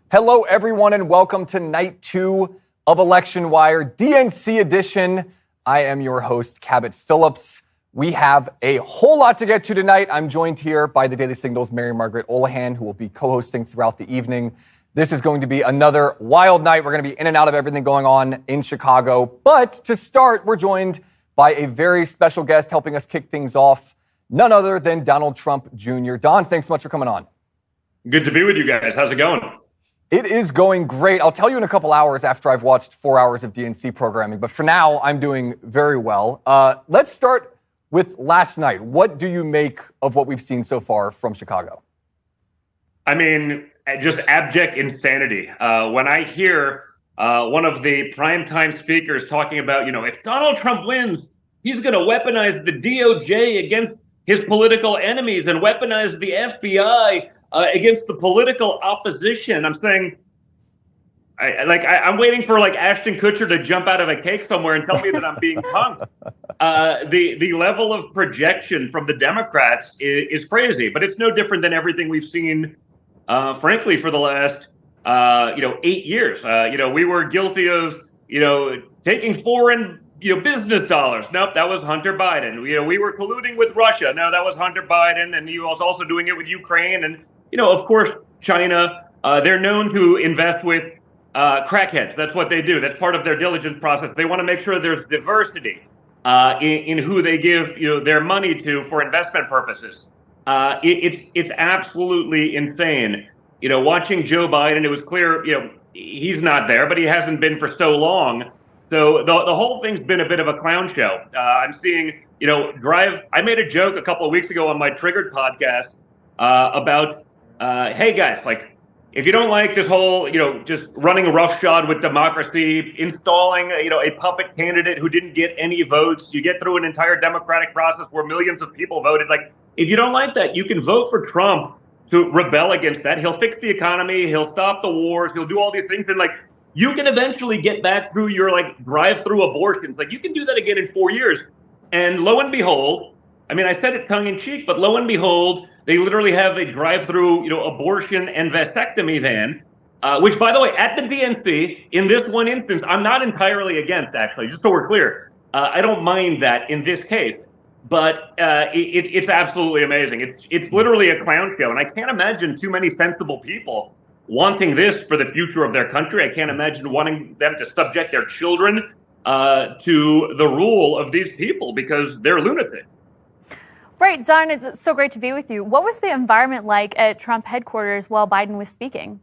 Hello, everyone, and welcome to night 2 of Election Wire, DNC edition. I am your host, Cabot Phillips. We have a whole lot to get to tonight. I'm joined here by the Daily Signal's Mary Margaret Olahan, who will be co-hosting throughout the evening. This is going to be another wild night. We're going to be in and out of everything going on in Chicago. But to start, we're joined by a very special guest helping us kick things off, none other than Donald Trump Jr. Don, thanks so much for coming on. Good to be with you guys. How's it going? It is going great. I'll tell you in a couple hours after I've watched 4 hours of DNC programming. But for now, I'm doing very well. Let's start with last night. What do you make of what we've seen so far from Chicago? I mean, just abject insanity. When I hear one of the primetime speakers talking about, if Donald Trump wins, he's going to weaponize the DOJ against his political enemies and weaponize the FBI against the political opposition. I'm saying, I'm waiting for Ashton Kutcher to jump out of a cake somewhere and tell me that I'm being punked. The level of projection from the Democrats is crazy, but it's no different than everything we've seen, frankly, for the last 8 years. We were guilty of taking foreign business dollars. Nope, that was Hunter Biden. We were colluding with Russia. No, that was Hunter Biden, and he was also doing it with Ukraine. And of course, China. They're known to invest with crackheads. That's what they do. That's part of their diligence process. They want to make sure there's diversity in who they give their money to for investment purposes. It's absolutely insane. Watching Joe Biden, it was clear he's not there, but he hasn't been for so long. So the whole thing's been a bit of a clown show. I'm seeing I made a joke a couple of weeks ago on my Triggered podcast about hey guys, if you don't like this whole, just running roughshod with democracy, installing, a puppet candidate who didn't get any votes, you get through an entire democratic process where millions of people voted. If you don't like that, you can vote for Trump to rebel against that. He'll fix the economy. He'll stop the wars. He'll do all these things. And you can eventually get back through your drive-through abortions. You can do that again in 4 years. And lo and behold, I said it tongue in cheek, but lo and behold, they literally have a drive-through, abortion and vasectomy van, which, by the way, at the DNC, in this one instance, I'm not entirely against, actually, just so we're clear. I don't mind that in this case, but it's absolutely amazing. It's literally a clown show, and I can't imagine too many sensible people wanting this for the future of their country. I can't imagine wanting them to subject their children to the rule of these people because they're lunatics. Right, Don, it's so great to be with you. What was the environment like at Trump headquarters while Biden was speaking?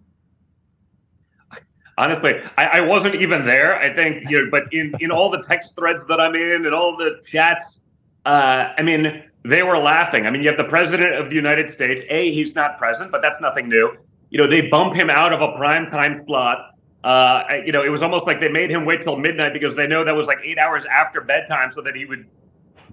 Honestly, I wasn't even there, I think, but in all the text threads that I'm in and all the chats, they were laughing. You have the president of the United States. He's not present, but that's nothing new. They bump him out of a primetime slot. It was almost like they made him wait till midnight because they know that was 8 hours after bedtime so that he would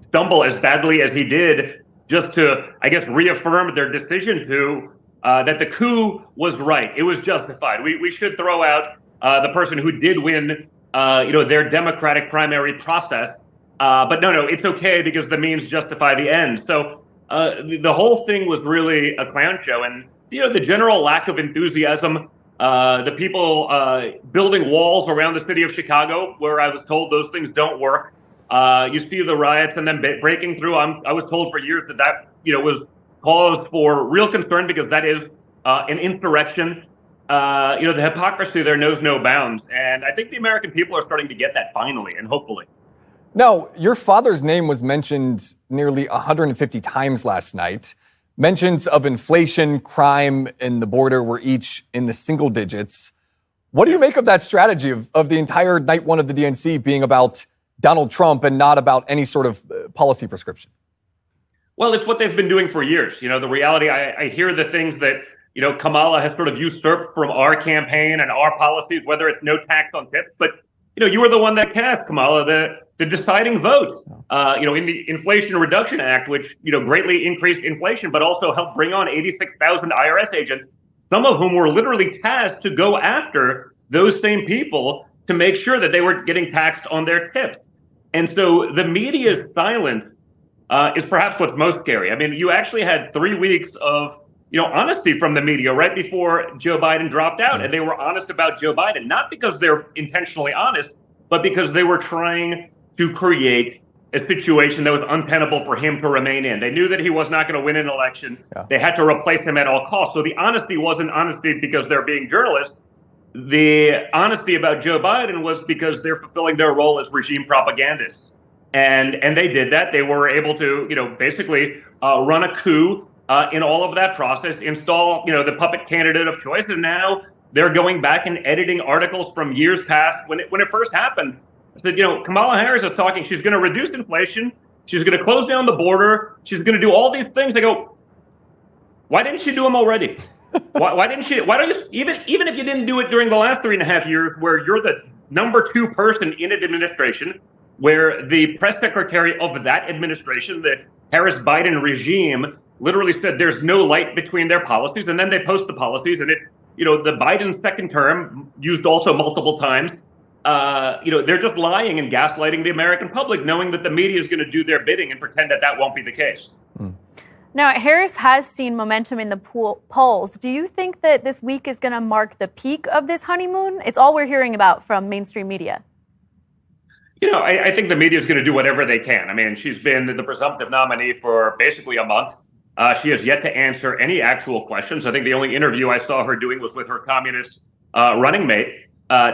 stumble as badly as he did, just to, I guess, reaffirm their decision to that the coup was right. It was justified. We should throw out the person who did win, their Democratic primary process. But no, it's okay because the means justify the end. So the whole thing was really a clown show. And, the general lack of enthusiasm, the people building walls around the city of Chicago, where I was told those things don't work. You see the riots and then breaking through. I was told for years that was cause for real concern because that is an insurrection. The hypocrisy there knows no bounds. And I think the American people are starting to get that finally and hopefully. Now, your father's name was mentioned nearly 150 times last night. Mentions of inflation, crime, and the border were each in the single digits. What do you make of that strategy of the entire night one of the DNC being about Donald Trump and not about any sort of policy prescription? Well, it's what they've been doing for years. The reality, I hear the things that, Kamala has sort of usurped from our campaign and our policies, whether it's no tax on tips. But, you were the one that cast, Kamala, the deciding vote, in the Inflation Reduction Act, which, greatly increased inflation, but also helped bring on 86,000 IRS agents, some of whom were literally tasked to go after those same people to make sure that they were getting taxed on their tips. And so the media's silence is perhaps what's most scary. You actually had 3 weeks of honesty from the media right before Joe Biden dropped out. And they were honest about Joe Biden, not because they're intentionally honest, but because they were trying to create a situation that was untenable for him to remain in. They knew that he was not going to win an election. Yeah. They had to replace him at all costs. So the honesty wasn't honesty because they're being journalists. The honesty about Joe Biden was because they're fulfilling their role as regime propagandists. And they did that. They were able to, basically run a coup in all of that process, install, the puppet candidate of choice. And now they're going back and editing articles from years past. When it first happened, I said, Kamala Harris is talking. She's going to reduce inflation. She's going to close down the border. She's going to do all these things. They go, why didn't she do them already? Why didn't she? Why don't you, even if you didn't do it during the last 3.5 years, where you're the number 2 person in an administration, where the press secretary of that administration, the Harris-Biden regime, literally said there's no light between their policies, and then they post the policies, and the Biden second term used also multiple times. They're just lying and gaslighting the American public, knowing that the media is going to do their bidding and pretend that won't be the case. Now, Harris has seen momentum in the polls. Do you think that this week is going to mark the peak of this honeymoon? It's all we're hearing about from mainstream media. I think the media is going to do whatever they can. I mean, she's been the presumptive nominee for basically a month. She has yet to answer any actual questions. I think the only interview I saw her doing was with her communist running mate,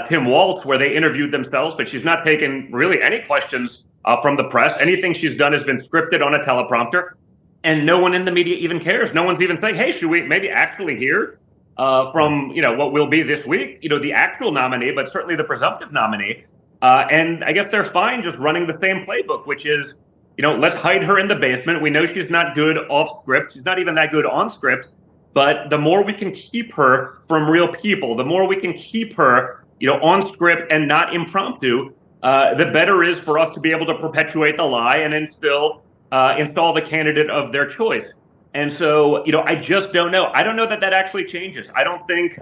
Tim Walz, where they interviewed themselves, but she's not taken really any questions from the press. Anything she's done has been scripted on a teleprompter, and no one in the media even cares. No one's even saying, hey, should we maybe actually hear from, what will be this week, the actual nominee, but certainly the presumptive nominee. And I guess they're fine just running the same playbook, which is, let's hide her in the basement. We know she's not good off script. She's not even that good on script. But the more we can keep her from real people, the more we can keep her, on script and not impromptu, the better is for us to be able to perpetuate the lie and install the candidate of their choice. And so, I just don't know. I don't know that actually changes. I don't think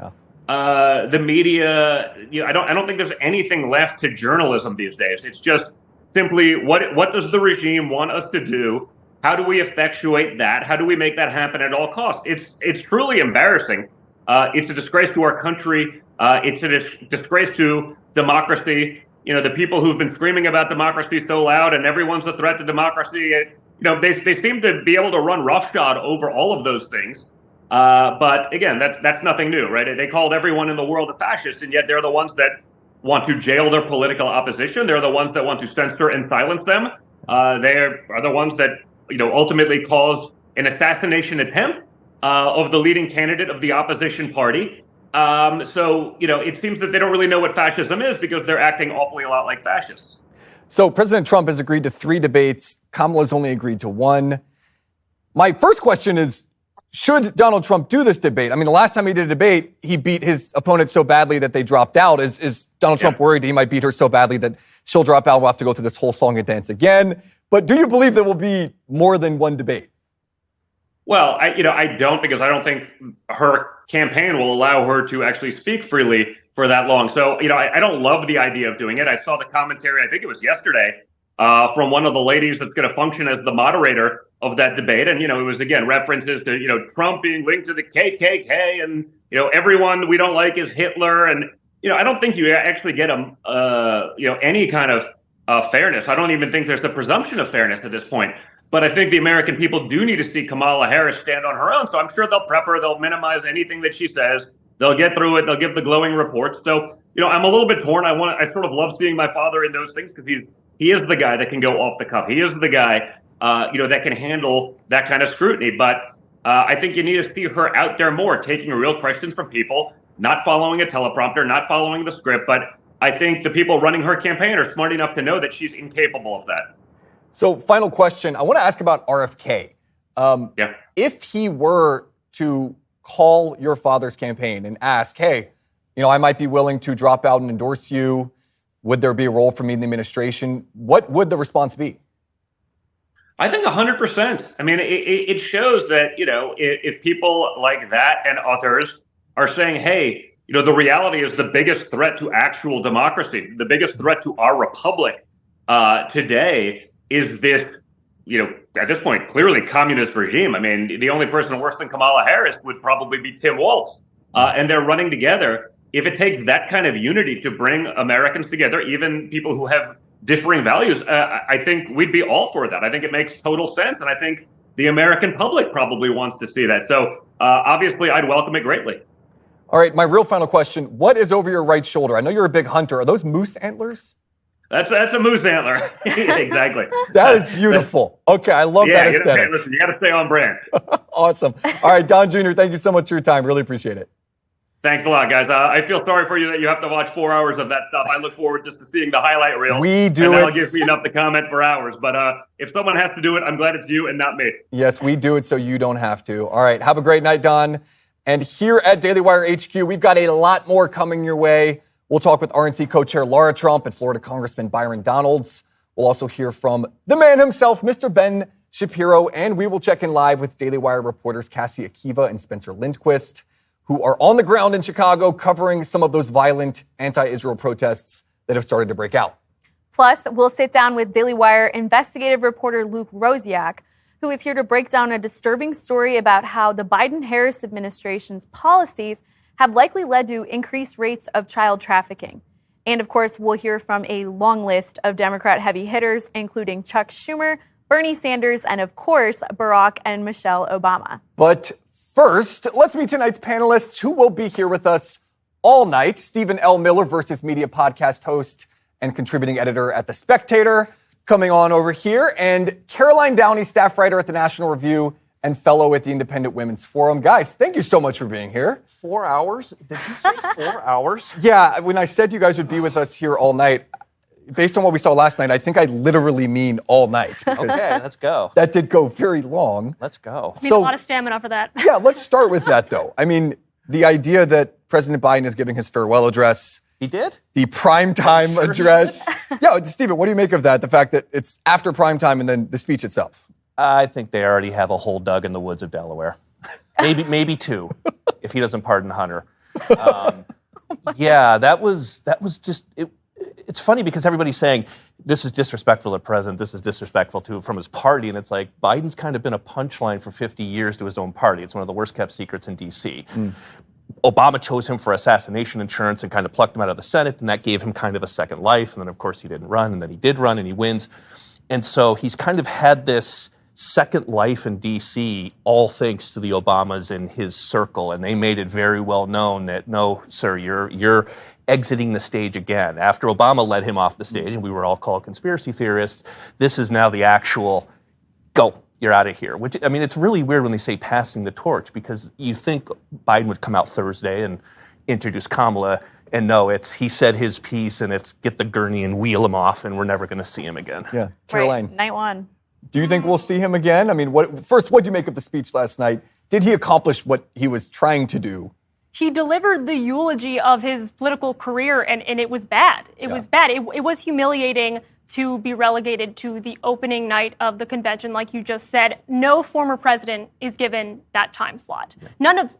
the media, I don't think there's anything left to journalism these days. It's just simply what does the regime want us to do? How do we effectuate that? How do we make that happen at all costs? It's truly embarrassing. It's a disgrace to our country. It's a disgrace to democracy. The people who've been screaming about democracy so loud and everyone's a threat to democracy, they seem to be able to run roughshod over all of those things. But again, that's nothing new, right? They called everyone in the world a fascist, and yet they're the ones that want to jail their political opposition. They're the ones that want to censor and silence them. They are the ones that, ultimately caused an assassination attempt of the leading candidate of the opposition party. So, it seems that they don't really know what fascism is because they're acting awfully a lot like fascists. So President Trump has agreed to 3 debates. Kamala's only agreed to 1. My first question is, should Donald Trump do this debate? I mean, the last time he did a debate, he beat his opponent so badly that they dropped out. Is Donald Trump worried he might beat her so badly that she'll drop out? We'll have to go through this whole song and dance again. But do you believe there will be more than 1 debate? Well, I don't, because I don't think her campaign will allow her to actually speak freely for that long. So, I don't love the idea of doing it. I saw the commentary, I think it was yesterday, from one of the ladies that's going to function as the moderator of that debate. And, it was, again, references to, Trump being linked to the KKK and, everyone we don't like is Hitler. And, I don't think you actually get any kind of fairness. I don't even think there's a presumption of fairness at this point. But I think the American people do need to see Kamala Harris stand on her own. So I'm sure they'll prep her. They'll minimize anything that she says. They'll get through it. They'll give the glowing reports. So, I'm a little bit torn. I sort of love seeing my father in those things because he is the guy that can go off the cuff. He is the guy, that can handle that kind of scrutiny. But I think you need to see her out there more, taking real questions from people, not following a teleprompter, not following the script. But I think the people running her campaign are smart enough to know that she's incapable of that. So final question. I want to ask about RFK. If he were to call your father's campaign and ask, hey, I might be willing to drop out and endorse you. Would there be a role for me in the administration? What would the response be? I think 100%. I mean, it shows that, if people like that and others are saying, hey, the reality is the biggest threat to actual democracy, the biggest threat to our republic today is this at this point, clearly communist regime. I mean, the only person worse than Kamala Harris would probably be Tim Walz. And they're running together. If it takes that kind of unity to bring Americans together, even people who have differing values, I think we'd be all for that. I think it makes total sense. And I think the American public probably wants to see that. So obviously, I'd welcome it greatly. All right, my real final question. What is over your right shoulder? I know you're a big hunter. Are those moose antlers? That's a moose antler. Exactly. That is beautiful. Okay, I love that aesthetic. Listen, you got to stay on brand. Awesome. All right, Don Jr., thank you so much for your time. Really appreciate it. Thanks a lot, guys. I feel sorry for you that you have to watch 4 hours of that stuff. I look forward just to seeing the highlight reel. We do, and that'll give me enough to comment for hours. But if someone has to do it, I'm glad it's you and not me. Yes, we do it so you don't have to. All right, have a great night, Don. And here at Daily Wire HQ, we've got a lot more coming your way. We'll talk with RNC Co-chair Lara Trump and Florida Congressman Byron Donalds. We'll also hear from the man himself, Mr. Ben Shapiro, and we will check in live with Daily Wire reporters Cassie Akiva and Spencer Lindquist, who are on the ground in Chicago covering some of those violent anti-Israel protests that have started to break out. Plus, we'll sit down with Daily Wire investigative reporter Luke Rosiak, who is here to break down a disturbing story about how the Biden-Harris administration's policies have likely led to increased rates of child trafficking. And of course, we'll hear from a long list of Democrat heavy hitters, including Chuck Schumer, Bernie Sanders, and of course, Barack and Michelle Obama. But first, let's meet tonight's panelists who will be here with us all night. Stephen L. Miller, Versus Media podcast host and contributing editor at The Spectator, coming on over here, and Caroline Downey, staff writer at the National Review and fellow at the Independent Women's Forum. Guys, thank you so much for being here. 4 hours? Did he say 4 hours? Yeah, when I said you guys would be with us here all night, based on what we saw last night, I think I literally mean all night. Okay, let's go. That did go very long. Let's go. Need a lot of stamina for that. Yeah, let's start with that, though. I mean, the idea that President Biden is giving his farewell address. He did? The primetime address. Yeah, Stephen, what do you make of that? The fact that it's after primetime and then the speech itself. I think they already have a hole dug in the woods of Delaware. Maybe two, if he doesn't pardon Hunter. Yeah, that was just... It's funny because everybody's saying this is disrespectful to the president, this is disrespectful from his party, and it's like Biden's kind of been a punchline for 50 years to his own party. It's one of the worst kept secrets in D.C. Obama chose him for assassination insurance and kind of plucked him out of the Senate, and that gave him kind of a second life. And then, of course, he didn't run, and then he did run, and he wins. And so he's kind of had this second life in D.C., all thanks to the Obamas in his circle, and they made it very well known that, no, sir, you're exiting the stage again. After Obama led him off the stage, and we were all called conspiracy theorists, this is now the actual, go, you're out of here. Which, I mean, it's really weird when they say passing the torch, because you think Biden would come out Thursday and introduce Kamala, and no, it's he said his piece, and it's get the gurney and wheel him off, and we're never going to see him again. Yeah, Caroline. Right, night one. Do you think we'll see him again? I mean, first, what do you make of the speech last night? Did he accomplish what he was trying to do? He delivered the eulogy of his political career, and it was bad. It was bad. It was humiliating to be relegated to the opening night of the convention, like you just said. No former president is given that time slot. Yeah.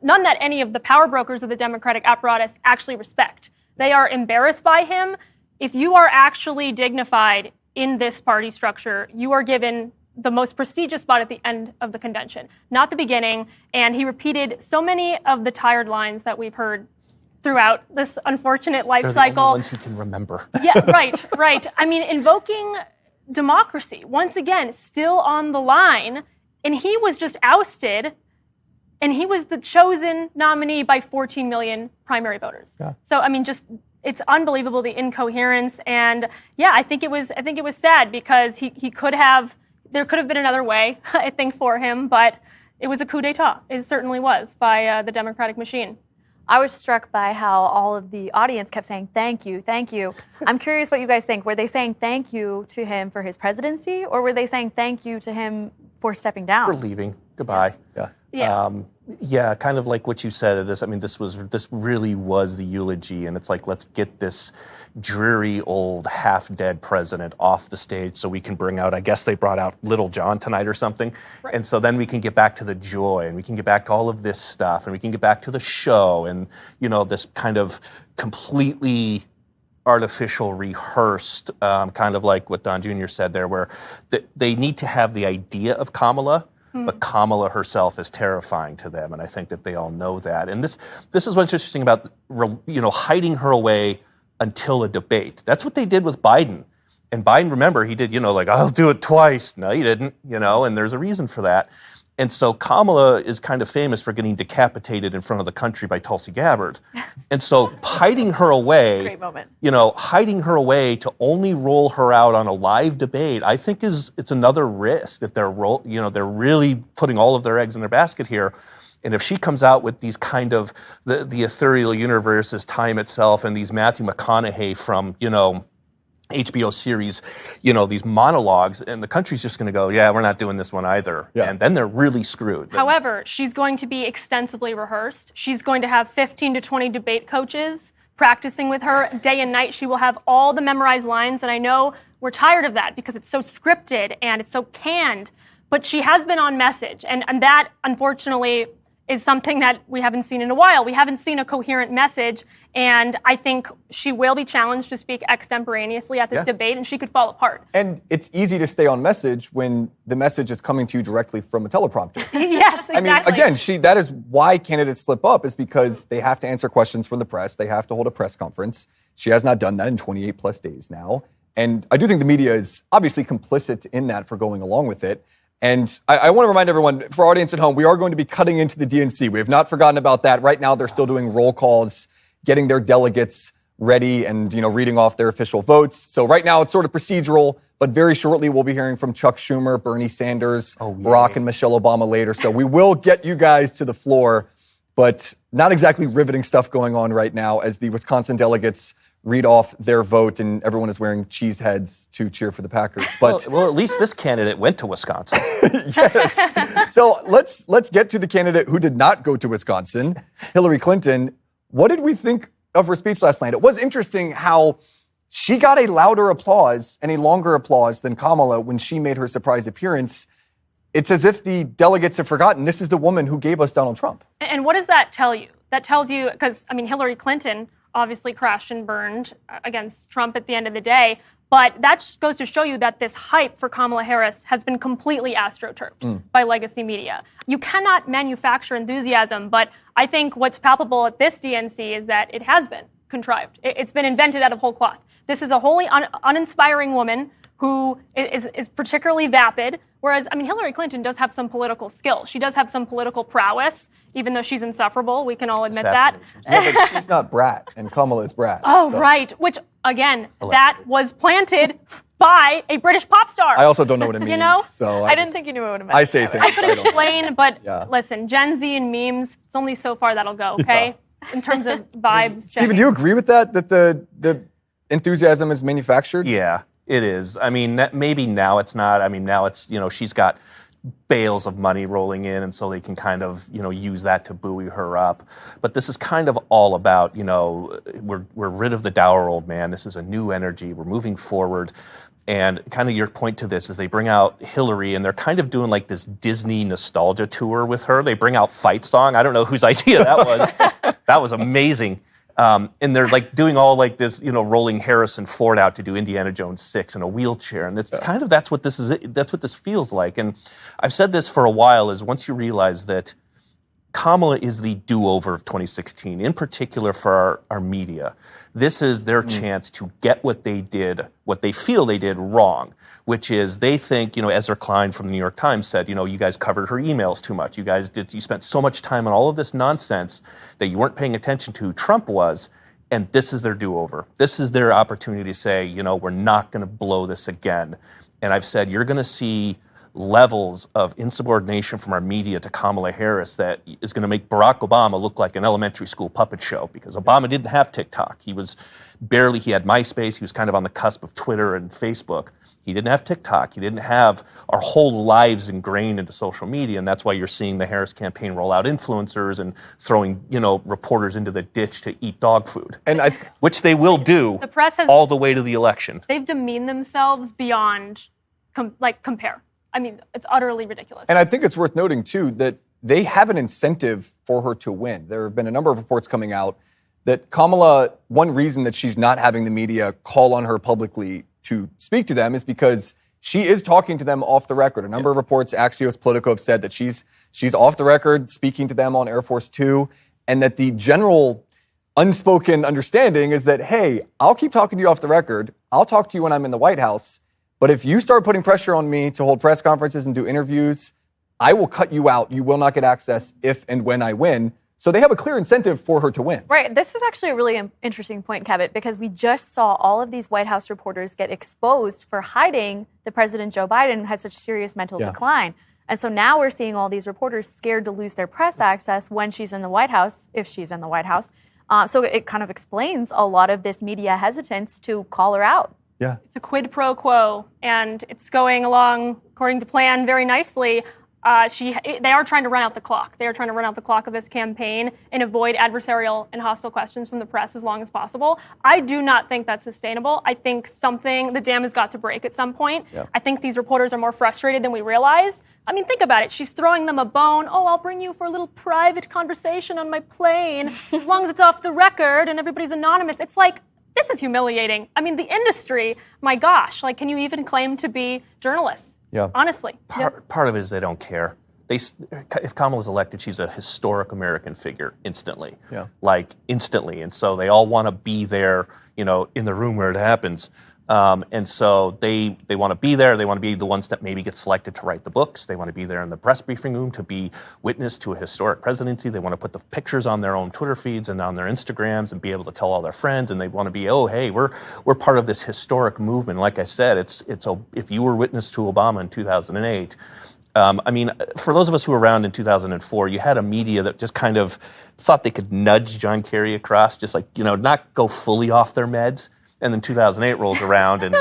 None that any of the power brokers of the Democratic apparatus actually respect. They are embarrassed by him. If you are actually dignified in this party structure, you are given the most prestigious spot at the end of the convention, not the beginning. And he repeated so many of the tired lines that we've heard throughout this unfortunate life cycle. They're the only ones he can remember. Yeah, right. I mean, invoking democracy, once again, still on the line. And he was just ousted, and he was the chosen nominee by 14 million primary voters. Yeah. So, I mean, just it's unbelievable, the incoherence. And yeah, I think it was sad because there could have been another way, I think, for him, but it was a coup d'etat. It certainly was by the Democratic machine. I was struck by how all of the audience kept saying, thank you, thank you. I'm curious what you guys think. Were they saying thank you to him for his presidency, or were they saying thank you to him for stepping down? For leaving. Goodbye. Yeah, kind of like what you said. This really was the eulogy, and it's like, let's get this dreary old half-dead president off the stage so we can bring out, I guess they brought out Little John tonight or something. Right. And so then we can get back to the joy, and we can get back to all of this stuff, and we can get back to the show, and, you know, this kind of completely artificial, rehearsed, kind of like what Don Jr. said there, where they need to have the idea of Kamala, but Kamala herself is terrifying to them, and I think that they all know that. And this is what's interesting about, hiding her away until a debate. That's what they did with Biden. And Biden, remember, he did, I'll do it twice. No, he didn't, and there's a reason for that. And so Kamala is kind of famous for getting decapitated in front of the country by Tulsi Gabbard. And so hiding her away, Great moment. Hiding her away to only roll her out on a live debate, I think it's another risk that they're really putting all of their eggs in their basket here. And if she comes out with these kind of the ethereal universe as time itself and these Matthew McConaughey from, HBO series, these monologues, and the country's just going to go, yeah, we're not doing this one either. Yeah. And then they're really screwed. However, she's going to be extensively rehearsed. She's going to have 15 to 20 debate coaches practicing with her day and night. She will have all the memorized lines, and I know we're tired of that because it's so scripted and it's so canned, but she has been on message, and that, unfortunately, is something that we haven't seen in a while. We haven't seen a coherent message, and I think she will be challenged to speak extemporaneously at this debate, and she could fall apart. And it's easy to stay on message when the message is coming to you directly from a teleprompter. Yes, exactly. I mean, again, that is why candidates slip up, is because they have to answer questions from the press. They have to hold a press conference. She has not done that in 28 plus days now. And I do think the media is obviously complicit in that for going along with it. And I want to remind everyone, for our audience at home, we are going to be cutting into the DNC. We have not forgotten about that. Right now, they're still doing roll calls, getting their delegates ready and, reading off their official votes. So right now, it's sort of procedural, but very shortly, we'll be hearing from Chuck Schumer, Bernie Sanders, Barack and Michelle Obama later. So we will get you guys to the floor, but not exactly riveting stuff going on right now as the Wisconsin delegates read off their vote, and everyone is wearing cheese heads to cheer for the Packers. But well, at least this candidate went to Wisconsin. Yes. So let's get to the candidate who did not go to Wisconsin, Hillary Clinton. What did we think of her speech last night? It was interesting how she got a louder applause and a longer applause than Kamala when she made her surprise appearance. It's as if the delegates have forgotten this is the woman who gave us Donald Trump. And what does that tell you? That tells you, because, Hillary Clinton obviously crashed and burned against Trump at the end of the day. But that just goes to show you that this hype for Kamala Harris has been completely astroturfed by legacy media. You cannot manufacture enthusiasm, but I think what's palpable at this DNC is that it has been contrived. It's been invented out of whole cloth. This is a wholly uninspiring woman who is particularly vapid, whereas, Hillary Clinton does have some political skill. She does have some political prowess, even though she's insufferable. We can all admit that. Yeah, but she's not Brat, and Kamala is Brat. Oh, so. Right. Which, again, that was planted by a British pop star. I also don't know what it means. So I didn't think you knew what it meant. I say things. I could explain, but listen, Gen Z and memes, it's only so far that'll go, okay? Yeah. In terms of vibes. Steven, do you agree with that the enthusiasm is manufactured? Yeah. It is. Maybe now it's not. Now it's, she's got bales of money rolling in, and so they can kind of, use that to buoy her up. But this is kind of all about, we're rid of the dour old man. This is a new energy. We're moving forward. And kind of your point to this is they bring out Hillary, and they're kind of doing like this Disney nostalgia tour with her. They bring out Fight Song. I don't know whose idea that was. That was amazing. And they're like doing all like this, rolling Harrison Ford out to do Indiana Jones 6 in a wheelchair. And it's kind of, that's what this feels like. And I've said this for a while, is once you realize that Kamala is the do-over of 2016, in particular for our media. This is their chance to get what they feel they did wrong, which is they think, Ezra Klein from the New York Times said, you guys covered her emails too much. You spent so much time on all of this nonsense that you weren't paying attention to who Trump was, and this is their do-over. This is their opportunity to say, we're not going to blow this again. And I've said, you're going to see levels of insubordination from our media to Kamala Harris that is going to make Barack Obama look like an elementary school puppet show, because Obama didn't have TikTok. He had MySpace. He was kind of on the cusp of Twitter and Facebook. He didn't have TikTok. He didn't have our whole lives ingrained into social media, and that's why you're seeing the Harris campaign roll out influencers and throwing, reporters into the ditch to eat dog food, which they will do the press has, all the way to the election. They've demeaned themselves beyond compare. It's utterly ridiculous. And I think it's worth noting, too, that they have an incentive for her to win. There have been a number of reports coming out that Kamala, one reason that she's not having the media call on her publicly to speak to them is because she is talking to them off the record. A number of reports, Axios, Politico, have said that she's off the record speaking to them on Air Force Two, and that the general unspoken understanding is that, hey, I'll keep talking to you off the record. I'll talk to you when I'm in the White House. But if you start putting pressure on me to hold press conferences and do interviews, I will cut you out. You will not get access if and when I win. So they have a clear incentive for her to win. Right. This is actually a really interesting point, Cabot, because we just saw all of these White House reporters get exposed for hiding that President Joe Biden had such serious mental decline. And so now we're seeing all these reporters scared to lose their press access when she's in the White House, if she's in the White House. So it kind of explains a lot of this media hesitance to call her out. Yeah. It's a quid pro quo, and it's going along according to plan very nicely. They are trying to run out the clock. They are trying to run out the clock of this campaign and avoid adversarial and hostile questions from the press as long as possible. I do not think that's sustainable. I think the dam has got to break at some point. Yeah. I think these reporters are more frustrated than we realize. I mean, think about it. She's throwing them a bone. Oh, I'll bring you for a little private conversation on my plane, as long as it's off the record and everybody's anonymous. It's like, this is humiliating. I mean, the industry, my gosh, like, can you even claim to be journalists? Yeah. Honestly. Part of it is they don't care. If Kamala's elected, she's a historic American figure instantly. Yeah. Like, instantly. And so they all want to be there, in the room where it happens. And so they want to be there. They want to be the ones that maybe get selected to write the books. They want to be there in the press briefing room to be witness to a historic presidency. They want to put the pictures on their own Twitter feeds and on their Instagrams and be able to tell all their friends. And they want to be, oh, hey, we're part of this historic movement. Like I said, if you were witness to Obama in 2008, I mean, for those of us who were around in 2004, you had a media that just kind of thought they could nudge John Kerry across, just like, not go fully off their meds. And then 2008 rolls around and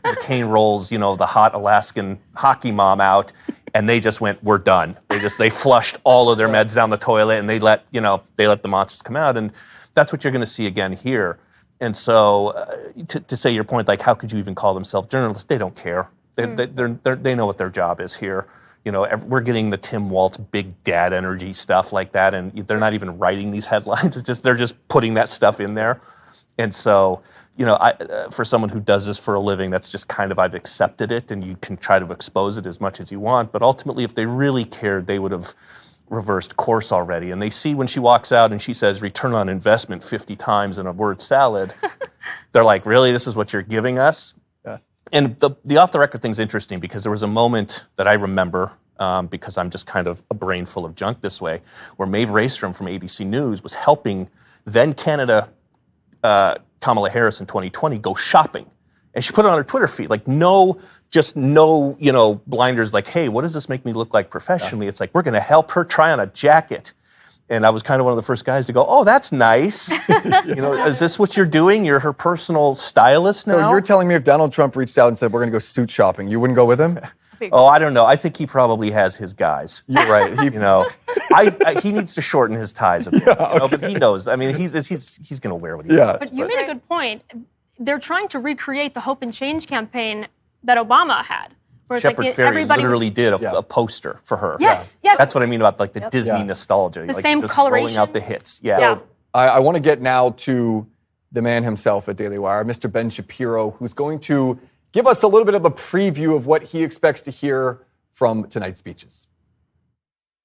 McCain rolls, the hot Alaskan hockey mom out, and they just went, we're done. They flushed all of their meds down the toilet, and they let the monsters come out. And that's what you're going to see again here. And so to say your point, like, how could you even call themselves journalists? They don't care. They know what their job is here. We're getting the Tim Waltz big dad energy stuff like that, and they're not even writing these headlines. They're just putting that stuff in there. And so, for someone who does this for a living, that's just kind of, I've accepted it, and you can try to expose it as much as you want. But ultimately, if they really cared, they would have reversed course already. And they see when she walks out and she says return on investment 50 times in a word salad, they're like, really, this is what you're giving us? Yeah. And the off-the-record thing's interesting because there was a moment that I remember, because I'm just kind of a brain full of junk this way, where Maeve Raystrom from ABC News was helping then Canada Kamala Harris in 2020 go shopping. And she put it on her Twitter feed, like no blinders, like, hey, what does this make me look like professionally? Yeah. It's like, we're going to help her try on a jacket. And I was kind of one of the first guys to go, oh, that's nice. Is this what you're doing? You're her personal stylist now? So you're telling me if Donald Trump reached out and said, we're going to go suit shopping, you wouldn't go with him? Oh, I don't know. I think he probably has his guys. You're right. He needs to shorten his ties a bit. But he knows. I mean, he's going to wear what he wants. But you made a good point. They're trying to recreate the Hope and Change campaign that Obama had. Shepard Fairey literally did a poster for her. Yes. That's what I mean about like the Disney nostalgia. The like same just coloration. Rolling out the hits. So I want to get now to the man himself at Daily Wire, Mr. Ben Shapiro, who's going to give us a little bit of a preview of what he expects to hear from tonight's speeches.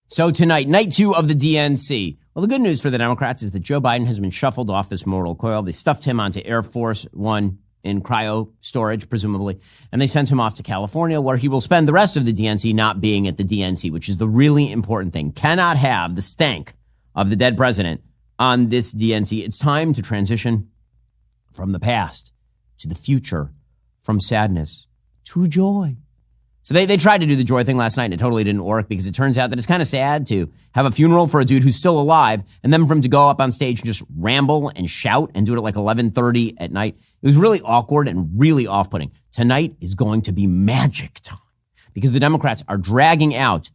So tonight, night 2 of the DNC. Well, the good news for the Democrats is that Joe Biden has been shuffled off this mortal coil. They stuffed him onto Air Force One in cryo storage, presumably, and they sent him off to California, where he will spend the rest of the DNC not being at the DNC, which is the really important thing. Cannot have the stank of the dead president on this DNC. It's time to transition from the past to the future, from sadness to joy. So they tried to do the joy thing last night, and it totally didn't work because it turns out that it's kind of sad to have a funeral for a dude who's still alive and then for him to go up on stage and just ramble and shout and do it at like 11:30 at night. It was really awkward and really off-putting. Tonight is going to be magic time because the Democrats are dragging out,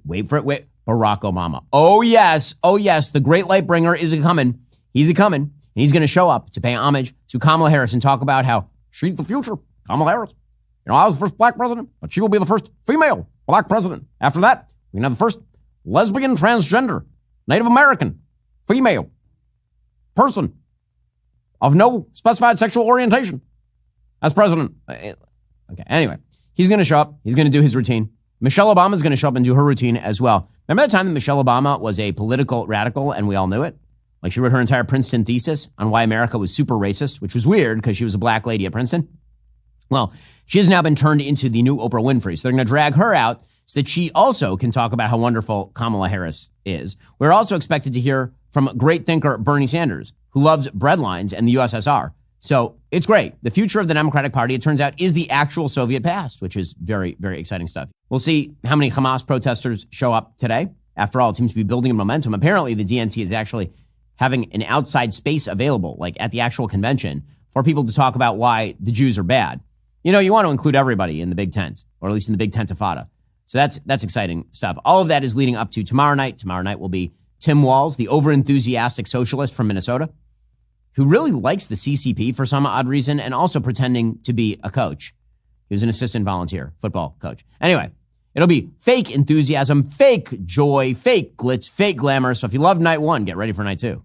wait for it, Barack Obama. Oh, yes, the great light bringer is a-coming. He's a-coming, and he's going to show up to pay homage to Kamala Harris and talk about how she's the future, Kamala Harris. I was the first black president, but she will be the first female black president. After that, we can have the first lesbian, transgender, Native American, female person of no specified sexual orientation as president. Okay, anyway, he's going to show up. He's going to do his routine. Michelle Obama is going to show up and do her routine as well. Remember the time that Michelle Obama was a political radical and we all knew it? Like she wrote her entire Princeton thesis on why America was super racist, which was weird because she was a black lady at Princeton. Well, she has now been turned into the new Oprah Winfrey. So they're going to drag her out so that she also can talk about how wonderful Kamala Harris is. We're also expected to hear from great thinker Bernie Sanders, who loves breadlines and the USSR. So it's great. The future of the Democratic Party, it turns out, is the actual Soviet past, which is very, very exciting stuff. We'll see how many Hamas protesters show up today. After all, it seems to be building a momentum. Apparently, the DNC is actually having an outside space available, like at the actual convention, for people to talk about why the Jews are bad. You know, you want to include everybody in the big tent, or at least in the big tentifada. So that's exciting stuff. All of that is leading up to tomorrow night. Tomorrow night will be Tim Walz, the overenthusiastic socialist from Minnesota, who really likes the CCP for some odd reason and also pretending to be a coach. He was an assistant volunteer football coach. Anyway, it'll be fake enthusiasm, fake joy, fake glitz, fake glamour. So if you love night one, get ready for night two.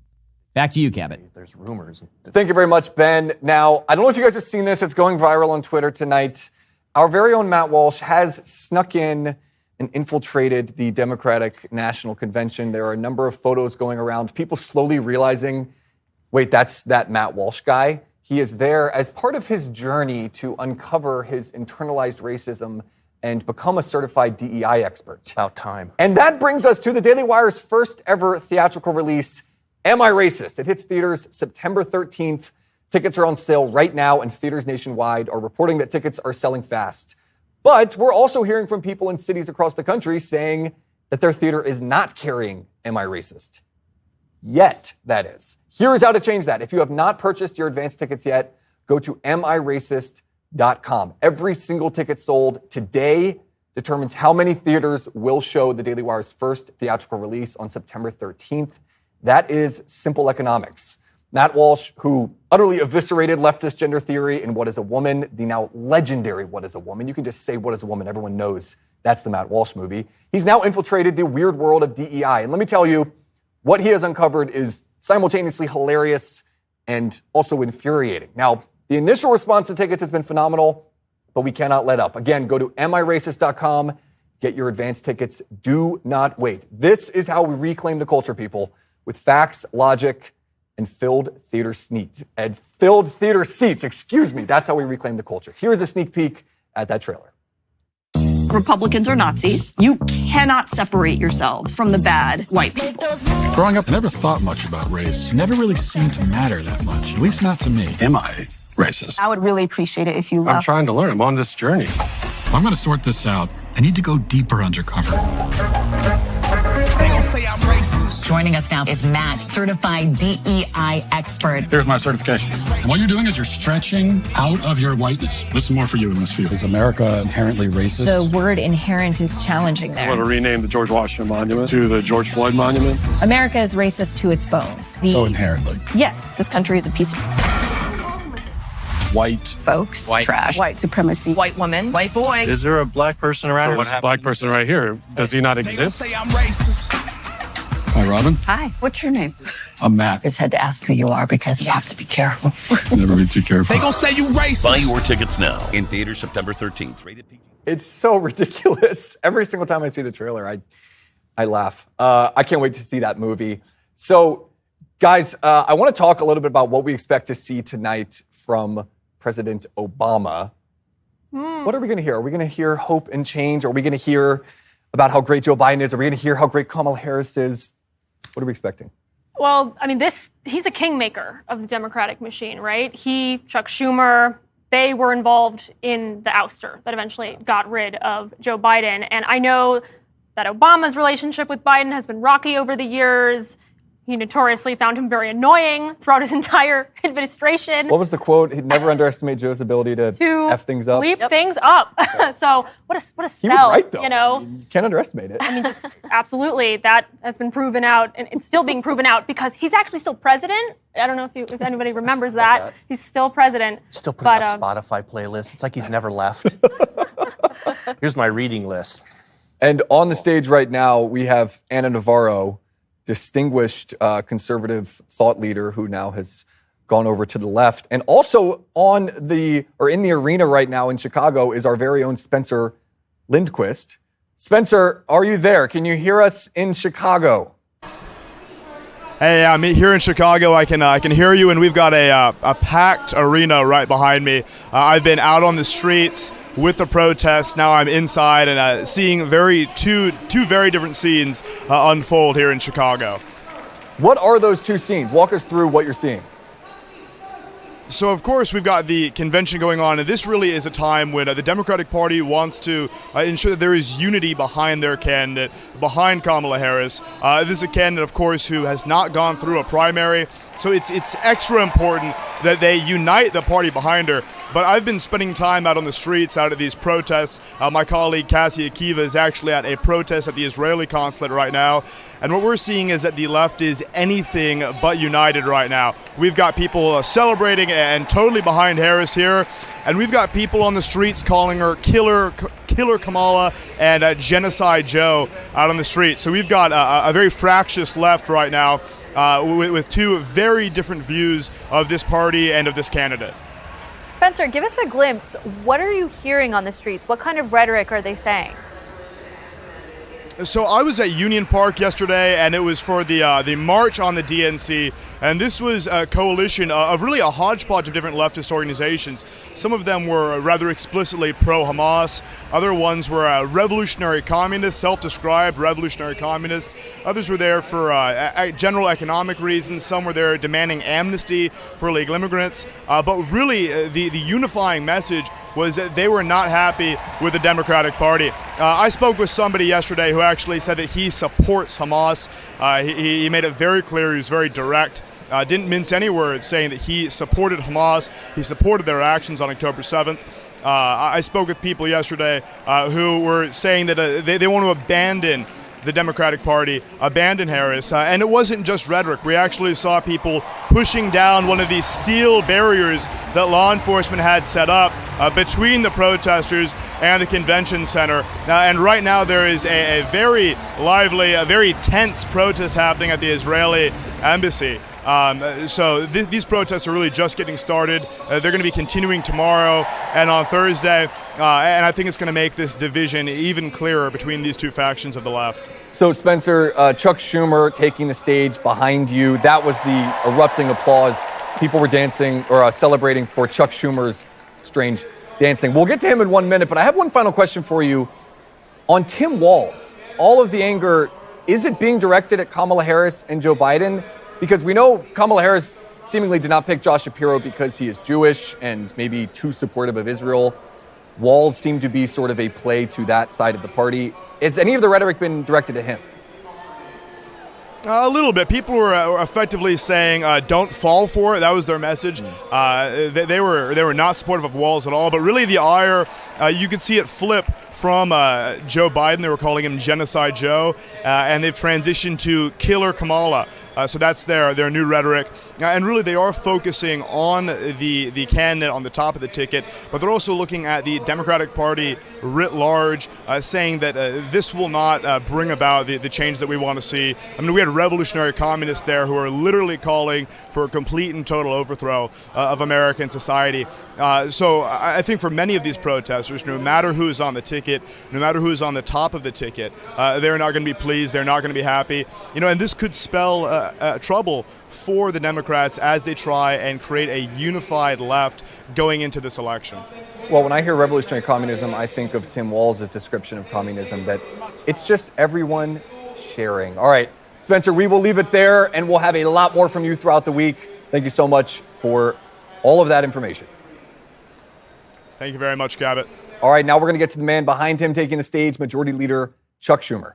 Back to you, Cabot. There's rumors. Thank you very much, Ben. Now, I don't know if you guys have seen this. It's going viral on Twitter tonight. Our very own Matt Walsh has snuck in and infiltrated the Democratic National Convention. There are a number of photos going around, people slowly realizing, wait, that's that Matt Walsh guy. He is there as part of his journey to uncover his internalized racism and become a certified DEI expert. About time. And that brings us to the Daily Wire's first ever theatrical release, Am I Racist? It hits theaters September 13th. Tickets are on sale right now, and theaters nationwide are reporting that tickets are selling fast. But we're also hearing from people in cities across the country saying that their theater is not carrying Am I Racist? Yet, that is. Here is how to change that. If you have not purchased your advance tickets yet, go to amiracist.com. Every single ticket sold today determines how many theaters will show the Daily Wire's first theatrical release on September 13th. That is simple economics. Matt Walsh, who utterly eviscerated leftist gender theory in What is a Woman, the now legendary What is a Woman. You can just say What is a Woman. Everyone knows that's the Matt Walsh movie. He's now infiltrated the weird world of DEI. And let me tell you, what he has uncovered is simultaneously hilarious and also infuriating. Now, the initial response to tickets has been phenomenal, but we cannot let up. Again, go to amiracist.com, get your advance tickets. Do not wait. This is how we reclaim the culture, people, with facts, logic, and filled theater seats. Excuse me. That's how we reclaim the culture. Here is a sneak peek at that trailer. Republicans are Nazis. You cannot separate yourselves from the bad white people. Growing up, I never thought much about race. It never really seemed to matter that much, at least not to me. Am I racist? I would really appreciate it if you left. I'm trying to learn. I'm on this journey. If I'm going to sort this out, I need to go deeper undercover. They gonna say I'm racist. Joining us now is Matt, certified DEI expert. Here's my certification. And what you're doing is you're stretching out of your whiteness. This is more for you and less for you. Is America inherently racist? The word inherent is challenging there. I want to rename the George Washington Monument to the George Floyd Monument. America is racist to its bones. So inherently. Yeah, this country is a piece of white folks, white trash, white supremacy, white woman, white boy. Is there a black person around here? What's a black person right here? Does he not exist? Say I'm racist. Hi, Robin. Hi, what's your name? I'm Matt. Just had to ask who you are because you have to be careful. Never be too careful. They gonna say you racist. Buy your tickets now in theaters September 13th. Rated PG. It's so ridiculous. Every single time I see the trailer, I laugh. I can't wait to see that movie. So, guys, I want to talk a little bit about what we expect to see tonight from President Obama. What are we going to hear? Are we going to hear hope and change? Are we going to hear about how great Joe Biden is? Are we going to hear how great Kamala Harris is? What are we expecting? Well, I mean, he's a kingmaker of the Democratic machine, right? He, Chuck Schumer, they were involved in the ouster that eventually got rid of Joe Biden. And I know that Obama's relationship with Biden has been rocky over the years. He notoriously found him very annoying throughout his entire administration. What was the quote? He'd never underestimate Joe's ability to F things up. Bleep things up. So what a sell, he was right, though. You know? You can't underestimate it. I mean, just absolutely. That has been proven out, and it's still being proven out because he's actually still president. I don't know if anybody remembers that. He's still president. Still putting out Spotify playlists. It's like he's never left. Here's my reading list. And on the stage right now, we have Ana Navarro, distinguished conservative thought leader who now has gone over to the left. And also in the arena right now in Chicago is our very own Spencer Lindquist. Spencer, are you there? Can you hear us in Chicago? Hey, I'm here in Chicago. I can hear you, and we've got a packed arena right behind me. I've been out on the streets with the protests. Now I'm inside and seeing two very different scenes unfold here in Chicago. What are those two scenes? Walk us through what you're seeing. So, of course, we've got the convention going on, and this really is a time when the Democratic Party wants to ensure that there is unity behind their candidate, behind Kamala Harris. This is a candidate, of course, who has not gone through a primary, so it's extra important that they unite the party behind her. But I've been spending time out on the streets, out at these protests. My colleague Cassie Akiva is actually at a protest at the Israeli consulate right now. And what we're seeing is that the left is anything but united right now. We've got people celebrating and totally behind Harris here. And we've got people on the streets calling her Killer Kamala and Genocide Joe out on the street. So we've got a very fractious left right now with two very different views of this party and of this candidate. Spencer, give us a glimpse. What are you hearing on the streets? What kind of rhetoric are they saying? So I was at Union Park yesterday, and it was for the March on the DNC, and this was a coalition of really a hodgepodge of different leftist organizations. Some of them were rather explicitly pro-Hamas. Other ones were revolutionary communists, self-described revolutionary communists. Others were there for general economic reasons. Some were there demanding amnesty for illegal immigrants. But really, the unifying message was that they were not happy with the Democratic Party. I spoke with somebody yesterday who actually said that he supports Hamas. He made it very clear, he was very direct. Didn't mince any words, saying that he supported Hamas, he supported their actions on October 7th. I spoke with people yesterday who were saying that they want to abandon the Democratic Party, abandon Harris. And it wasn't just rhetoric. We actually saw people pushing down one of these steel barriers that law enforcement had set up between the protesters and the convention center. And right now there is a very lively, a very tense protest happening at the Israeli embassy. So these protests are really just getting started. They're going to be continuing tomorrow and on Thursday. And I think it's going to make this division even clearer between these two factions of the left. So, Spencer, Chuck Schumer taking the stage behind you. That was the erupting applause. People were dancing or celebrating for Chuck Schumer's strange dancing. We'll get to him in 1 minute, but I have one final question for you. On Tim Walz, all of the anger, is it being directed at Kamala Harris and Joe Biden? Because we know Kamala Harris seemingly did not pick Josh Shapiro because he is Jewish and maybe too supportive of Israel. Walz seemed to be sort of a play to that side of the party. Has any of the rhetoric been directed to him? A little bit. People were effectively saying, "Don't fall for it." That was their message. They were not supportive of Walz at all. But really, the ire, you could see it flip from Joe Biden. They were calling him Genocide Joe, and they've transitioned to Killer Kamala. So that's their new rhetoric. And really, they are focusing on the candidate on the top of the ticket, but they're also looking at the Democratic Party writ large, saying that this will not bring about the change that we want to see. I mean, we had revolutionary communists there who are literally calling for a complete and total overthrow of American society. So I think for many of these protesters, no matter who's on the ticket, no matter who's on the top of the ticket, they're not going to be pleased, they're not going to be happy. And this could spell trouble for the Democrats as they try and create a unified left going into this election. Well, when I hear revolutionary communism, I think of Tim Walz's description of communism, that it's just everyone sharing. All right, Spencer, we will leave it there, and we'll have a lot more from you throughout the week. Thank you so much for all of that information. Thank you very much, Cabot. All right, now we're going to get to the man behind him taking the stage, Majority Leader Chuck Schumer.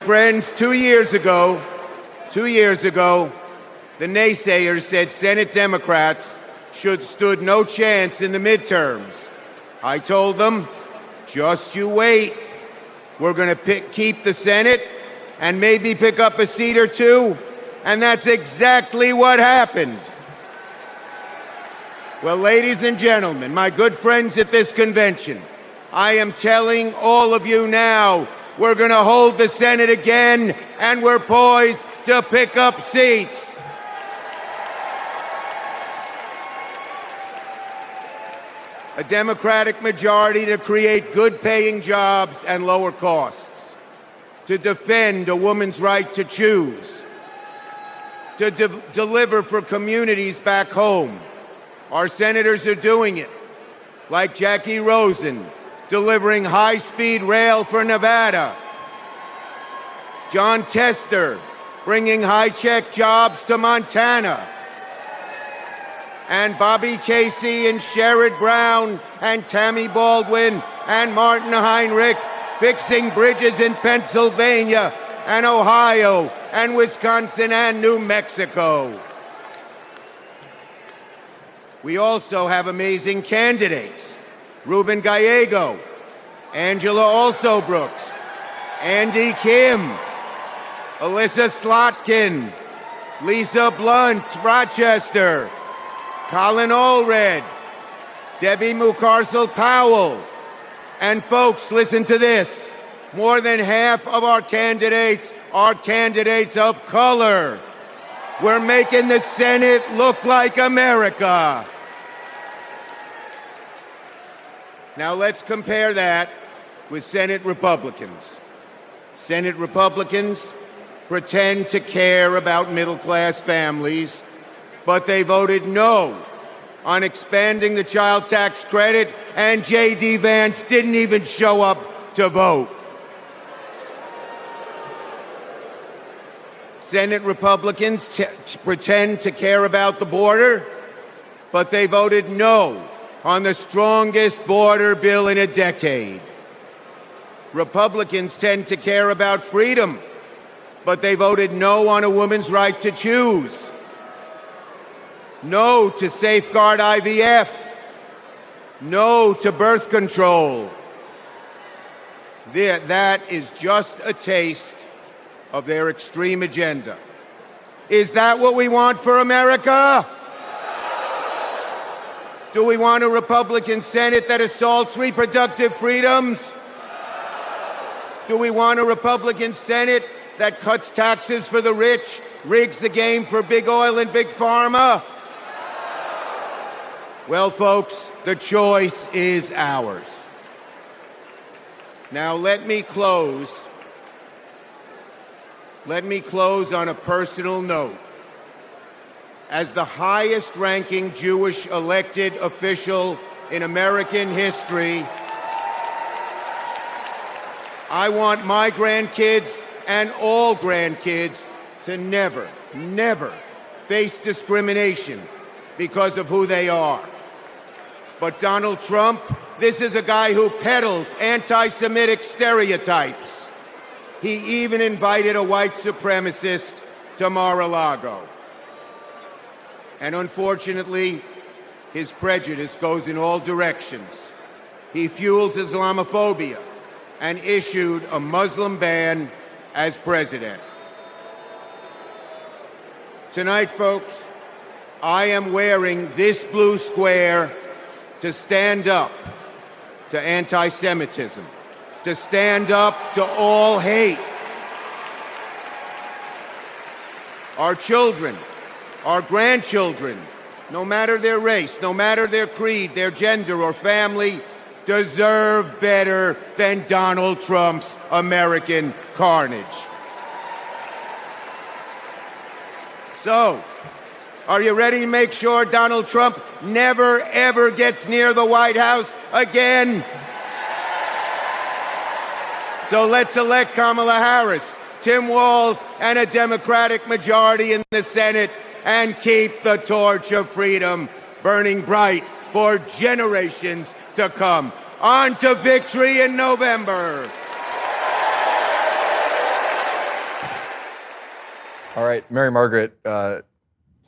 Friends, 2 years ago, the naysayers said Senate Democrats stood no chance in the midterms. I told them, just you wait. We're going to keep the Senate and maybe pick up a seat or two. And that's exactly what happened. Well, ladies and gentlemen, my good friends at this convention, I am telling all of you now, we're going to hold the Senate again, and we're poised to pick up seats. A Democratic majority to create good-paying jobs and lower costs, to defend a woman's right to choose, to deliver for communities back home. Our senators are doing it, like Jackie Rosen, delivering high-speed rail for Nevada. John Tester, bringing high-tech jobs to Montana. And Bobby Casey and Sherrod Brown and Tammy Baldwin and Martin Heinrich fixing bridges in Pennsylvania and Ohio and Wisconsin and New Mexico. We also have amazing candidates. Ruben Gallego, Angela Alsobrooks, Andy Kim, Alyssa Slotkin, Lisa Blunt, Rochester, Colin Allred, Debbie Mucarsel-Powell. And folks, listen to this. More than half of our candidates are candidates of color. We're making the Senate look like America. Now let's compare that with Senate Republicans. Senate Republicans pretend to care about middle-class families, but they voted no on expanding the child tax credit, and J.D. Vance didn't even show up to vote. Senate Republicans pretend to care about the border, but they voted no on the strongest border bill in a decade. Republicans tend to care about freedom, but they voted no on a woman's right to choose. No to safeguard IVF. No to birth control. That is just a taste of their extreme agenda. Is that what we want for America? Do we want a Republican Senate that assaults reproductive freedoms? Do we want a Republican Senate that cuts taxes for the rich, rigs the game for big oil and big pharma? Well, folks, the choice is ours. Now, let me close on a personal note. As the highest-ranking Jewish elected official in American history, I want my grandkids and all grandkids to never, never face discrimination because of who they are. But Donald Trump, this is a guy who peddles anti-Semitic stereotypes. He even invited a white supremacist to Mar-a-Lago. And unfortunately, his prejudice goes in all directions. He fuels Islamophobia and issued a Muslim ban as president. Tonight, folks, I am wearing this blue square to stand up to anti-Semitism, to stand up to all hate. Our children, our grandchildren, no matter their race, no matter their creed, their gender or family, deserve better than Donald Trump's American carnage. So, are you ready to make sure Donald Trump never, ever gets near the White House again? So let's elect Kamala Harris, Tim Walz, and a Democratic majority in the Senate and keep the torch of freedom burning bright for generations to come. On to victory in November. All right, Mary Margaret,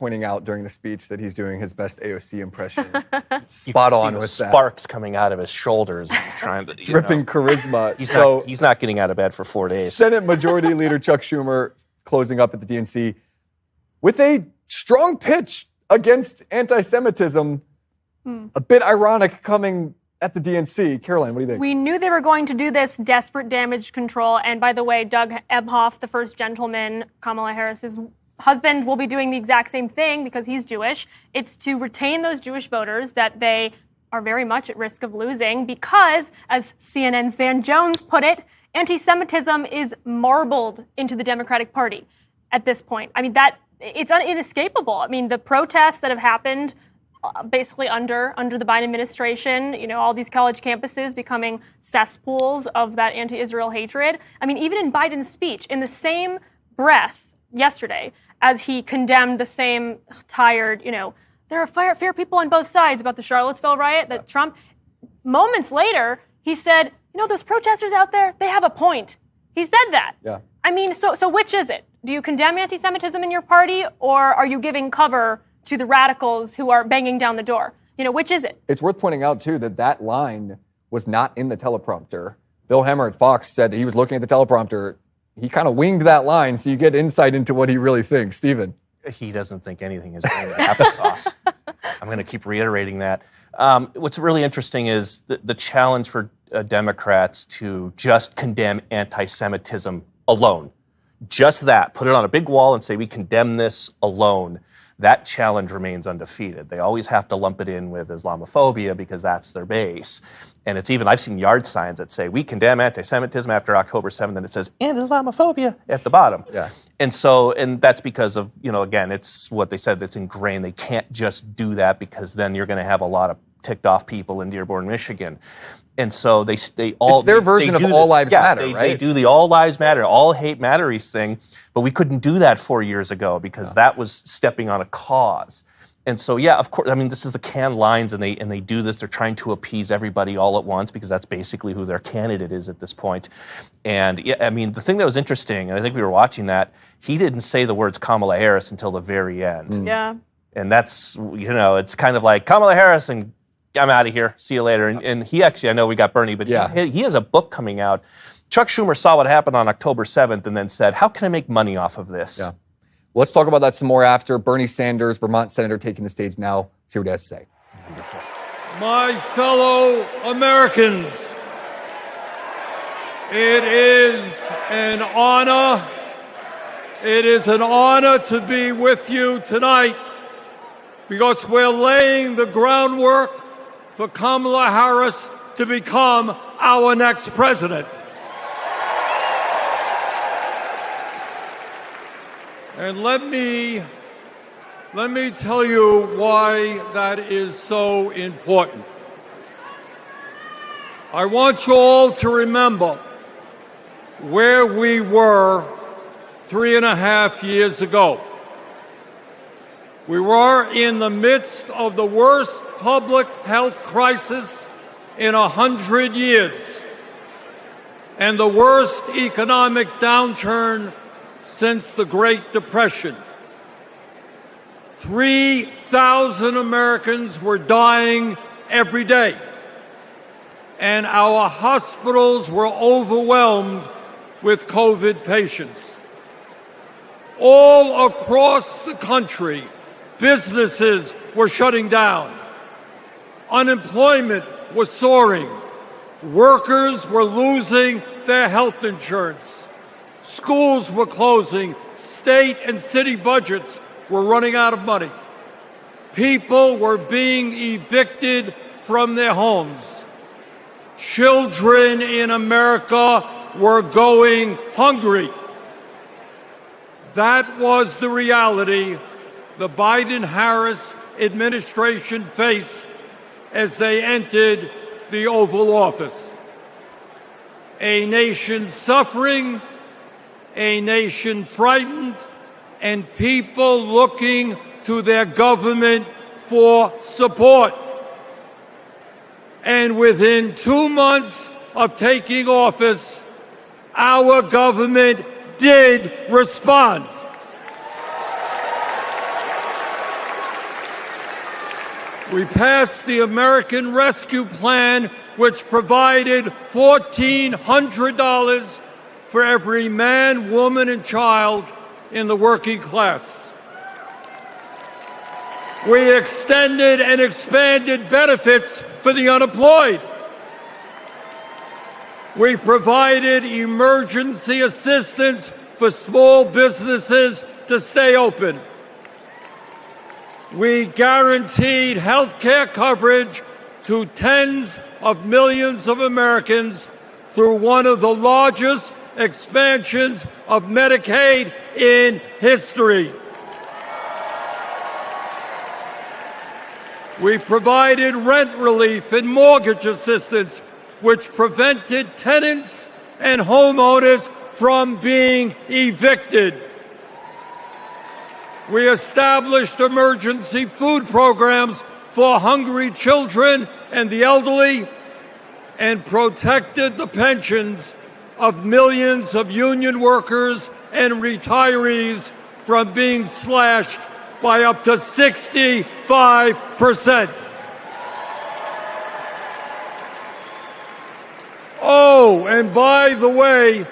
pointing out during the speech that he's doing his best AOC impression. Spot on with that. Sparks coming out of his shoulders. He's trying to, dripping charisma. He's not getting out of bed for 4 days. Senate Majority Leader Chuck Schumer closing up at the DNC with a strong pitch against anti-Semitism. A bit ironic coming at the DNC. Caroline, what do you think? We knew they were going to do this desperate damage control. And by the way, Doug Emhoff, the first gentleman, Kamala Harris's husband, will be doing the exact same thing because he's Jewish. It's to retain those Jewish voters that they are very much at risk of losing because, as CNN's Van Jones put it, anti-Semitism is marbled into the Democratic Party at this point. I mean, it's inescapable. I mean, the protests that have happened basically under the Biden administration, all these college campuses becoming cesspools of that anti-Israel hatred. I mean, even in Biden's speech, in the same breath yesterday, as he condemned the same tired, there are fair people on both sides about the Charlottesville riot that Trump, moments later, he said, those protesters out there, they have a point. He said that. Yeah. I mean, so which is it? Do you condemn anti-Semitism in your party, or are you giving cover to the radicals who are banging down the door? Which is it? It's worth pointing out, too, that line was not in the teleprompter. Bill Hemmer at Fox said that he was looking at the teleprompter. He kind of winged that line, so you get insight into what he really thinks. Stephen? He doesn't think anything is going to applesauce. I'm going to keep reiterating that. What's really interesting is the challenge for Democrats to just condemn anti-Semitism alone. Just that. Put it on a big wall and say, we condemn this alone. That challenge remains undefeated. They always have to lump it in with Islamophobia because that's their base. And it's even, I've seen yard signs that say, we condemn anti-Semitism after October 7th, and it says, and Islamophobia at the bottom. Yeah. And that's because of, again, it's what they said that's ingrained. They can't just do that because then you're going to have a lot of ticked off people in Dearborn, Michigan. And so they all... It's their version of All Lives Matter, right? They do the All Lives Matter, All Hate Matteries thing, but we couldn't do that 4 years ago because that was stepping on a cause. And so, yeah, of course, I mean, this is the canned lines, and they do this. They're trying to appease everybody all at once because that's basically who their candidate is at this point. And, yeah, I mean, the thing that was interesting, and I think we were watching that, he didn't say the words Kamala Harris until the very end. Yeah. And that's, it's kind of like Kamala Harris and I'm out of here. See you later. And he actually, I know we got Bernie, but he has a book coming out. Chuck Schumer saw what happened on October 7th and then said, how can I make money off of this? Yeah. Well, let's talk about that some more after. Bernie Sanders, Vermont Senator, taking the stage now. Let's hear what he has to say. Wonderful. My fellow Americans, it is an honor. It is an honor to be with you tonight because we're laying the groundwork for Kamala Harris to become our next president. And let me tell you why that is so important. I want you all to remember where we were 3.5 years ago. We were in the midst of the worst public health crisis in 100 years and the worst economic downturn since the Great Depression. 3,000 Americans were dying every day, and our hospitals were overwhelmed with COVID patients. All across the country, businesses were shutting down. Unemployment was soaring. Workers were losing their health insurance. Schools were closing. State and city budgets were running out of money. People were being evicted from their homes. Children in America were going hungry. That was the reality the Biden-Harris administration faced as they entered the Oval Office. A nation suffering, a nation frightened, and people looking to their government for support. And within 2 months of taking office, our government did respond. We passed the American Rescue Plan, which provided $1,400 for every man, woman, and child in the working class. We extended and expanded benefits for the unemployed. We provided emergency assistance for small businesses to stay open. We guaranteed health care coverage to tens of millions of Americans through one of the largest expansions of Medicaid in history. We provided rent relief and mortgage assistance, which prevented tenants and homeowners from being evicted. We established emergency food programs for hungry children and the elderly, and protected the pensions of millions of union workers and retirees from being slashed by up to 65%. Oh, and by the way,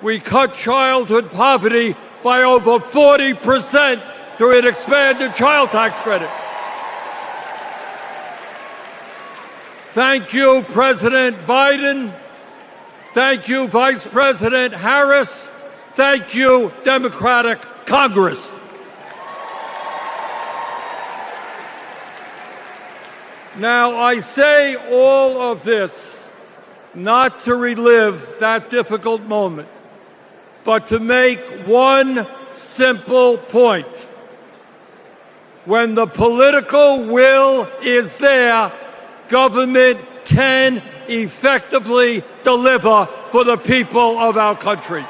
we cut childhood poverty by over 40% through an expanded child tax credit. Thank you, President Biden. Thank you, Vice President Harris. Thank you, Democratic Congress. Now, I say all of this not to relive that difficult moment, but to make one simple point. When the political will is there, government can effectively deliver for the people of our country.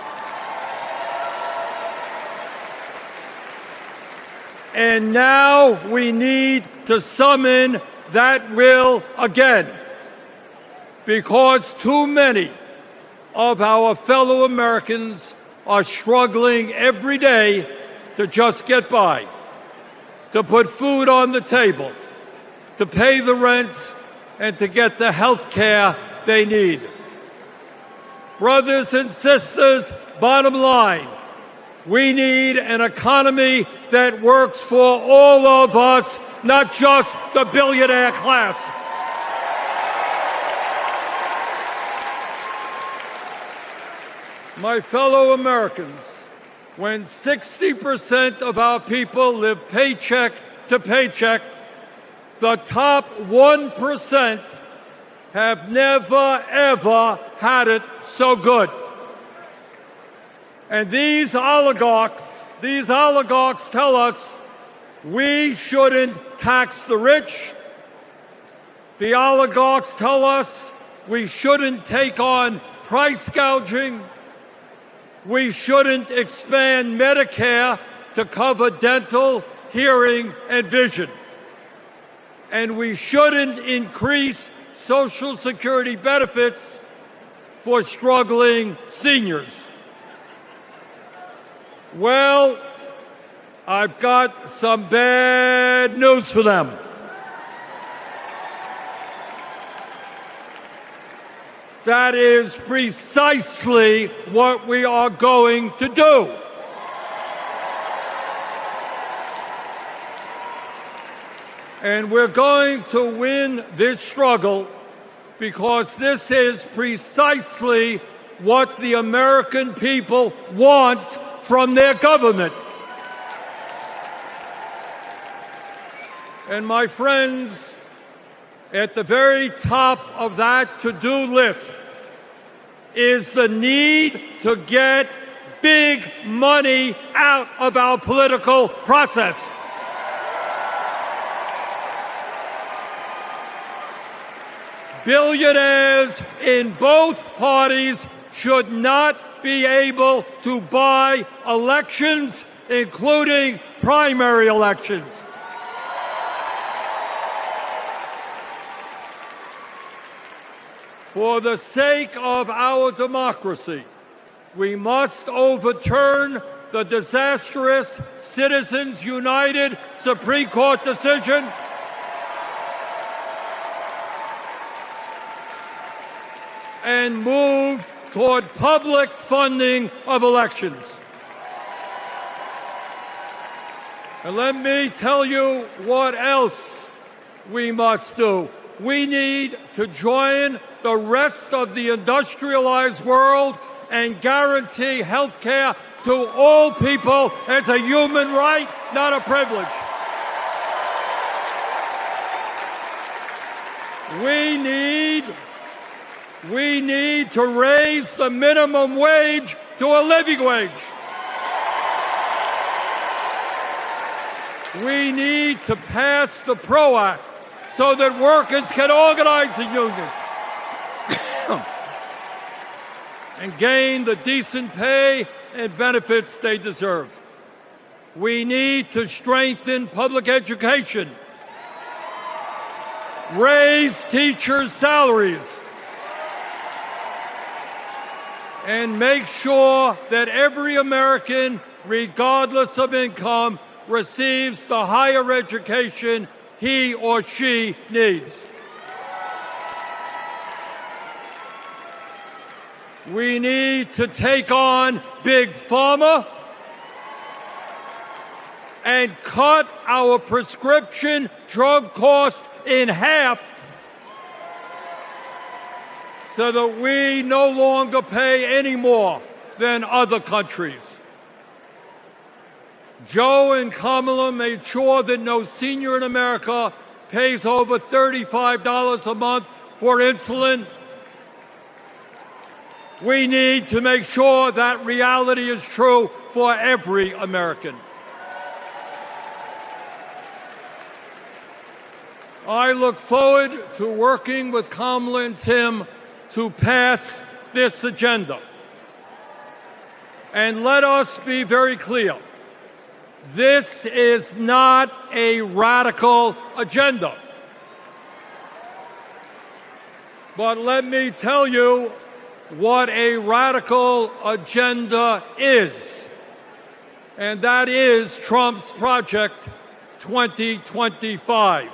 And now we need to summon that will again, because too many of our fellow Americans are struggling every day to just get by, to put food on the table, to pay the rent, and to get the health care they need. Brothers and sisters, bottom line, we need an economy that works for all of us, not just the billionaire class. My fellow Americans, when 60% of our people live paycheck to paycheck, the top 1% have never, ever had it so good. And these oligarchs tell us we shouldn't tax the rich. The oligarchs tell us we shouldn't take on price gouging. We shouldn't expand Medicare to cover dental, hearing, and vision. And we shouldn't increase Social Security benefits for struggling seniors. Well, I've got some bad news for them. That is precisely what we are going to do. And we're going to win this struggle because this is precisely what the American people want from their government. And my friends, at the very top of that to-do list is the need to get big money out of our political process. Billionaires in both parties should not be able to buy elections, including primary elections. For the sake of our democracy, we must overturn the disastrous Citizens United Supreme Court decision. and move toward public funding of elections. And let me tell you what else we must do. We need to join the rest of the industrialized world and guarantee health care to all people as a human right, not a privilege. We need to raise the minimum wage to a living wage. We need to pass the PRO Act so that workers can organize a union and gain the decent pay and benefits they deserve. We need to strengthen public education, raise teachers' salaries, and make sure that every American, regardless of income, receives the higher education he or she needs. We need to take on Big Pharma and cut our prescription drug cost in half so that we no longer pay any more than other countries. Joe and Kamala made sure that no senior in America pays over $35 a month for insulin. We need to make sure that reality is true for every American. I look forward to working with Kamala and Tim to pass this agenda. And let us be very clear. This is not a radical agenda. But let me tell you what a radical agenda is. And that is Trump's Project 2025.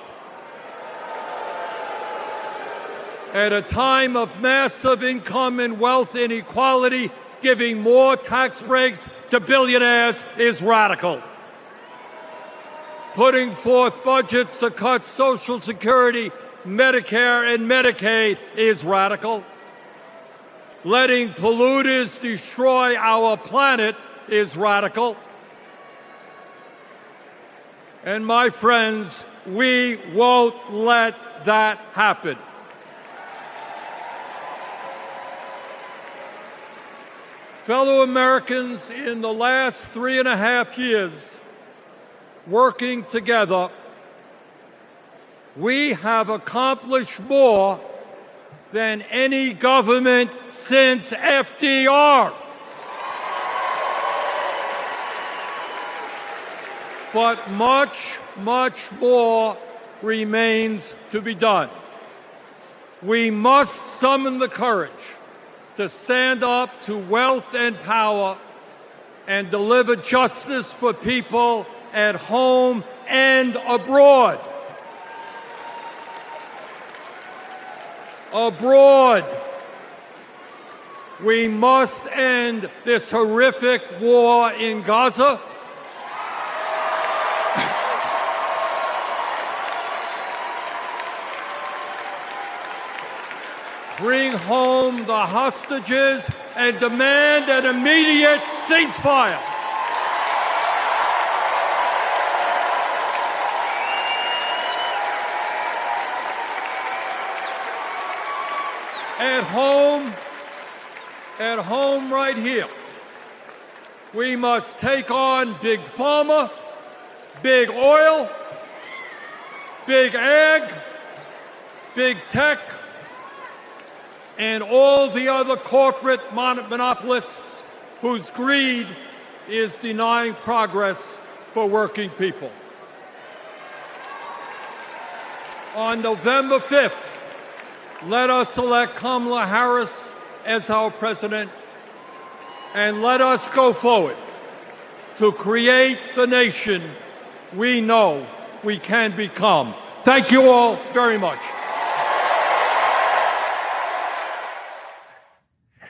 At a time of massive income and wealth inequality, giving more tax breaks to billionaires is radical. Putting forth budgets to cut Social Security, Medicare, and Medicaid is radical. Letting polluters destroy our planet is radical. And my friends, we won't let that happen. Fellow Americans, in the last 3.5 years, working together, we have accomplished more than any government since FDR. But much, much more remains to be done. We must summon the courage to stand up to wealth and power and deliver justice for people at home and abroad. Abroad, we must end this horrific war in Gaza. Bring home the hostages and demand an immediate ceasefire. At home right here, we must take on Big Pharma, Big Oil, Big Ag, Big Tech, and all the other corporate monopolists whose greed is denying progress for working people. On November 5th, let us elect Kamala Harris as our president, and let us go forward to create the nation we know we can become. Thank you all very much.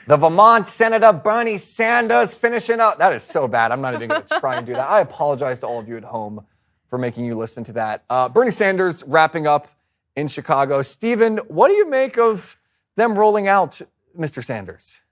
The Vermont Senator Bernie Sanders finishing up. That is so bad. I'm not even going to try and do that. I apologize to all of you at home for making you listen to that. Bernie Sanders wrapping up in Chicago. Stephen, what do you make of them rolling out Mr. Sanders?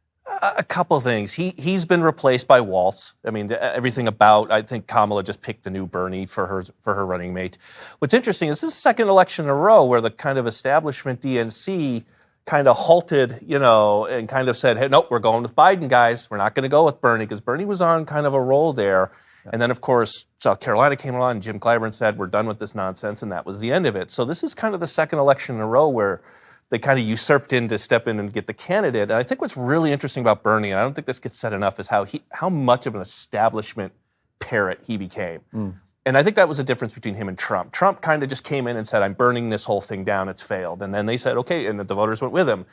A couple things. He's been replaced by Walz. I mean, everything about, I think Kamala just picked the new Bernie for her running mate. What's interesting is this is the second election in a row where the kind of establishment DNC kind of halted, and kind of said, hey, nope, we're going with Biden, guys. We're not going to go with Bernie, because Bernie was on kind of a roll there. Yeah. And then, of course, South Carolina came along, and Jim Clyburn said, we're done with this nonsense, and that was the end of it. So this is kind of the second election in a row where they kind of usurped in to step in and get the candidate. And I think what's really interesting about Bernie, and I don't think this gets said enough, is how much of an establishment parrot he became. And I think that was the difference between him and Trump. Trump kind of just came in and said, I'm burning this whole thing down. It's failed. And then they said, okay, and the voters went with him.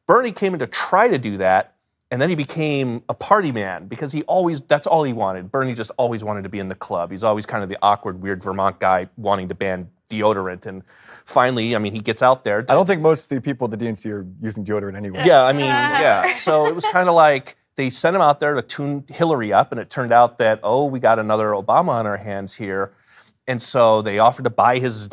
Bernie came in to try to do that, and then he became a party man because that's all he wanted. Bernie just always wanted to be in the club. He's always kind of the awkward, weird Vermont guy wanting to ban deodorant. And finally, I mean, he gets out there. I don't think most of the people at the DNC are using deodorant anyway. Yeah, I mean, yeah. So it was kind of like they sent him out there to tune Hillary up, and it turned out that, we got another Obama on our hands here. And so they offered to buy his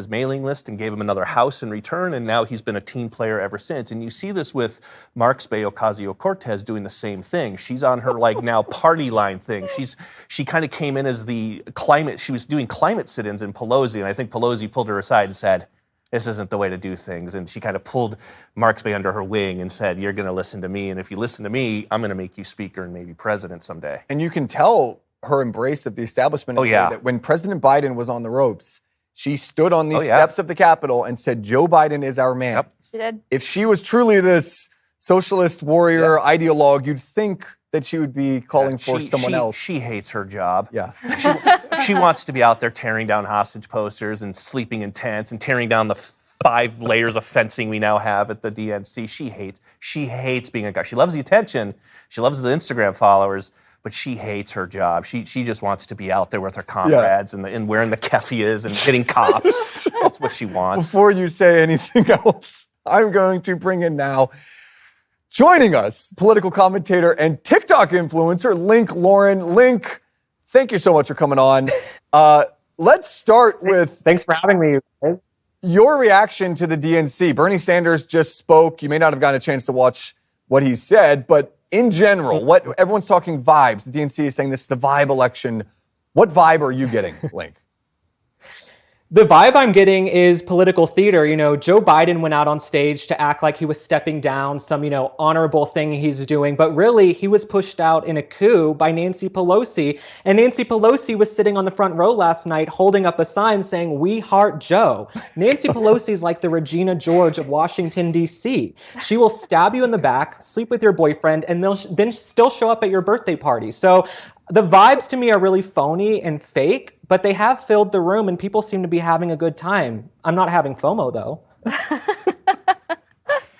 mailing list, and gave him another house in return, and now he's been a team player ever since. And you see this with Marxby Ocasio-Cortez doing the same thing. She's on her, now party line thing. She kind of came in as she was doing climate sit-ins in Pelosi, and I think Pelosi pulled her aside and said, this isn't the way to do things. And she kind of pulled Marxby under her wing and said, you're going to listen to me, and if you listen to me, I'm going to make you speaker and maybe president someday. And you can tell her embrace of the establishment. That when President Biden was on the ropes, she stood on these steps of the Capitol and said, Joe Biden is our man. Yep. She did. If she was truly this socialist warrior ideologue, you'd think that she would be calling for someone else. She hates her job. Yeah. She wants to be out there tearing down hostage posters and sleeping in tents and tearing down the 5 layers of fencing we now have at the DNC. She hates being a guy. She loves the attention. She loves the Instagram followers. But she hates her job. She just wants to be out there with her comrades and wearing the keffiyehs and hitting cops. That's what she wants. Before you say anything else, I'm going to bring in now, joining us, political commentator and TikTok influencer, Link Lauren. Link, thank you so much for coming on. Let's start with... Thanks for having me, you guys. Your reaction to the DNC. Bernie Sanders just spoke. You may not have gotten a chance to watch what he said, but in general, everyone's talking vibes. The DNC is saying this is the vibe election. What vibe are you getting, Link? The vibe I'm getting is political theater. Joe Biden went out on stage to act like he was stepping down some, honorable thing he's doing. But really, he was pushed out in a coup by Nancy Pelosi. And Nancy Pelosi was sitting on the front row last night holding up a sign saying, "We heart Joe." Nancy Pelosi's like the Regina George of Washington, D.C. She will stab you in the back, sleep with your boyfriend, and then still show up at your birthday party. So the vibes to me are really phony and fake, but they have filled the room and people seem to be having a good time. I'm not having FOMO, though.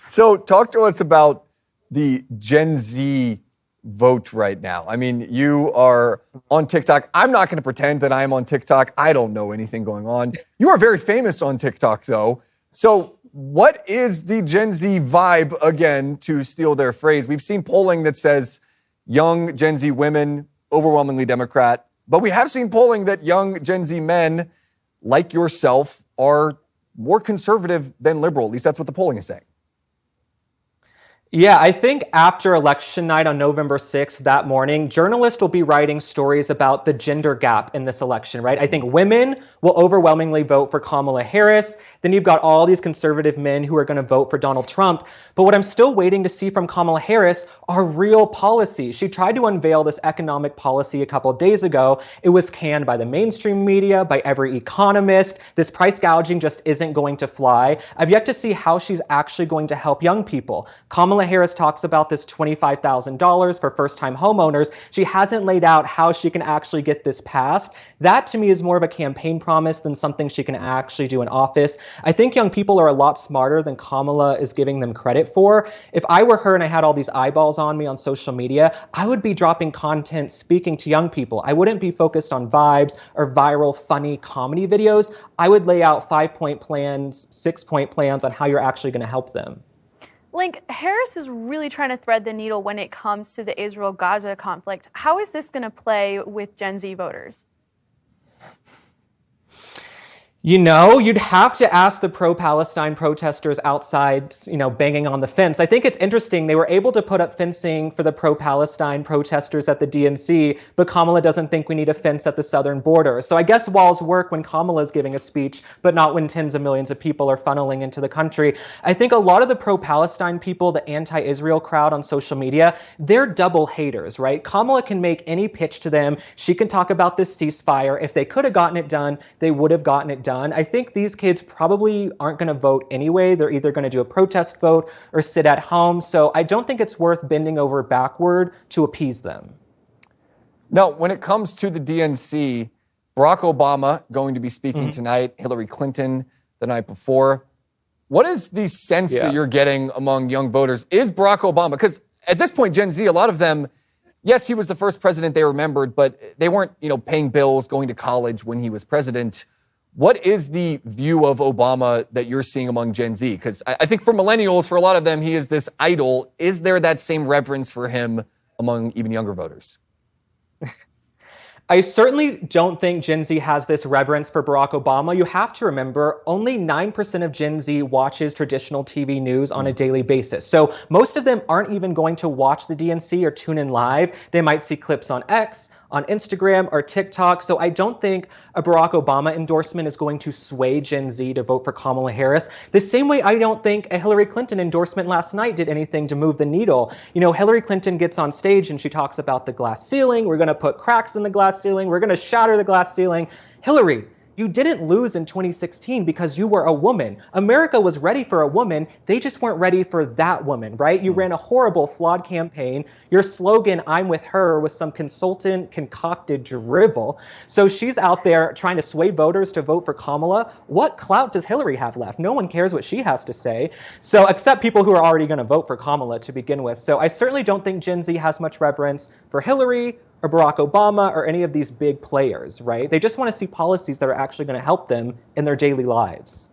So talk to us about the Gen Z vote right now. I mean, you are on TikTok. I'm not going to pretend that I am on TikTok. I don't know anything going on. You are very famous on TikTok, though. So what is the Gen Z vibe, again, to steal their phrase? We've seen polling that says young Gen Z women, overwhelmingly Democrat, but we have seen polling that young Gen Z men, like yourself, are more conservative than liberal. At least that's what the polling is saying. Yeah, I think after election night on November 6th, that morning, journalists will be writing stories about the gender gap in this election, right? I think women will overwhelmingly vote for Kamala Harris. Then you've got all these conservative men who are going to vote for Donald Trump. But what I'm still waiting to see from Kamala Harris are real policies. She tried to unveil this economic policy a couple of days ago. It was canned by the mainstream media, by every economist. This price gouging just isn't going to fly. I've yet to see how she's actually going to help young people. Kamala Harris talks about this $25,000 for first-time homeowners. She hasn't laid out how she can actually get this passed. That, to me, is more of a campaign promise than something she can actually do in office. I think young people are a lot smarter than Kamala is giving them credit for. If I were her and I had all these eyeballs on me on social media, I would be dropping content speaking to young people. I wouldn't be focused on vibes or viral, funny comedy videos. I would lay out 5-point plans, 6-point plans on how you're actually going to help them. Link, Harris is really trying to thread the needle when it comes to the Israel-Gaza conflict. How is this going to play with Gen Z voters? You know, you'd have to ask the pro-Palestine protesters outside, banging on the fence. I think it's interesting. They were able to put up fencing for the pro-Palestine protesters at the DNC, but Kamala doesn't think we need a fence at the southern border. So I guess walls work when Kamala's giving a speech, but not when tens of millions of people are funneling into the country. I think a lot of the pro-Palestine people, the anti-Israel crowd on social media, they're double haters, right? Kamala can make any pitch to them. She can talk about this ceasefire. If they could have gotten it done, they would have gotten it done. I think these kids probably aren't going to vote anyway. They're either going to do a protest vote or sit at home. So I don't think it's worth bending over backward to appease them. No, when it comes to the DNC, Barack Obama going to be speaking tonight, Hillary Clinton the night before. What is the sense that you're getting among young voters? Is Barack Obama, because at this point, Gen Z, a lot of them, yes, he was the first president they remembered, but they weren't, paying bills, going to college when he was president. What is the view of Obama that you're seeing among Gen Z? Because I think for millennials, for a lot of them, he is this idol. Is there that same reverence for him among even younger voters? I certainly don't think Gen Z has this reverence for Barack Obama. You have to remember, only 9% of Gen Z watches traditional TV news on a daily basis. So most of them aren't even going to watch the DNC or tune in live. They might see clips on X, on Instagram, or TikTok. So I don't think a Barack Obama endorsement is going to sway Gen Z to vote for Kamala Harris. The same way I don't think a Hillary Clinton endorsement last night did anything to move the needle. Hillary Clinton gets on stage and she talks about the glass ceiling. We're going to put cracks in the glass ceiling. We're going to shatter the glass ceiling. Hillary, you didn't lose in 2016 because you were a woman. America was ready for a woman. They just weren't ready for that woman, right? You ran a horrible, flawed campaign. Your slogan, I'm with her, was some consultant concocted drivel. So she's out there trying to sway voters to vote for Kamala. What clout does Hillary have left? No one cares what she has to say. So except people who are already going to vote for Kamala to begin with. So I certainly don't think Gen Z has much reverence for Hillary or Barack Obama or any of these big players, right? They just want to see policies that are actually going to help them in their daily lives.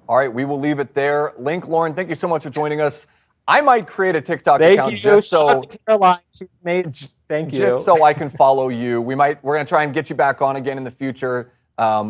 All right, we will leave it there. Link, Lauren, thank you so much for joining us. I might create a TikTok account just so just so I can follow you. We're going to try and get you back on again in the future.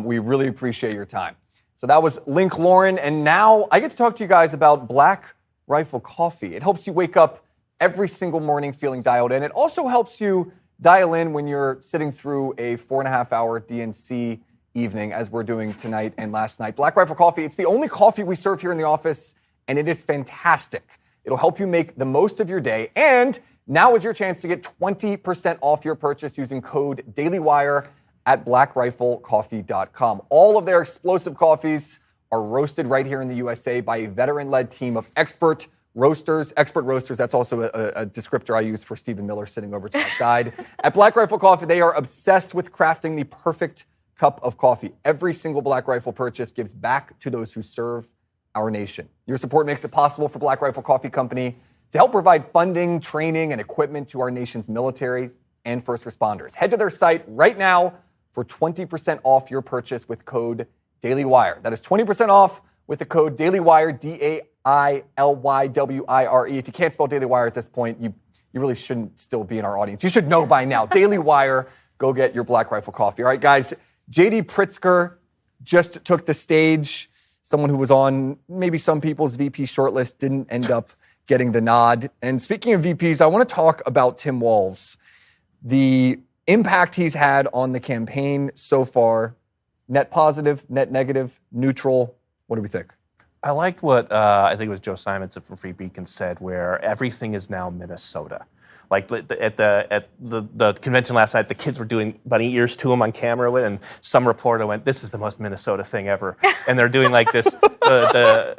We really appreciate your time. So that was Link Lauren, and now I get to talk to you guys about Black Rifle Coffee. It helps you wake up every single morning feeling dialed in. It also helps you dial in when you're sitting through a 4.5-hour DNC evening, as we're doing tonight and last night. Black Rifle Coffee, it's the only coffee we serve here in the office, and it is fantastic. It'll help you make the most of your day, and now is your chance to get 20% off your purchase using code DailyWire at blackriflecoffee.com. All of their explosive coffees are roasted right here in the USA by a veteran-led team of expert roasters, that's also a descriptor I use for Stephen Miller sitting over to my side. At Black Rifle Coffee, they are obsessed with crafting the perfect cup of coffee. Every single Black Rifle purchase gives back to those who serve our nation. Your support makes it possible for Black Rifle Coffee Company to help provide funding, training, and equipment to our nation's military and first responders. Head to their site right now for 20% off your purchase with code DailyWire. That is 20% off with the code DailyWire, DAILYWIRE. If you can't spell Daily Wire at this point, you really shouldn't still be in our audience. You should know by now. Daily Wire, go get your Black Rifle Coffee. All right, guys, J.D. Pritzker just took the stage. Someone who was on maybe some people's VP shortlist didn't end up getting the nod. And speaking of VPs, I want to talk about Tim Walz. The impact he's had on the campaign so far, net positive, net negative, neutral. What do we think? I liked what I think it was Joe Simonson from Free Beacon said, where everything is now Minnesota. Like at the convention last night, the kids were doing bunny ears to him on camera, and some reporter went, "This is the most Minnesota thing ever." And they're doing like this,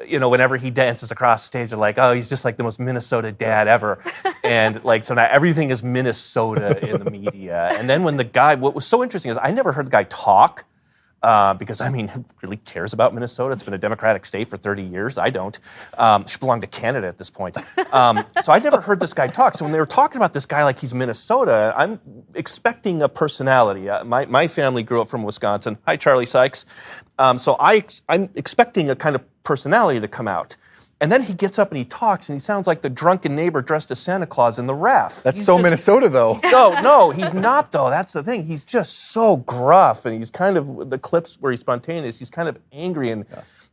whenever he dances across the stage, they're like, "Oh, he's just like the most Minnesota dad ever." And like, so now everything is Minnesota in the media. And then when what was so interesting is I never heard the guy talk. Because, who really cares about Minnesota? It's been a Democratic state for 30 years. I don't. It should belong to Canada at this point. So I never heard this guy talk. So when they were talking about this guy like he's Minnesota, I'm expecting a personality. My family grew up from Wisconsin. Hi, Charlie Sykes. So I'm expecting a kind of personality to come out. And then he gets up and he talks, and he sounds like the drunken neighbor dressed as Santa Claus in The Ref. That's so Minnesota, though. No, he's not, though. That's the thing. He's just so gruff, and he's kind of, the clips where he's spontaneous, he's kind of angry, and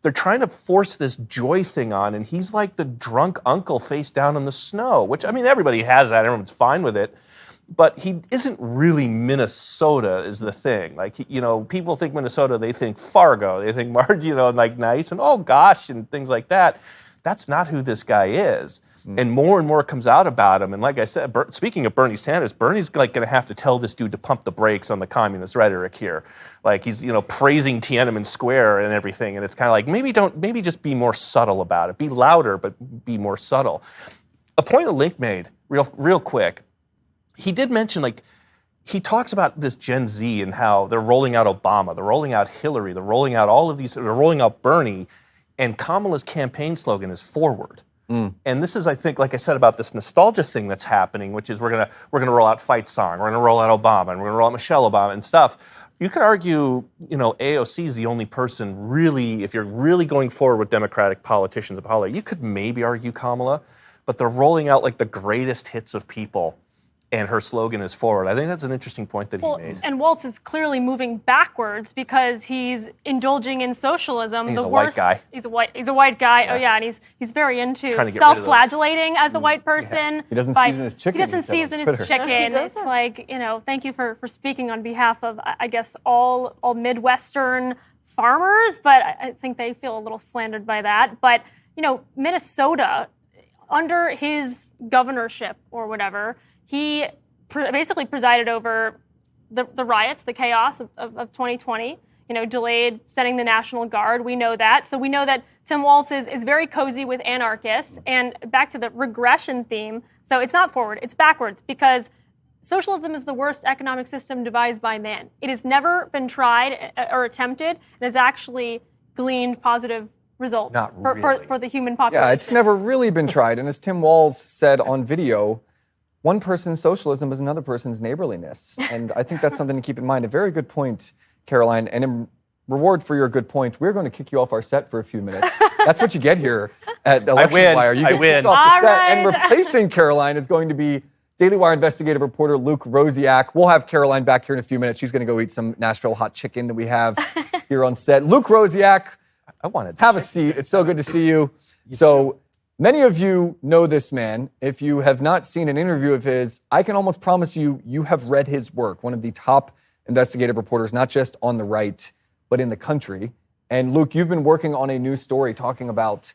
they're trying to force this joy thing on, and he's like the drunk uncle face down in the snow, which, I mean, everybody has that. Everyone's fine with it. But he isn't really Minnesota is the thing. Like, people think Minnesota, they think Fargo. They think, like nice and, oh, gosh, and things like that. That's not who this guy is. And more comes out about him. And like I said, speaking of Bernie Sanders, Bernie's like going to have to tell this dude to pump the brakes on the communist rhetoric here. Like he's, praising Tiananmen Square and everything. And it's kind of like, maybe just be more subtle about it. Be louder, but be more subtle. A point that Link made, real quick, he did mention, like, he talks about this Gen Z and how they're rolling out Obama, they're rolling out Hillary, they're rolling out all of these, they're rolling out Bernie. And Kamala's campaign slogan is forward. And this is, I think, like I said, about this nostalgia thing that's happening, which is we're gonna roll out Fight Song, we're gonna roll out Obama, and we're gonna roll out Michelle Obama and stuff. You could argue, AOC is the only person really, if you're really going forward with Democratic politicians of Hollywood, you could maybe argue Kamala, but they're rolling out like the greatest hits of people. And her slogan is forward. I think that's an interesting point that he made. And Walz is clearly moving backwards because he's indulging in socialism. He's a white guy. He's a white guy. Yeah. Oh yeah, and he's very into self-flagellating as a white person. He doesn't season his chicken. He doesn't season his chicken. It's like, thank you for speaking on behalf of, I guess, all Midwestern farmers, but I think they feel a little slandered by that. But, Minnesota, under his governorship or whatever, he basically presided over the riots, the chaos of 2020, delayed sending the National Guard. We know that. So we know that Tim Walz is very cozy with anarchists. And back to the regression theme. So it's not forward, it's backwards, because socialism is the worst economic system devised by man. It has never been tried or attempted and has actually gleaned positive results for the human population. Yeah, it's never really been tried. And as Tim Walz said on video, one person's socialism is another person's neighborliness. And I think that's something to keep in mind. A very good point, Caroline. And in reward for your good point, we're going to kick you off our set for a few minutes. That's what you get here at Election Wire. You get kicked off the set. And replacing Caroline is going to be Daily Wire investigative reporter Luke Rosiak. We'll have Caroline back here in a few minutes. She's going to go eat some Nashville hot chicken that we have here on set. Luke Rosiak, have a seat. It's so good to see you. So many of you know this man. If you have not seen an interview of his, I can almost promise you, you have read his work. One of the top investigative reporters, not just on the right, but in the country. And Luke, you've been working on a new story talking about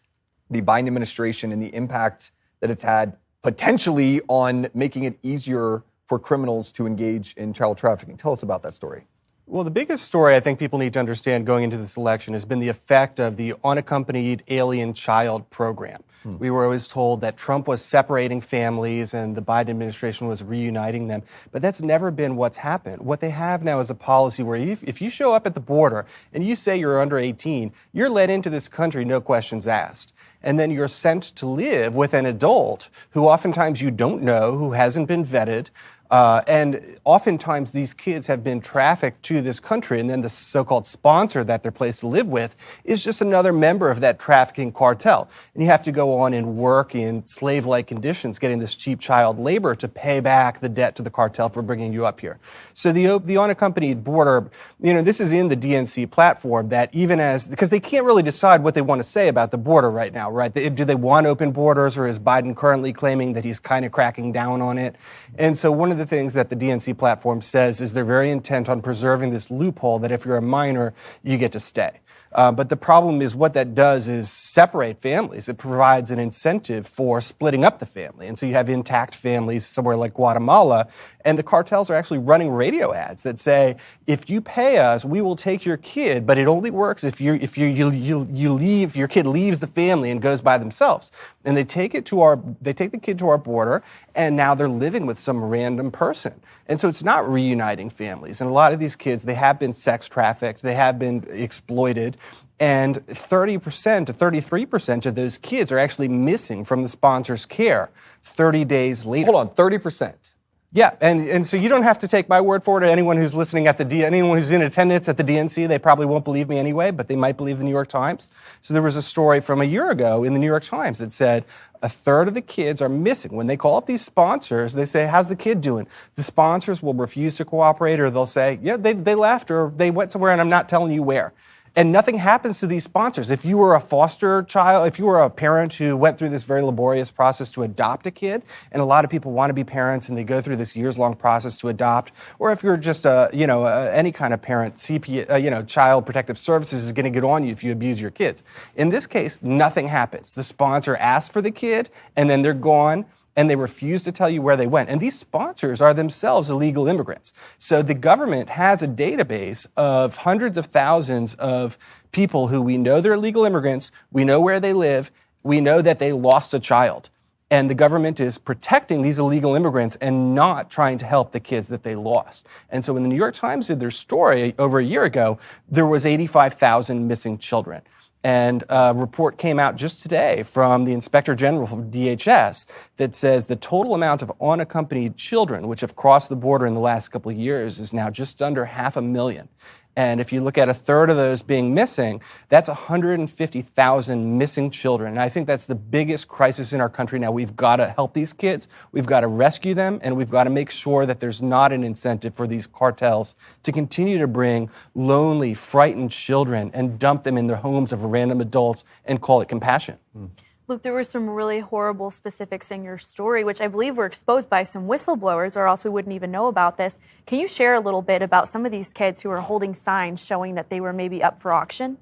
the Biden administration and the impact that it's had potentially on making it easier for criminals to engage in child trafficking. Tell us about that story. Well, the biggest story I think people need to understand going into this election has been the effect of the unaccompanied alien child program. We were always told that Trump was separating families and the Biden administration was reuniting them. But that's never been what's happened. What they have now is a policy where if you show up at the border and you say you're under 18, you're let into this country, no questions asked. And then you're sent to live with an adult who oftentimes you don't know, who hasn't been vetted. And oftentimes these kids have been trafficked to this country, and then the so-called sponsor that they're placed to live with is just another member of that trafficking cartel. And you have to go on and work in slave-like conditions, getting this cheap child labor to pay back the debt to the cartel for bringing you up here. So the unaccompanied border, this is in the DNC platform that because they can't really decide what they want to say about the border right now, right? Do they want open borders, or is Biden currently claiming that he's kind of cracking down on it? And so one of the things that the DNC platform says is they're very intent on preserving this loophole that if you're a minor, you get to stay. But the problem is what that does is separate families. It provides an incentive for splitting up the family. And so you have intact families somewhere like Guatemala, and the cartels are actually running radio ads that say, if you pay us, we will take your kid, but it only works if you leave, your kid leaves the family and goes by themselves. And they take the kid to our border, and now they're living with some random person. And so it's not reuniting families. And a lot of these kids, they have been sex trafficked, they have been exploited. And 30% to 33% of those kids are actually missing from the sponsor's care 30 days later. Hold on, 30%. Yeah, and so you don't have to take my word for it. Anyone who's listening anyone who's in attendance at the DNC, they probably won't believe me anyway, but they might believe the New York Times. So there was a story from a year ago in the New York Times that said a third of the kids are missing. When they call up these sponsors, they say, how's the kid doing? The sponsors will refuse to cooperate, or they'll say, yeah, they left, or they went somewhere and I'm not telling you where. And nothing happens to these sponsors. If you were a foster child, if you were a parent who went through this very laborious process to adopt a kid, and a lot of people want to be parents and they go through this years-long process to adopt, or if you're just any kind of parent, Child Protective Services is going to get on you if you abuse your kids. In this case, nothing happens. The sponsor asks for the kid, and then they're gone, and they refuse to tell you where they went. And these sponsors are themselves illegal immigrants. So the government has a database of hundreds of thousands of people who we know they're illegal immigrants, we know where they live, we know that they lost a child. And the government is protecting these illegal immigrants and not trying to help the kids that they lost. And so when the New York Times did their story over a year ago, there was 85,000 missing children. And a report came out just today from the Inspector General of DHS that says the total amount of unaccompanied children, which have crossed the border in the last couple of years, is now just under 500,000. And if you look at a third of those being missing, that's 150,000 missing children. And I think that's the biggest crisis in our country now. We've got to help these kids, we've got to rescue them, and we've got to make sure that there's not an incentive for these cartels to continue to bring lonely, frightened children and dump them in the homes of random adults and call it compassion. Luke, there were some really horrible specifics in your story, which I believe were exposed by some whistleblowers, or else we wouldn't even know about this. Can you share a little bit about some of these kids who are holding signs showing that they were maybe up for auction?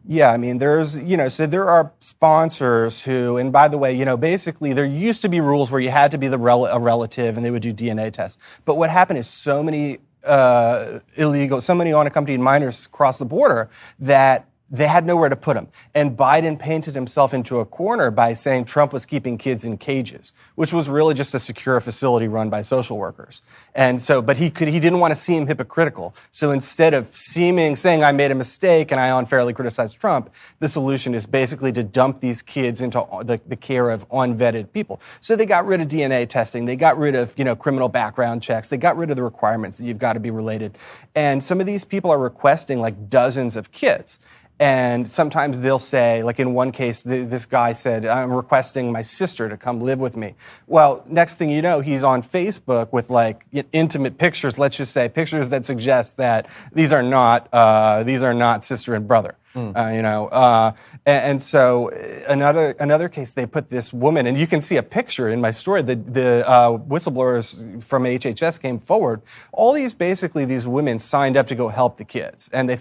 Yeah, I mean, so there are sponsors who, and by the way, basically there used to be rules where you had to be a relative and they would do DNA tests. But what happened is so many unaccompanied minors crossed the border that they had nowhere to put them. And Biden painted himself into a corner by saying Trump was keeping kids in cages, which was really just a secure facility run by social workers. And so, but he didn't want to seem hypocritical. So instead of saying I made a mistake and I unfairly criticized Trump, the solution is basically to dump these kids into the care of unvetted people. So they got rid of DNA testing. They got rid of, criminal background checks. They got rid of the requirements that you've got to be related. And some of these people are requesting like dozens of kids. And sometimes they'll say, like in one case, this guy said, I'm requesting my sister to come live with me. Well, next thing you know, he's on Facebook with like intimate pictures, let's just say pictures that suggest that these are not sister and brother. And so another case, they put this woman, and you can see a picture in my story. The whistleblowers from HHS came forward. All these women signed up to go help the kids, and they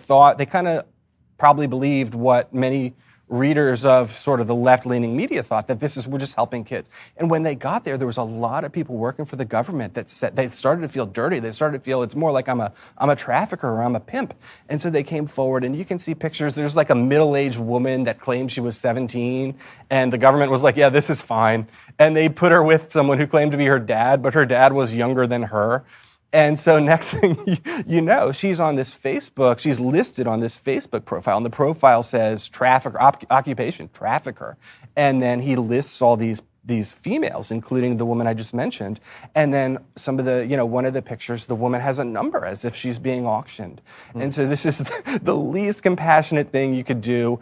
kind of probably believed what many readers of sort of the left-leaning media thought, that we're just helping kids. And when they got there was a lot of people working for the government that said they started to feel dirty. They started to feel it's more like I'm a trafficker or I'm a pimp. And so they came forward, and you can see pictures. There's like a middle-aged woman that claimed she was 17, and the government was like, yeah, this is fine. And they put her with someone who claimed to be her dad, but her dad was younger than her. And so next thing you know, she's on this Facebook, she's listed on this Facebook profile, and the profile says occupation, trafficker. And then he lists all these females, including the woman I just mentioned. And then some of one of the pictures, the woman has a number as if she's being auctioned. And so this is the least compassionate thing you could do.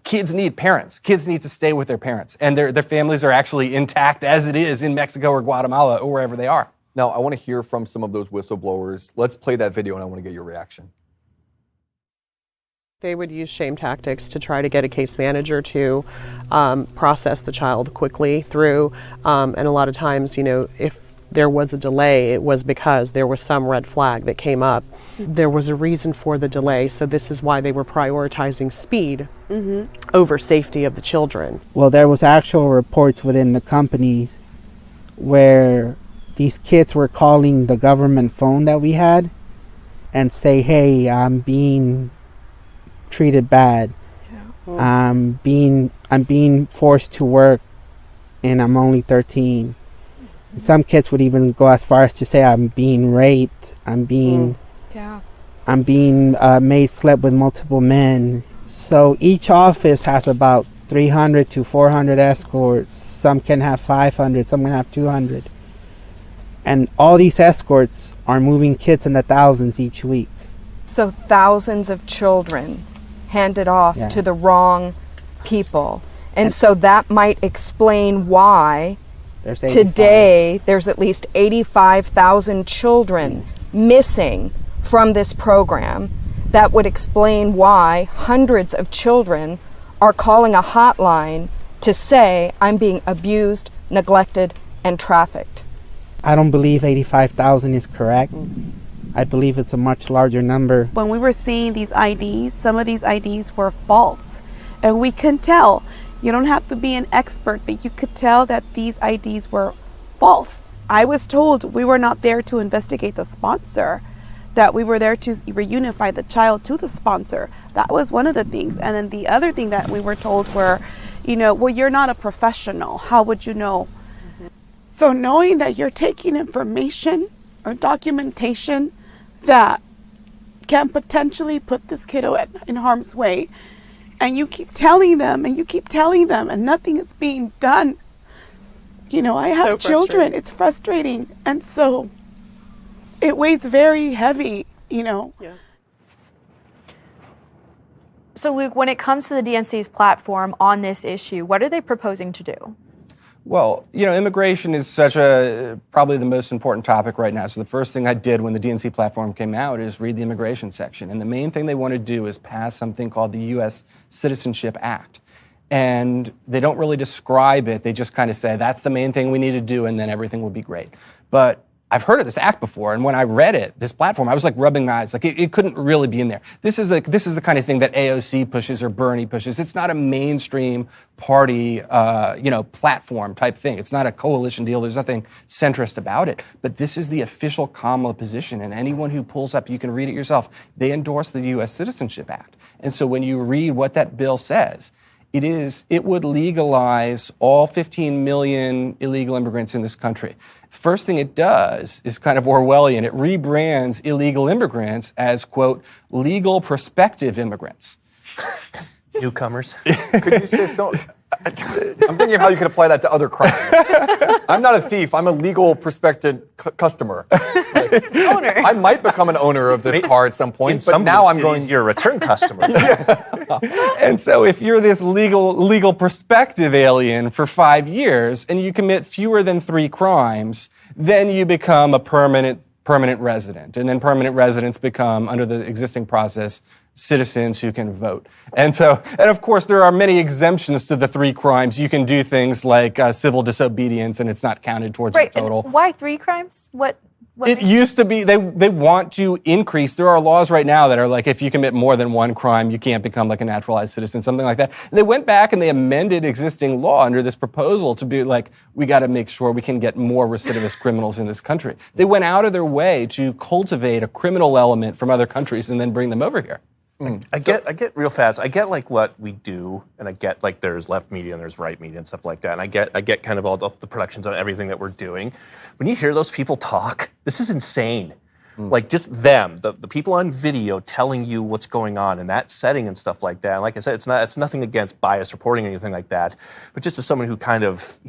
Kids need parents. Kids need to stay with their parents, and their families are actually intact as it is in Mexico or Guatemala or wherever they are. Now, I want to hear from some of those whistleblowers. Let's play that video, and I want to get your reaction. They would use shame tactics to try to get a case manager to process the child quickly through, and a lot of times, if there was a delay, it was because there was some red flag that came up. There was a reason for the delay, so this is why they were prioritizing speed over safety of the children. Well, there was actual reports within the companies where these kids were calling the government phone that we had and say, hey, I'm being treated bad. Yeah. I'm being forced to work, and I'm only 13. Some kids would even go as far as to say I'm being raped, I'm being made sleep with multiple men. So each office has about 300 to 400 escorts. Some can have 500, some can have 200. And all these escorts are moving kids in the thousands each week. So thousands of children handed off to the wrong people. And so that might explain why today there's at least 85,000 children missing from this program. That would explain why hundreds of children are calling a hotline to say, I'm being abused, neglected, and trafficked. I don't believe 85,000 is correct. I believe it's a much larger number. When we were seeing these IDs, some of these IDs were false. And we can tell. You don't have to be an expert, but you could tell that these IDs were false. I was told we were not there to investigate the sponsor, that we were there to reunify the child to the sponsor. That was one of the things. And then the other thing that we were told were, well, you're not a professional. How would you know? So knowing that you're taking information or documentation that can potentially put this kiddo in harm's way, and you keep telling them and nothing is being done. I have children. It's frustrating. And so it weighs very heavy, Yes. So, Luke, when it comes to the DNC's platform on this issue, what are they proposing to do? Well, immigration is probably the most important topic right now. So the first thing I did when the DNC platform came out is read the immigration section. And the main thing they want to do is pass something called the U.S. Citizenship Act. And they don't really describe it. They just kind of say, that's the main thing we need to do, and then everything will be great. But I've heard of this act before, and when I read it, this platform, I was like rubbing my eyes. Like it couldn't really be in there. This is the kind of thing that AOC pushes or Bernie pushes. It's not a mainstream party, platform type thing. It's not a coalition deal. There's nothing centrist about it. But this is the official Kamala position, and anyone who pulls up, you can read it yourself. They endorse the U.S. Citizenship Act, and so when you read what that bill says, it would legalize all 15 million illegal immigrants in this country. First thing it does is kind of Orwellian. It rebrands illegal immigrants as, quote, legal prospective immigrants. Newcomers. Could you say so? I'm thinking of how you could apply that to other crimes. I'm not a thief. I'm a legal prospective customer. Owner. I might become an owner of this car at some point, but now I'm going. You're a return customer. And so if you're this legal prospective alien for 5 years and you commit fewer than 3 crimes, then you become a permanent resident. And then permanent residents become, under the existing process, citizens who can vote. And of course, there are many exemptions to the 3 crimes. You can do things like civil disobedience, and it's not counted towards your total. And why 3 crimes? What it used to be, they want to increase. There are laws right now that are like, if you commit more than 1 crime, you can't become like a naturalized citizen, something like that. And they went back and they amended existing law under this proposal to be like, we got to make sure we can get more recidivist criminals in this country. They went out of their way to cultivate a criminal element from other countries and then bring them over here. I get real fast. I get like what we do, and I get like there's left media and there's right media and stuff like that. And I get kind of all the productions on everything that we're doing. When you hear those people talk, this is insane. Like just them, the people on video telling you what's going on in that setting and stuff like that. And like I said, it's nothing against biased reporting or anything like that, but just as someone who kind of,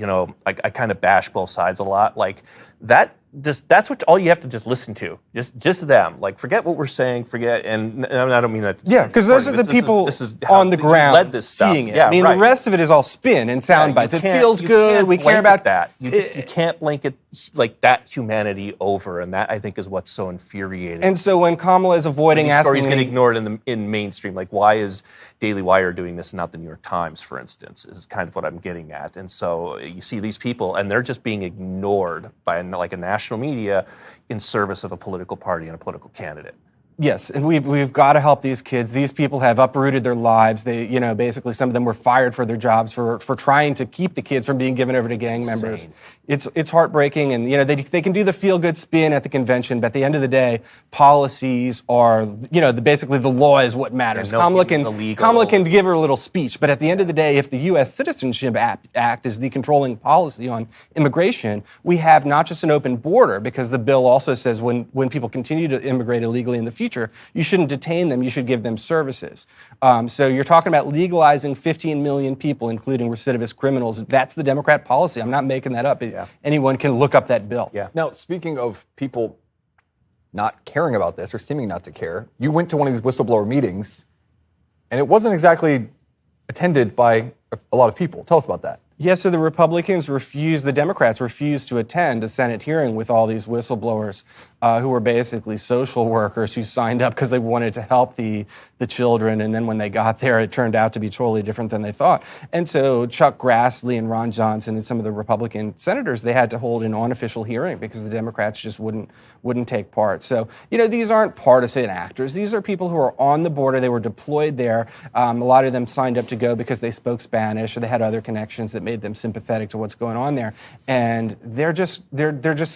I kind of bash both sides a lot, like that's what all you have to just listen to. Just them. Like forget what we're saying, and I don't mean that. Yeah, because those are the people on the ground seeing it. Yeah, I mean, the rest of it is all spin and sound bites. It feels good. We care about that. You can't blanket like that humanity over, and that I think is what's so infuriating. And so when Kamala is avoiding asking, stories get ignored in mainstream. Like why is Daily Wire doing this and not the New York Times, for instance, is kind of what I'm getting at. And so you see these people, and they're just being ignored by like a national media in service of a political party and a political candidate. Yes, and we've got to help these kids. These people have uprooted their lives. They, basically some of them were fired for their jobs for trying to keep the kids from being given over to gang members. It's heartbreaking, and they can do the feel-good spin at the convention, but at the end of the day, policies are, basically the law is what matters. Kamala can give her a little speech, but at the end of the day, if the U.S. Citizenship Act is the controlling policy on immigration, we have not just an open border, because the bill also says when people continue to immigrate illegally in the future, teacher, you shouldn't detain them. You should give them services. So you're talking about legalizing 15 million people, including recidivist criminals. That's the Democrat policy. I'm not making that up. Anyone can look up that bill. Now, speaking of people not caring about this or seeming not to care, you went to one of these whistleblower meetings, and it wasn't exactly attended by a lot of people. Tell us about that. Yes, so the Democrats refused to attend a Senate hearing with all these whistleblowers who were basically social workers who signed up because they wanted to help the children. And then when they got there, it turned out to be totally different than they thought. And so Chuck Grassley and Ron Johnson and some of the Republican senators, they had to hold an unofficial hearing because the Democrats just wouldn't take part. So, these aren't partisan actors. These are people who are on the border. They were deployed there. A lot of them signed up to go because they spoke Spanish or they had other connections that made them sympathetic to what's going on there. And they're just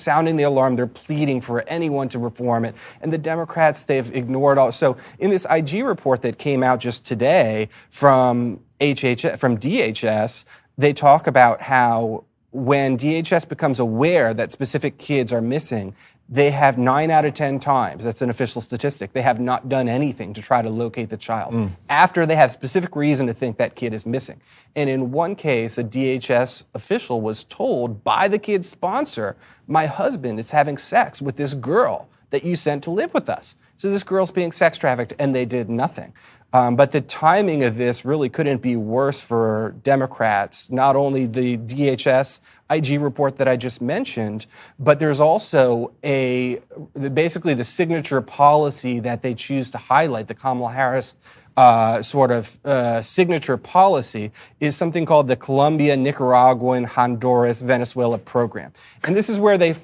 sounding the alarm. They're pleading for anyone to reform it. And the Democrats, they've ignored all. So in this IG report that came out just today from DHS, they talk about how when DHS becomes aware that specific kids are missing, they have 9 out of 10 times, that's an official statistic, they have not done anything to try to locate the child after they have specific reason to think that kid is missing. And in one case, a DHS official was told by the kid's sponsor, my husband is having sex with this girl that you sent to live with us. So this girl's being sex trafficked, and they did nothing. But the timing of this really couldn't be worse for Democrats. Not only the DHS IG report that I just mentioned, but there's also basically the signature policy that they choose to highlight, the Kamala Harris signature policy, is something called the Colombia, Nicaraguan, Honduras, Venezuela program. And this is where they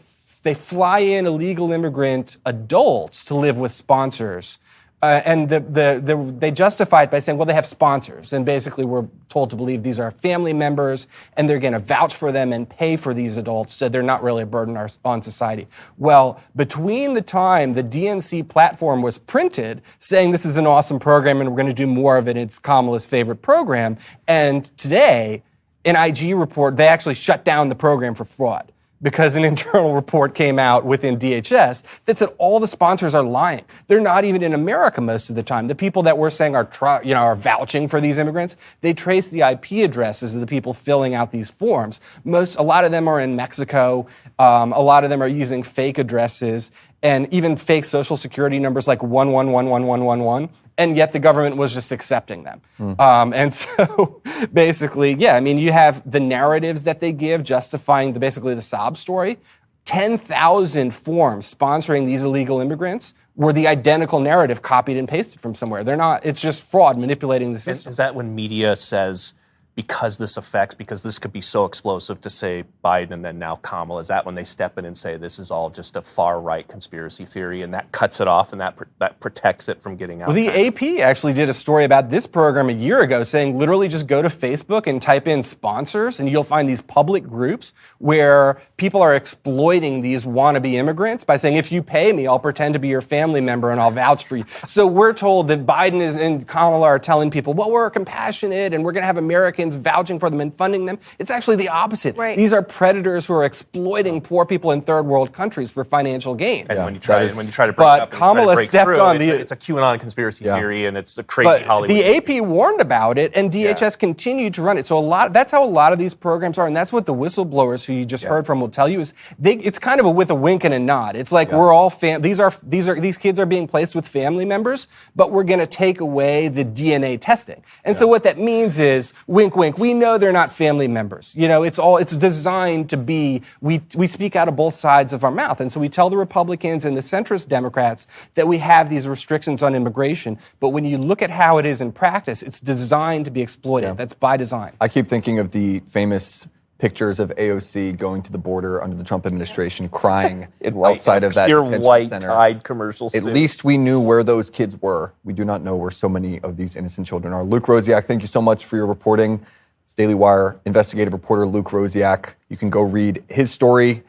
fly in illegal immigrant adults to live with sponsors. And they justify it by saying, well, they have sponsors. And basically we're told to believe these are family members and they're going to vouch for them and pay for these adults, so they're not really a burden on society. Well, between the time the DNC platform was printed saying this is an awesome program and we're going to do more of it, it's Kamala's favorite program, and today, an IG report, they actually shut down the program for fraud, because an internal report came out within DHS that said all the sponsors are lying. They're not even in America most of the time. The people that we're saying are vouching for these immigrants, they trace the IP addresses of the people filling out these forms. A lot of them are in Mexico. A lot of them are using fake addresses and even fake social security numbers like 1111111. And yet the government was just accepting them. And so basically, you have the narratives that they give justifying basically the sob story. 10,000 forms sponsoring these illegal immigrants were the identical narrative copied and pasted from somewhere. It's just fraud manipulating the system. Is that when media says, because this could be so explosive to say Biden and then now Kamala, is that when they step in and say this is all just a far-right conspiracy theory and that cuts it off and that protects it from getting out? Well, the AP actually did a story about this program a year ago saying literally just go to Facebook and type in sponsors and you'll find these public groups where people are exploiting these wannabe immigrants by saying, if you pay me, I'll pretend to be your family member and I'll vouch for you. So we're told that Biden and Kamala are telling people, well, we're compassionate and we're going to have Americans vouching for them and funding them. It's actually the opposite. Right. These are predators who are exploiting poor people in third world countries for financial gain. And when you try to bring it up, Kamala stepped on it's a QAnon conspiracy theory and it's a crazy Hollywood. The AP warned about it and DHS continued to run it. So that's how a lot of these programs are, and that's what the whistleblowers who you just heard from will tell you is it's kind of with a wink and a nod. It's like we're all these kids are being placed with family members, but we're going to take away the DNA testing. And so what that means is wink, wink. We know they're not family members. It's designed to be, we speak out of both sides of our mouth. And so we tell the Republicans and the centrist Democrats that we have these restrictions on immigration. But when you look at how it is in practice, it's designed to be exploited. That's by design. I keep thinking of the famous pictures of AOC going to the border under the Trump administration, crying outside of that detention center. White-eyed commercial suit. At least we knew where those kids were. We do not know where so many of these innocent children are. Luke Rosiak, thank you so much for your reporting. It's Daily Wire investigative reporter Luke Rosiak. You can go read his story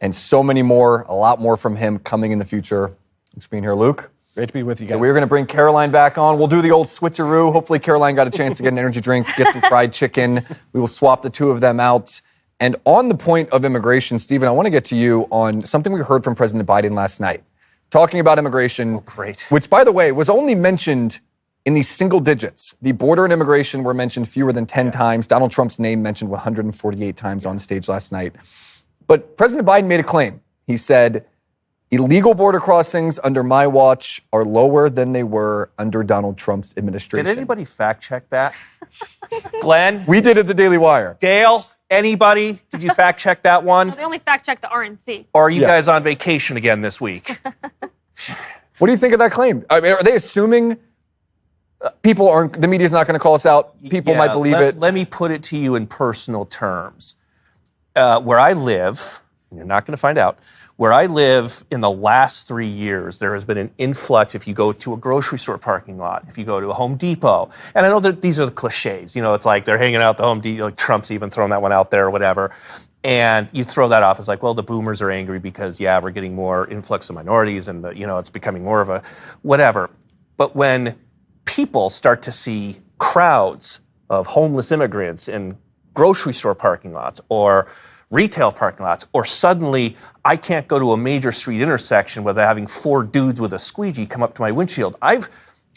and so many more, a lot more from him coming in the future. Thanks for being here, Luke. Great to be with you guys. So we're going to bring Caroline back on. We'll do the old switcheroo. Hopefully Caroline got a chance to get an energy drink, get some fried chicken. We will swap the two of them out. And on the point of immigration, Stephen, I want to get to you on something we heard from President Biden last night, talking about immigration. Oh, great. Which, by the way, was only mentioned in the single digits. The border and immigration were mentioned fewer than 10 times. Donald Trump's name mentioned 148 times on stage last night. But President Biden made a claim. He said, illegal border crossings under my watch are lower than they were under Donald Trump's administration. Did anybody fact check that? Glenn? We did at the Daily Wire. Dale? Anybody? Did you fact check that one? Well, they only fact check the RNC. Or are you guys on vacation again this week? What do you think of that claim? I mean, are they assuming people aren't, the media's not going to call us out? People might believe it. Let me put it to you in personal terms. Where I live, and you're not going to find out, where I live in the last 3 years, there has been an influx. If you go to a grocery store parking lot, if you go to a Home Depot, and I know that these are the cliches, it's like they're hanging out at the Home Depot, like Trump's even thrown that one out there or whatever. And you throw that off as like, well, the boomers are angry because, we're getting more influx of minorities and, it's becoming more of a whatever. But when people start to see crowds of homeless immigrants in grocery store parking lots or retail parking lots, or suddenly I can't go to a major street intersection without having 4 dudes with a squeegee come up to my windshield. I've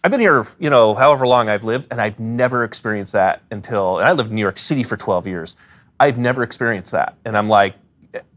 been here, however long I've lived, and I've never experienced that and I lived in New York City for 12 years. I've never experienced that. And I'm like,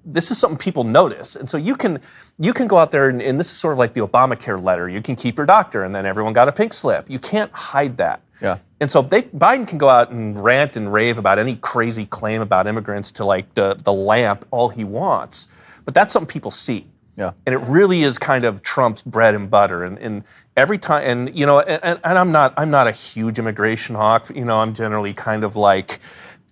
this is something people notice. And so you can go out there, and this is sort of like the Obamacare letter. You can keep your doctor, and then everyone got a pink slip. You can't hide that. Yeah. And so Biden can go out and rant and rave about any crazy claim about immigrants to like the lamp all he wants. But that's something people see. Yeah. And it really is kind of Trump's bread and butter. And every time, and I'm not a huge immigration hawk. I'm generally kind of like,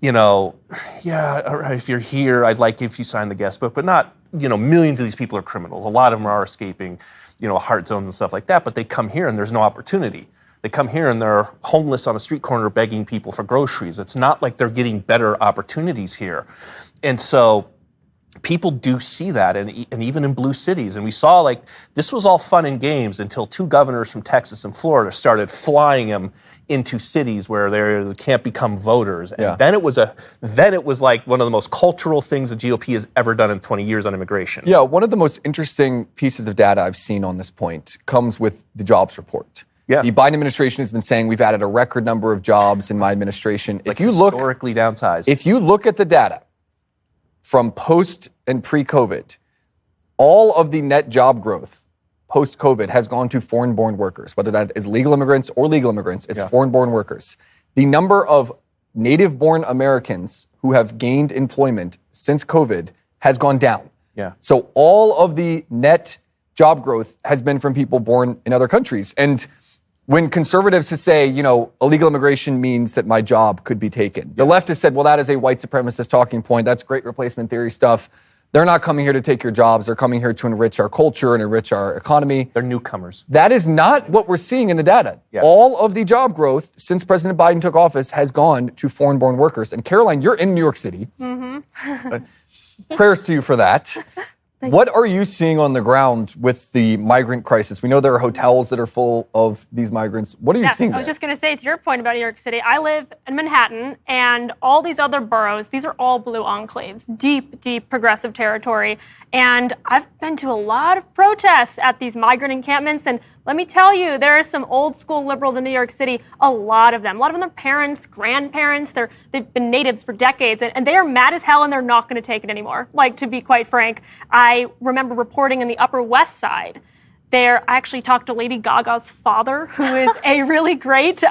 all right, if you're here, I'd like if you sign the guest book, but not, millions of these people are criminals. A lot of them are escaping, heart zones and stuff like that, but they come here and there's no opportunity. They come here and they're homeless on a street corner begging people for groceries. It's not like they're getting better opportunities here. And so people do see that, and even in blue cities. And we saw like this was all fun and games until 2 governors from Texas and Florida started flying them into cities where they can't become voters. And then it was like one of the most cultural things the GOP has ever done in 20 years on immigration. Yeah, one of the most interesting pieces of data I've seen on this point comes with the jobs report. Yeah. The Biden administration has been saying we've added a record number of jobs in my administration. Like historically downsized. If you look at the data from post and pre-COVID, all of the net job growth post-COVID has gone to foreign-born workers, whether that is legal immigrants or legal immigrants. It's foreign-born workers. The number of native-born Americans who have gained employment since COVID has gone down. Yeah. So all of the net job growth has been from people born in other countries. And when conservatives say, illegal immigration means that my job could be taken, the left has said, well, that is a white supremacist talking point. That's great replacement theory stuff. They're not coming here to take your jobs. They're coming here to enrich our culture and enrich our economy. They're newcomers. That is not what we're seeing in the data. Yeah. All of the job growth since President Biden took office has gone to foreign-born workers. And Caroline, you're in New York City. Mm-hmm. Prayers to you for that. What are you seeing on the ground with the migrant crisis? We know there are hotels that are full of these migrants. What are you seeing I was there? just going to say, to your point about New York City, I live in Manhattan, and all these other boroughs, these are all blue enclaves, deep, deep progressive territory. And I've been to a lot of protests at these migrant encampments, and let me tell you, there are some old school liberals in New York City, a lot of them. A lot of them are parents, grandparents, they've been natives for decades, and they are mad as hell, and they're not going to take it anymore. Like, to be quite frank, I remember reporting in the Upper West Side. There, I actually talked to Lady Gaga's father, who is a really great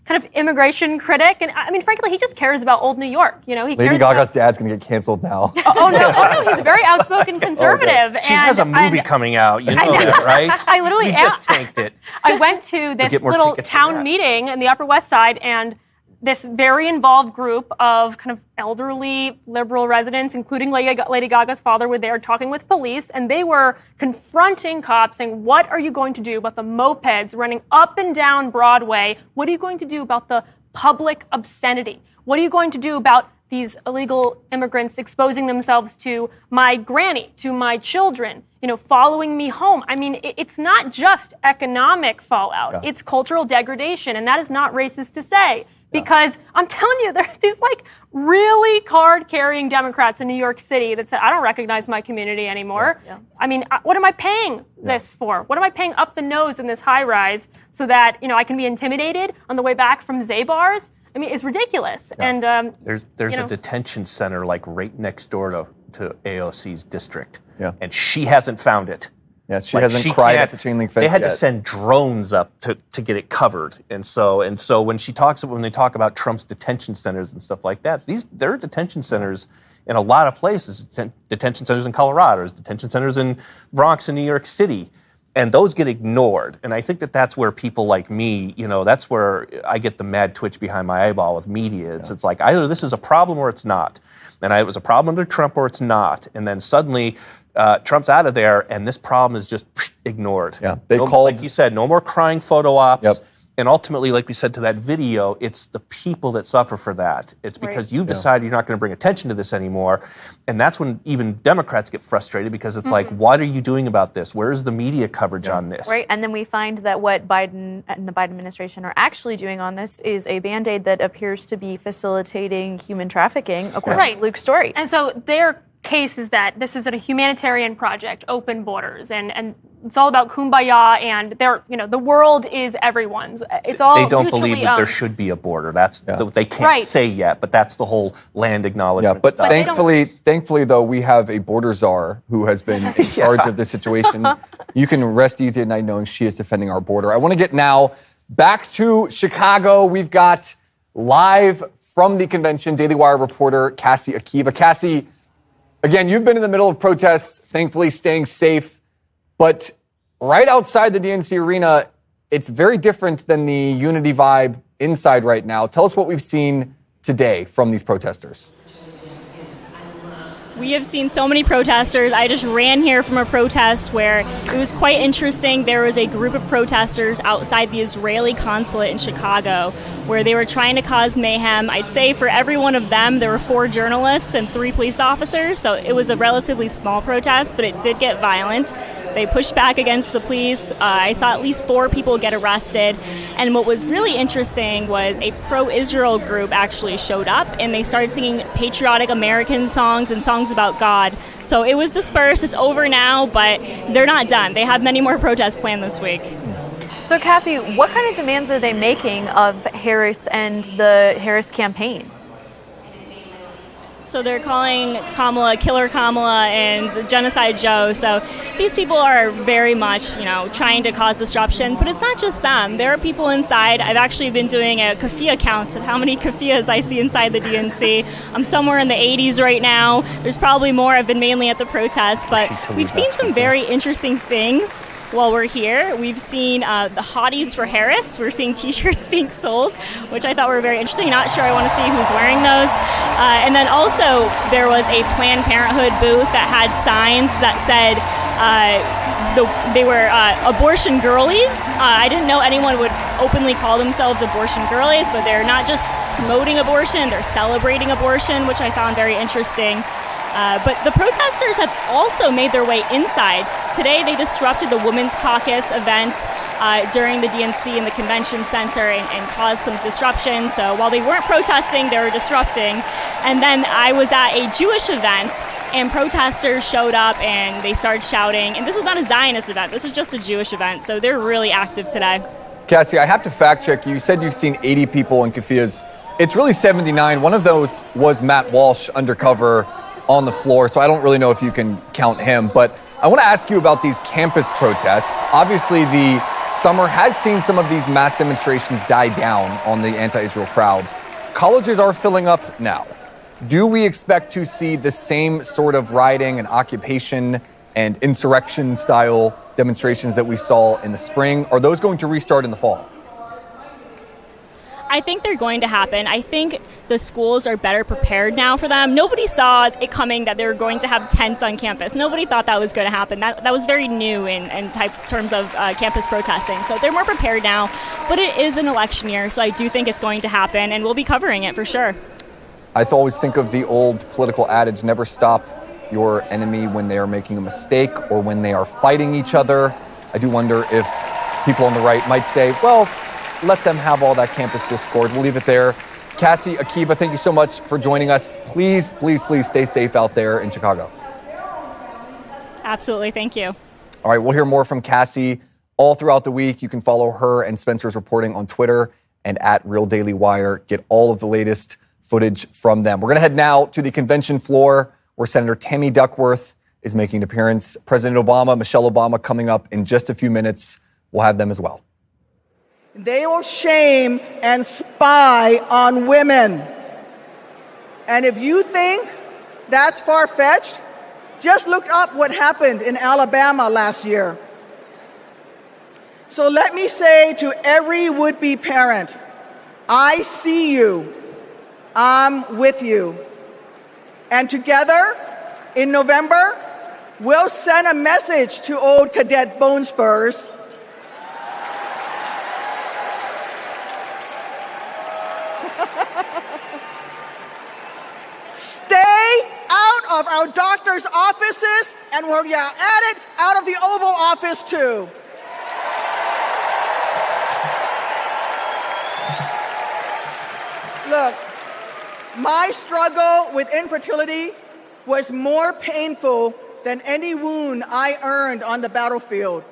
kind of immigration critic. And I mean, frankly, he just cares about old New York. Lady Gaga's dad's going to get canceled now. Oh, no, he's a very outspoken conservative. She has a movie coming out, that, right? I literally just tanked it. I went to this little town meeting in the Upper West Side, and this very involved group of kind of elderly liberal residents, including Lady Gaga's father, were there talking with police, and they were confronting cops saying, what are you going to do about the mopeds running up and down Broadway? What are you going to do about the public obscenity? What are you going to do about these illegal immigrants exposing themselves to my granny, to my children, following me home? I mean, it's not just economic fallout. Yeah. It's cultural degradation, and that is not racist to say. Because I'm telling you, there's these like really card-carrying Democrats in New York City that said, I don't recognize my community anymore. Yeah. I mean, what am I paying this for? What am I paying up the nose in this high-rise so that, I can be intimidated on the way back from Zabar's? I mean, it's ridiculous. Yeah. And there's a detention center like right next door to AOC's district. Yeah. And she hasn't found it. Yeah, she hasn't cried at the chain link fence. They had yet. to send drones up to get it covered. And so when they talk about Trump's detention centers and stuff like that, there are detention centers in a lot of places. Detention centers in Colorado, there's detention centers in Bronx and New York City. And those get ignored. And I think that's where people like me, that's where I get the mad twitch behind my eyeball with media. It's like either this is a problem or it's not. And it was a problem under Trump or it's not. And then suddenly Trump's out of there and this problem is just ignored. Yeah, like you said, no more crying photo ops. Yep. And ultimately, like we said to that video, it's the people that suffer for that. It's because you decide you're not going to bring attention to this anymore. And that's when even Democrats get frustrated because it's like, what are you doing about this? Where's the media coverage on this? Right. And then we find that what Biden and the Biden administration are actually doing on this is a Band-Aid that appears to be facilitating human trafficking, according to Luke's story. And so their case is that this is a humanitarian project, open borders, and it's all about kumbaya, and the world is everyone's. It's all they don't believe that there should be a border. That's they can't say yet, but that's the whole land acknowledgement. Yeah, but thankfully, though, we have a border czar who has been in charge of this situation. You can rest easy at night knowing she is defending our border. I want to get now back to Chicago. We've got live from the convention, Daily Wire reporter Cassie Akiva. Cassie, again, you've been in the middle of protests, thankfully staying safe. But right outside the DNC arena, it's very different than the unity vibe inside right now. Tell us what we've seen today from these protesters. We have seen so many protesters. I just ran here from a protest where it was quite interesting. There was a group of protesters outside the Israeli consulate in Chicago where they were trying to cause mayhem. I'd say for every one of them, there were 4 journalists and 3 police officers. So it was a relatively small protest, but it did get violent. They pushed back against the police. I saw at least 4 people get arrested. And what was really interesting was a pro-Israel group actually showed up, and they started singing patriotic American songs and songs about God. So it was dispersed. It's over now, but they're not done. They have many more protests planned this week. So, Cassie, what kind of demands are they making of Harris and the Harris campaign? So they're calling Kamala Killer Kamala and Genocide Joe. So these people are very much, trying to cause disruption. But it's not just them. There are people inside. I've actually been doing a keffiyeh count of how many keffiyehs I see inside the DNC. I'm somewhere in the 80s right now. There's probably more. I've been mainly at the protests. But we've seen some very interesting things while we're here. We've seen the hotties for Harris. We're seeing T-shirts being sold, which I thought were very interesting. Not sure I want to see who's wearing those. And then also there was a Planned Parenthood booth that had signs that said they were abortion girlies. I didn't know anyone would openly call themselves abortion girlies, but they're not just promoting abortion, they're celebrating abortion, which I found very interesting. But the protesters have also made their way inside. Today, they disrupted the Women's Caucus event during the DNC in the convention center and caused some disruption. So while they weren't protesting, they were disrupting. And then I was at a Jewish event, and protesters showed up and they started shouting. And this was not a Zionist event. This was just a Jewish event. So they're really active today. Cassie, I have to fact check. You said you've seen 80 people in keffiyehs. It's really 79. One of those was Matt Walsh undercover on the floor, so I don't really know if you can count him. But I want to ask you about these campus protests. Obviously, the summer has seen some of these mass demonstrations die down on the anti-Israel crowd. Colleges are filling up now. Do we expect to see the same sort of rioting and occupation and insurrection-style demonstrations that we saw in the spring? Are those going to restart in the fall? I think they're going to happen. I think the schools are better prepared now for them. Nobody saw it coming that they were going to have tents on campus. Nobody thought that was going to happen. That was very new in terms of campus protesting. So they're more prepared now. But it is an election year, so I do think it's going to happen, and we'll be covering it for sure. I always think of the old political adage, never stop your enemy when they are making a mistake or when they are fighting each other. I do wonder if people on the right might say, well, let them have all that campus discord. We'll leave it there. Cassie, Akiva, thank you so much for joining us. Please, please, please stay safe out there in Chicago. Absolutely. Thank you. All right, we'll hear more from Cassie all throughout the week. You can follow her and Spencer's reporting on Twitter and at Real Daily Wire. Get all of the latest footage from them. We're going to head now to the convention floor where Senator Tammy Duckworth is making an appearance. President Obama, Michelle Obama coming up in just a few minutes. We'll have them as well. They will shame and spy on women. And if you think that's far-fetched, just look up what happened in Alabama last year. So let me say to every would-be parent, I see you. I'm with you. And together, in November, we'll send a message to old Cadet Bone Spurs. Stay out of our doctors' offices, and while you're at it, out of the Oval Office too. Look, my struggle with infertility was more painful than any wound I earned on the battlefield.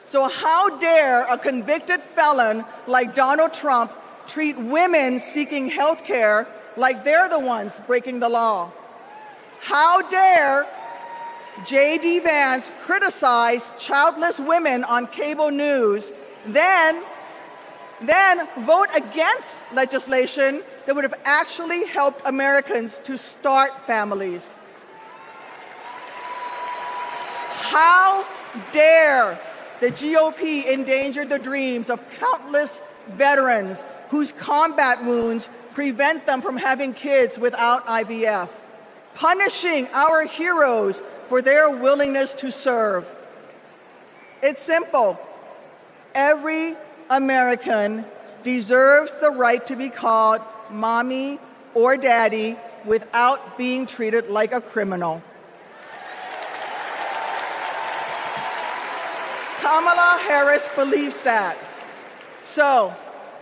So how dare a convicted felon like Donald Trump treat women seeking health care like they're the ones breaking the law? How dare J.D. Vance criticize childless women on cable news, then vote against legislation that would have actually helped Americans to start families? How dare the GOP endanger the dreams of countless veterans whose combat wounds prevent them from having kids without IVF, punishing our heroes for their willingness to serve? It's simple. Every American deserves the right to be called mommy or daddy without being treated like a criminal. Kamala Harris believes that. So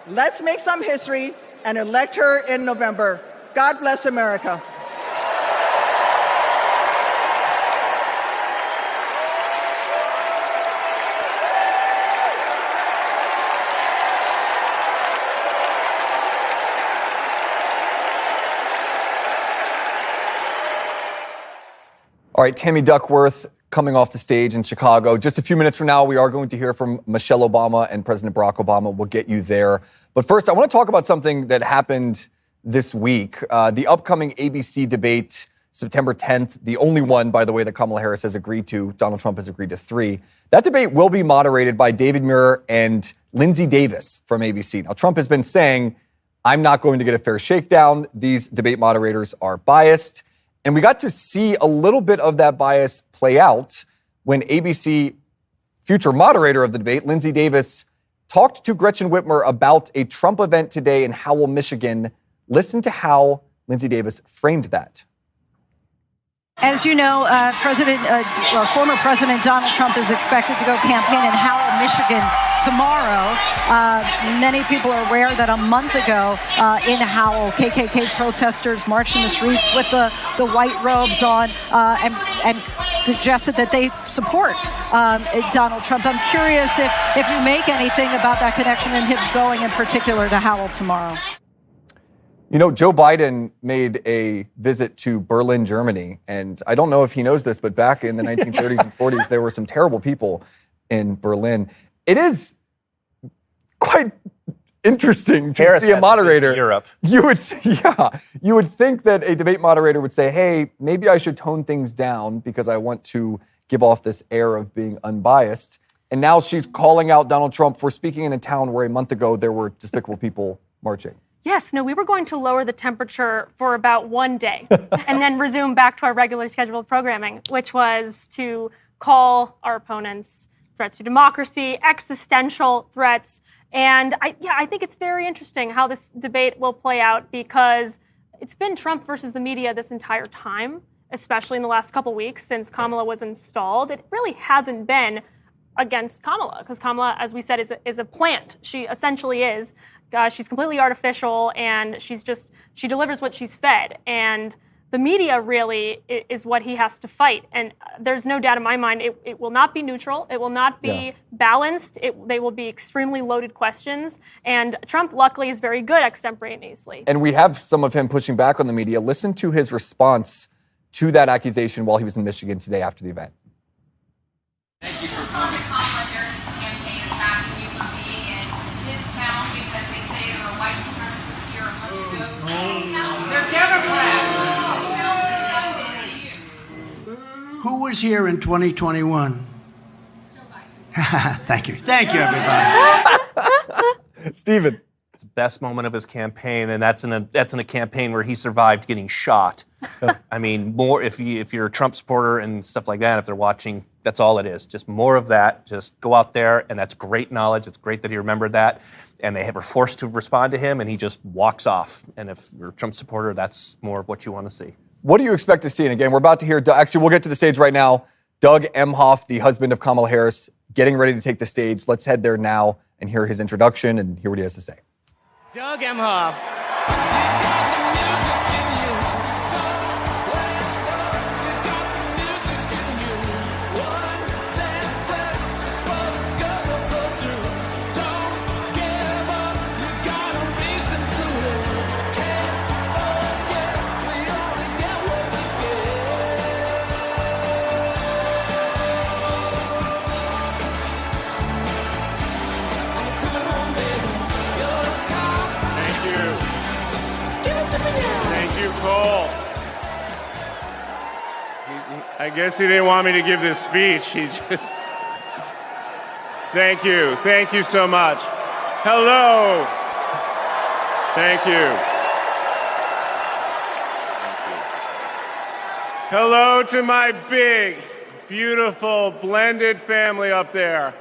let's make some history and elect her in November. God bless America. All right, Tammy Duckworth coming off the stage in Chicago. Just a few minutes from now, we are going to hear from Michelle Obama and President Barack Obama. We'll get you there. But first, I want to talk about something that happened this week. The upcoming ABC debate, September 10th, the only one, by the way, that Kamala Harris has agreed to. Donald Trump has agreed to 3. That debate will be moderated by David Muir and Lindsay Davis from ABC. Now, Trump has been saying, I'm not going to get a fair shakedown. These debate moderators are biased. And we got to see a little bit of that bias play out when ABC future moderator of the debate, Lindsay Davis, talked to Gretchen Whitmer about a Trump event today in Howell, Michigan. Listen to how Lindsay Davis framed that. As you know, former President Donald Trump is expected to go campaign in Howell, Michigan tomorrow. Many people are aware that a month ago in Howell, KKK protesters marched in the streets with the white robes on and suggested that they support Donald Trump. I'm curious if you make anything about that connection and him going in particular to Howell tomorrow. You know, Joe Biden made a visit to Berlin, Germany, and I don't know if he knows this, but back in the 1930s and 40s, there were some terrible people in Berlin. It is quite interesting to Harris see a moderator. Europe. You would think that a debate moderator would say, hey, maybe I should tone things down because I want to give off this air of being unbiased. And now she's calling out Donald Trump for speaking in a town where a month ago there were despicable people marching. Yes, no, we were going to lower the temperature for about one day and then resume back to our regularly scheduled programming, which was to call our opponents threats to democracy, existential threats. And I think it's very interesting how this debate will play out because it's been Trump versus the media this entire time, especially in the last couple weeks since Kamala was installed. It really hasn't been against Kamala, because Kamala, as we said, is a plant. She essentially is. She's completely artificial, and she delivers what she's fed. And the media really is what he has to fight. And there's no doubt in my mind, it will not be neutral. It will not be balanced. They will be extremely loaded questions. And Trump, luckily, is very good extemporaneously. And we have some of him pushing back on the media. Listen to his response to that accusation while he was in Michigan today after the event. Thank you for coming. Kamala Harris' campaign is backing you for being in his town because they say there were white supremacists here a month ago. They're Democrats. Who was here in 2021? Thank you. Thank you, everybody. Stephen. It's the best moment of his campaign, and that's in a campaign where he survived getting shot. I mean, more if you're a Trump supporter and stuff like that, if they're watching, that's all it is. Just more of that. Just go out there, and that's great knowledge. It's great that he remembered that. And they were forced to respond to him, and he just walks off. And if you're a Trump supporter, that's more of what you want to see. What do you expect to see? And again, we're about to hear, actually, we'll get to the stage right now. Doug Emhoff, the husband of Kamala Harris, getting ready to take the stage. Let's head there now and hear his introduction and hear what he has to say. Doug Emhoff. I guess he didn't want me to give this speech. He just... Thank you. Thank you so much. Hello. Thank you. Hello to my big, beautiful, blended family up there.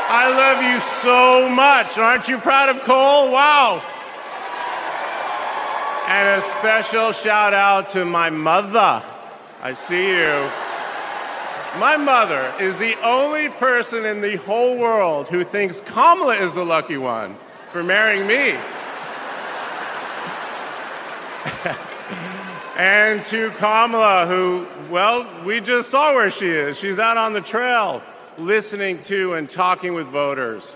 I love you so much. Aren't you proud of Cole? Wow. And a special shout out to my mother. I see you. My mother is the only person in the whole world who thinks Kamala is the lucky one for marrying me. And to Kamala, who, well, we just saw where she is. She's out on the trail listening to and talking with voters.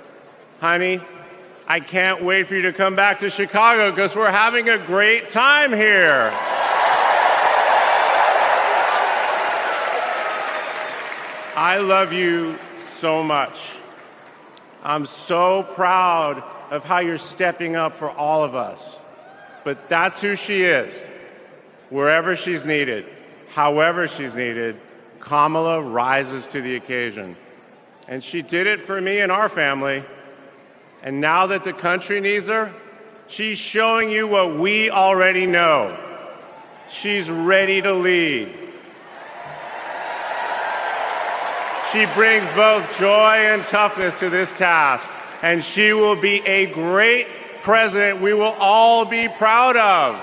Honey, I can't wait for you to come back to Chicago because we're having a great time here. I love you so much. I'm so proud of how you're stepping up for all of us. But that's who she is. Wherever she's needed, however she's needed, Kamala rises to the occasion. And she did it for me and our family. And now that the country needs her, she's showing you what we already know. She's ready to lead. She brings both joy and toughness to this task, and she will be a great president we will all be proud of.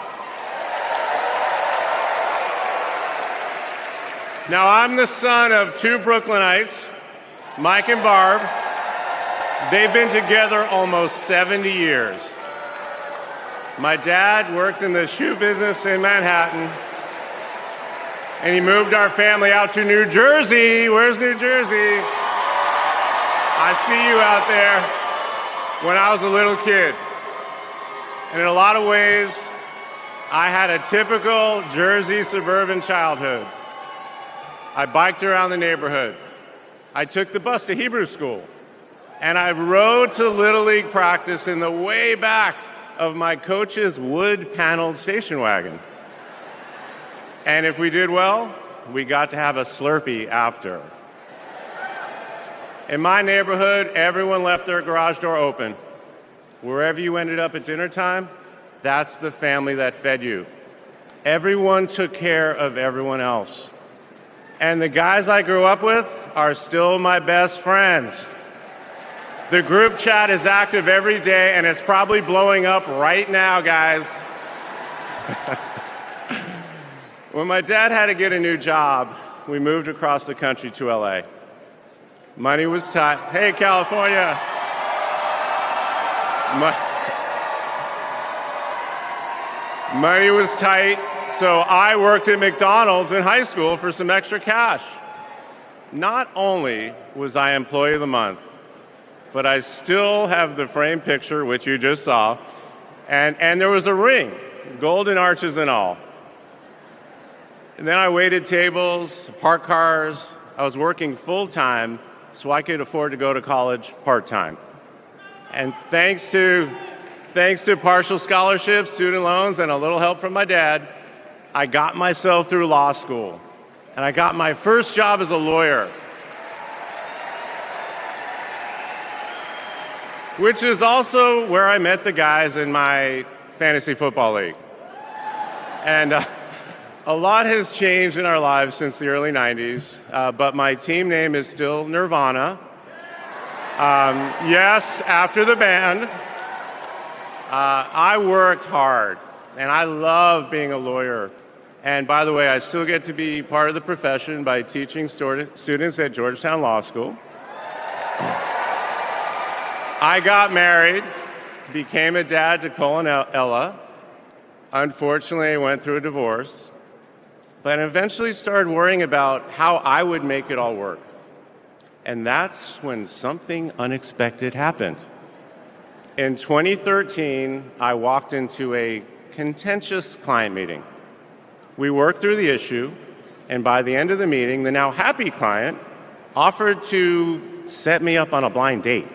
Now, I'm the son of two Brooklynites, Mike and Barb. They've been together almost 70 years. My dad worked in the shoe business in Manhattan, and he moved our family out to New Jersey. Where's New Jersey? I see you out there when I was a little kid. And in a lot of ways, I had a typical Jersey suburban childhood. I biked around the neighborhood. I took the bus to Hebrew school. And I rode to Little League practice in the way back of my coach's wood-paneled station wagon. And if we did well, we got to have a Slurpee after. In my neighborhood, everyone left their garage door open. Wherever you ended up at dinner time, that's the family that fed you. Everyone took care of everyone else. And the guys I grew up with are still my best friends. The group chat is active every day, and it's probably blowing up right now, guys. When my dad had to get a new job, we moved across the country to LA. Money was tight. Hey, California. Money was tight, so I worked at McDonald's in high school for some extra cash. Not only was I Employee of the Month, but I still have the framed picture, which you just saw, and there was a ring, golden arches and all. And then I waited tables, parked cars. I was working full-time so I could afford to go to college part-time. And thanks to partial scholarships, student loans, and a little help from my dad, I got myself through law school. And I got my first job as a lawyer, which is also where I met the guys in my fantasy football league. And a lot has changed in our lives since the early 90s, but my team name is still Nirvana. Yes, after the band. I worked hard, and I love being a lawyer. And by the way, I still get to be part of the profession by teaching students at Georgetown Law School. I got married, became a dad to Cole and Ella. Unfortunately, I went through a divorce, but eventually started worrying about how I would make it all work. And that's when something unexpected happened. In 2013, I walked into a contentious client meeting. We worked through the issue, and by the end of the meeting, the now happy client offered to set me up on a blind date,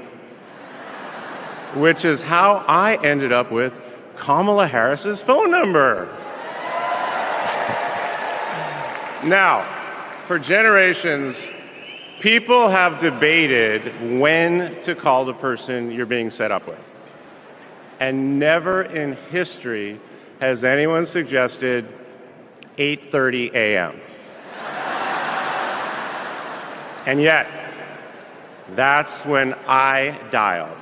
which is how I ended up with Kamala Harris's phone number. Now, for generations, people have debated when to call the person you're being set up with. And never in history has anyone suggested 8:30 a.m. And yet, that's when I dialed.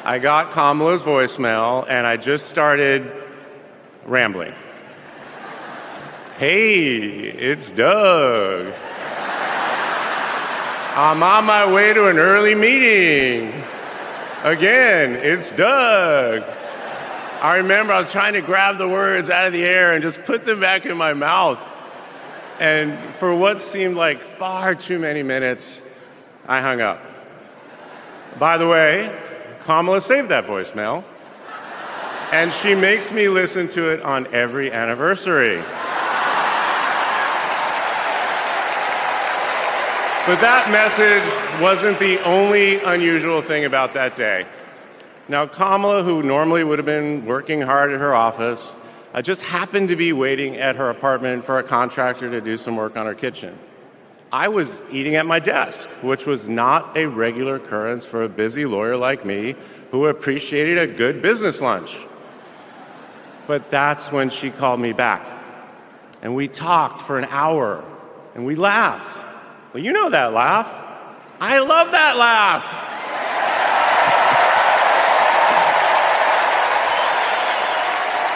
I got Kamala's voicemail, and I just started rambling. Hey, it's Doug. I'm on my way to an early meeting. Again, it's Doug. I remember I was trying to grab the words out of the air and just put them back in my mouth. And for what seemed like far too many minutes, I hung up. By the way, Kamala saved that voicemail, and she makes me listen to it on every anniversary. But that message wasn't the only unusual thing about that day. Now, Kamala, who normally would have been working hard at her office, just happened to be waiting at her apartment for a contractor to do some work on her kitchen. I was eating at my desk, which was not a regular occurrence for a busy lawyer like me who appreciated a good business lunch. But that's when she called me back. And we talked for an hour, and we laughed. Well, you know that laugh. I love that laugh.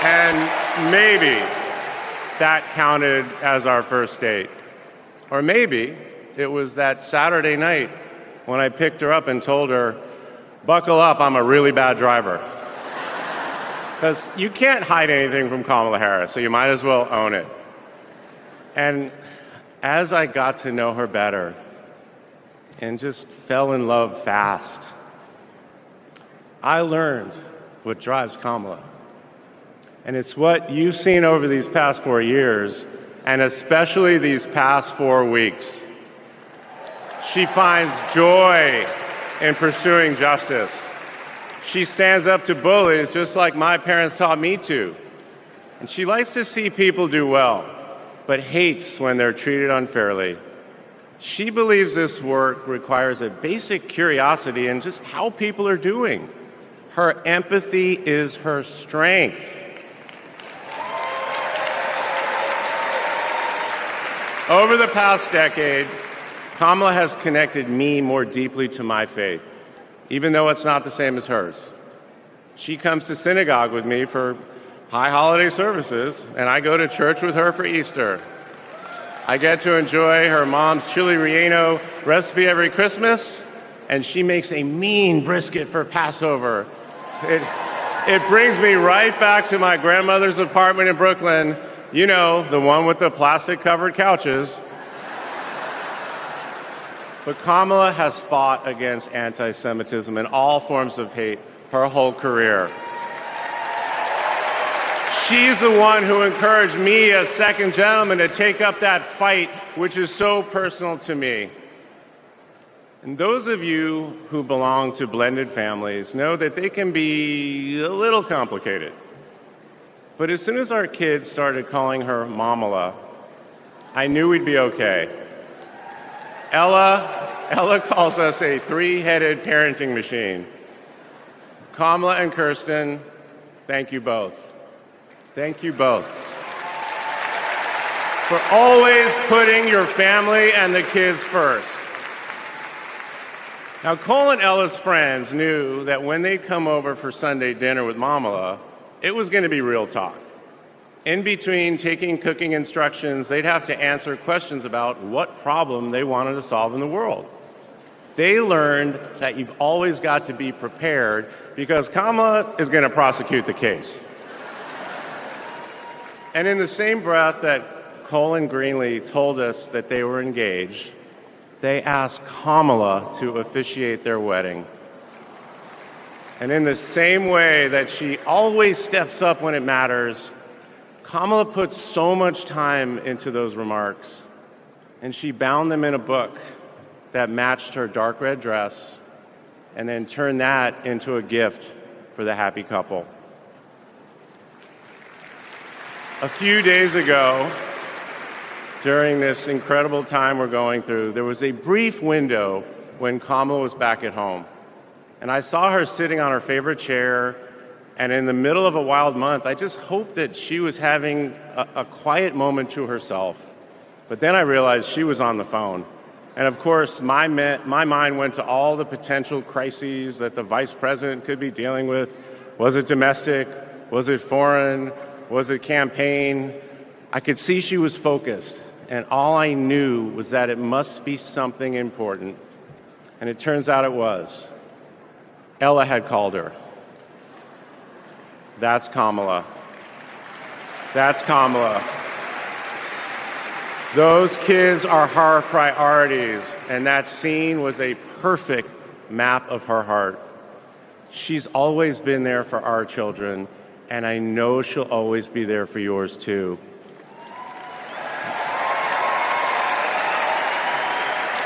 And maybe that counted as our first date. Or maybe it was that Saturday night when I picked her up and told her, buckle up, I'm a really bad driver. Because you can't hide anything from Kamala Harris, so you might as well own it. And as I got to know her better and just fell in love fast, I learned what drives Kamala. And it's what you've seen over these past 4 years, and especially these past 4 weeks. She finds joy in pursuing justice. She stands up to bullies just like my parents taught me to. And she likes to see people do well, but hates when they're treated unfairly. She believes this work requires a basic curiosity in just how people are doing. Her empathy is her strength. Over the past decade, Kamala has connected me more deeply to my faith, even though it's not the same as hers. She comes to synagogue with me for high holiday services, and I go to church with her for Easter. I get to enjoy her mom's chili relleno recipe every Christmas, and she makes a mean brisket for Passover. It brings me right back to my grandmother's apartment in Brooklyn, you know, the one with the plastic-covered couches. But Kamala has fought against anti-Semitism and all forms of hate her whole career. She's the one who encouraged me as second gentleman to take up that fight, which is so personal to me. And those of you who belong to blended families know that they can be a little complicated. But as soon as our kids started calling her Mamala, I knew we'd be okay. Ella calls us a three-headed parenting machine. Kamala and Kirsten, thank you both. Thank you both for always putting your family and the kids first. Now, Cole and Ella's friends knew that when they'd come over for Sunday dinner with Mamala, it was going to be real talk. In between taking cooking instructions, they'd have to answer questions about what problem they wanted to solve in the world. They learned that you've always got to be prepared because Kamala is going to prosecute the case. And in the same breath that Cole and Greenlee told us that they were engaged, they asked Kamala to officiate their wedding. And in the same way that she always steps up when it matters, Kamala put so much time into those remarks, and she bound them in a book that matched her dark red dress, and then turned that into a gift for the happy couple. A few days ago, during this incredible time we're going through, there was a brief window when Kamala was back at home. And I saw her sitting on her favorite chair, and in the middle of a wild month, I just hoped that she was having a quiet moment to herself. But then I realized she was on the phone. And of course, my mind went to all the potential crises that the vice president could be dealing with. Was it domestic? Was it foreign? Was it campaign? I could see she was focused, and all I knew was that it must be something important. And it turns out it was. Ella had called her. That's Kamala. That's Kamala. Those kids are her priorities, and that scene was a perfect map of her heart. She's always been there for our children, and I know she'll always be there for yours too.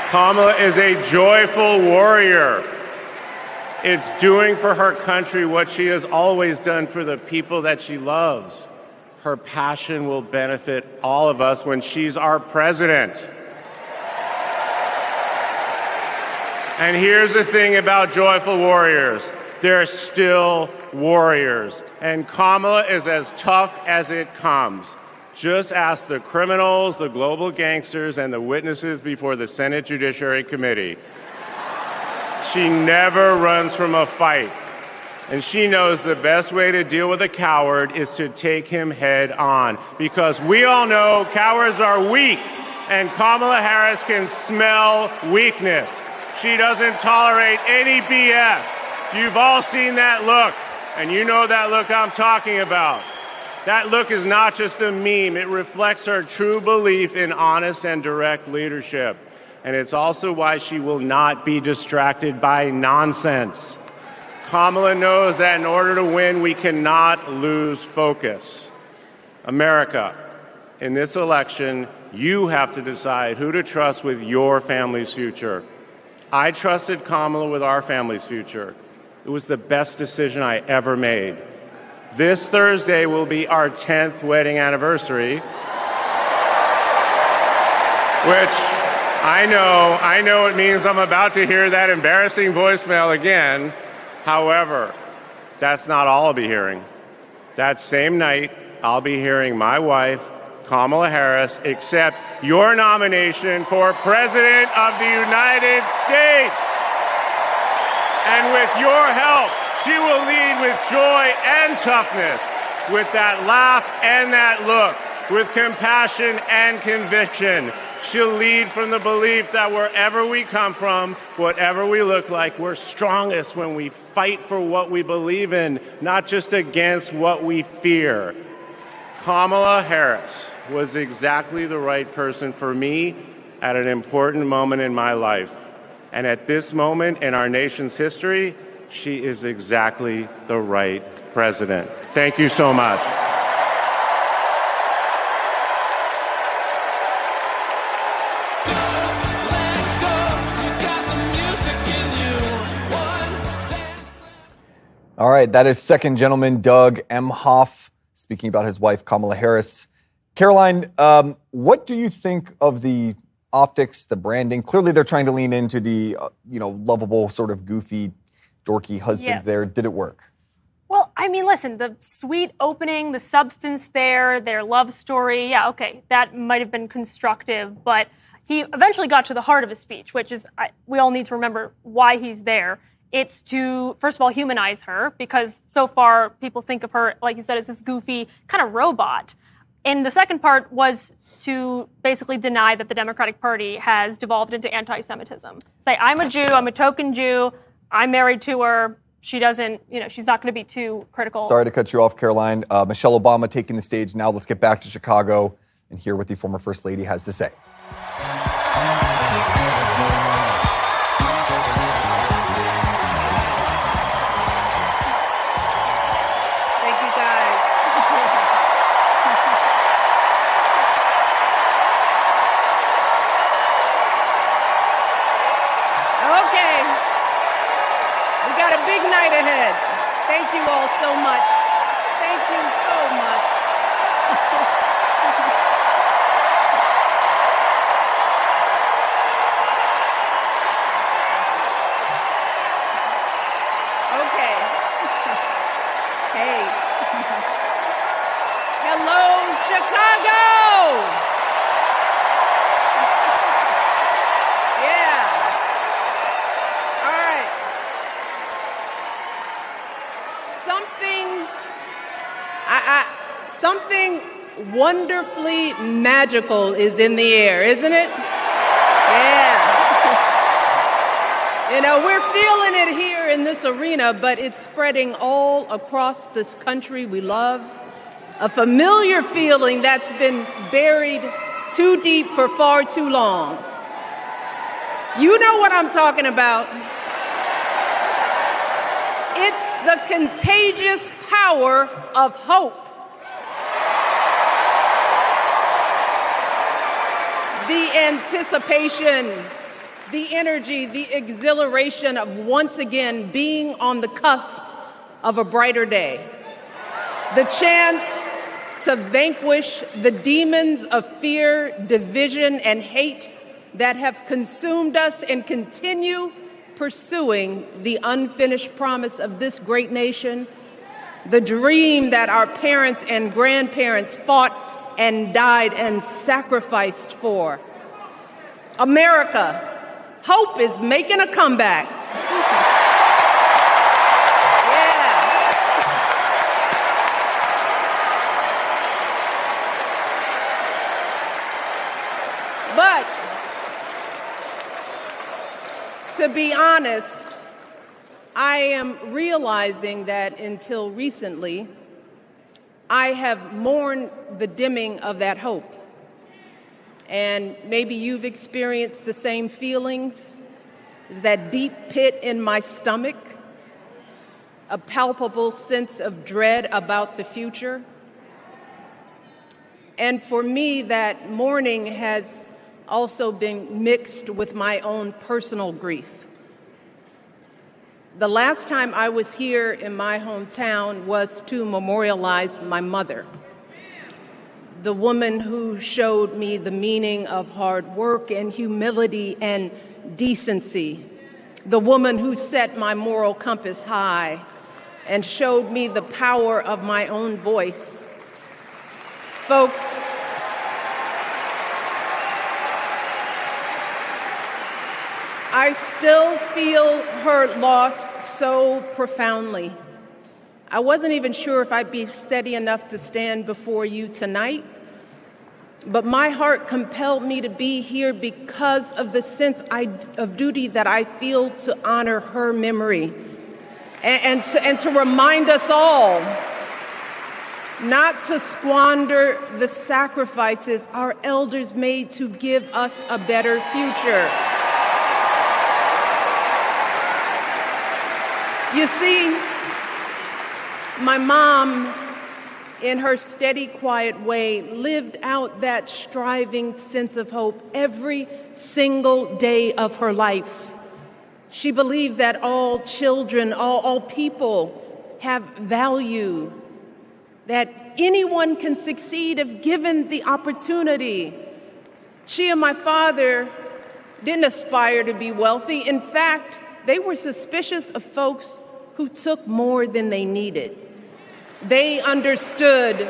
Kamala is a joyful warrior. It's doing for her country what she has always done for the people that she loves. Her passion will benefit all of us when she's our president. And here's the thing about joyful warriors. They're still warriors. And Kamala is as tough as it comes. Just ask the criminals, the global gangsters, and the witnesses before the Senate Judiciary Committee. She never runs from a fight. And she knows the best way to deal with a coward is to take him head on. Because we all know cowards are weak, and Kamala Harris can smell weakness. She doesn't tolerate any BS. You've all seen that look, and you know that look I'm talking about. That look is not just a meme. It reflects her true belief in honest and direct leadership. And it's also why she will not be distracted by nonsense. Kamala knows that in order to win, we cannot lose focus. America, in this election, you have to decide who to trust with your family's future. I trusted Kamala with our family's future. It was the best decision I ever made. This Thursday will be our 10th wedding anniversary, which I know it means I'm about to hear that embarrassing voicemail again. However, that's not all I'll be hearing. That same night, I'll be hearing my wife, Kamala Harris, accept your nomination for President of the United States. And with your help, she will lead with joy and toughness, with that laugh and that look. with compassion and conviction. She'll lead from the belief that wherever we come from, whatever we look like, we're strongest when we fight for what we believe in, not just against what we fear. Kamala Harris was exactly the right person for me at an important moment in my life. And at this moment in our nation's history, she is exactly the right president. Thank you so much. All right, that is Second Gentleman Doug Emhoff speaking about his wife, Kamala Harris. Caroline, what do you think of the optics, the branding? Clearly, they're trying to lean into the, lovable, sort of goofy, dorky husband Yes. there. Did it work? Well, I mean, listen, the sweet opening, the substance there, their love story, yeah, okay, that might have been constructive, but he eventually got to the heart of his speech, which is, we all need to remember why he's there. It's to, first of all, humanize her, because so far people think of her, like you said, as this goofy kind of robot. And the second part was to basically deny that the Democratic Party has devolved into anti-Semitism. Say, I'm a Jew, I'm a token Jew, I'm married to her, she doesn't, she's not going to be too critical. Sorry to cut you off, Caroline. Michelle Obama taking the stage now. Let's get back to Chicago and hear what the former First Lady has to say. Thank you all so much. Thank you so much. Okay. Hey. Hello, Chicago. Yeah. All right. Something wonderfully magical is in the air, isn't it? Yeah. We're feeling it here in this arena, but it's spreading all across this country we love. A familiar feeling that's been buried too deep for far too long. You know what I'm talking about. It's the contagious power of hope. The anticipation, the energy, the exhilaration of once again being on the cusp of a brighter day. The chance to vanquish the demons of fear, division, and hate that have consumed us and continue pursuing the unfinished promise of this great nation, the dream that our parents and grandparents fought and died and sacrificed for. America, hope is making a comeback. But to be honest, I am realizing that until recently, I have mourned the dimming of that hope. And maybe you've experienced the same feelings, that deep pit in my stomach, a palpable sense of dread about the future. And for me, that mourning has also been mixed with my own personal grief. The last time I was here in my hometown was to memorialize my mother, the woman who showed me the meaning of hard work and humility and decency, the woman who set my moral compass high and showed me the power of my own voice. Folks, I still feel her loss so profoundly. I wasn't even sure if I'd be steady enough to stand before you tonight, But my heart compelled me to be here because of the sense of duty that I feel to honor her memory and to remind us all not to squander the sacrifices our elders made to give us a better future. You see, my mom, in her steady, quiet way, lived out that striving sense of hope every single day of her life. She believed that all children, all people have value, that anyone can succeed if given the opportunity. She and my father didn't aspire to be wealthy. In fact, they were suspicious of folks who took more than they needed. They understood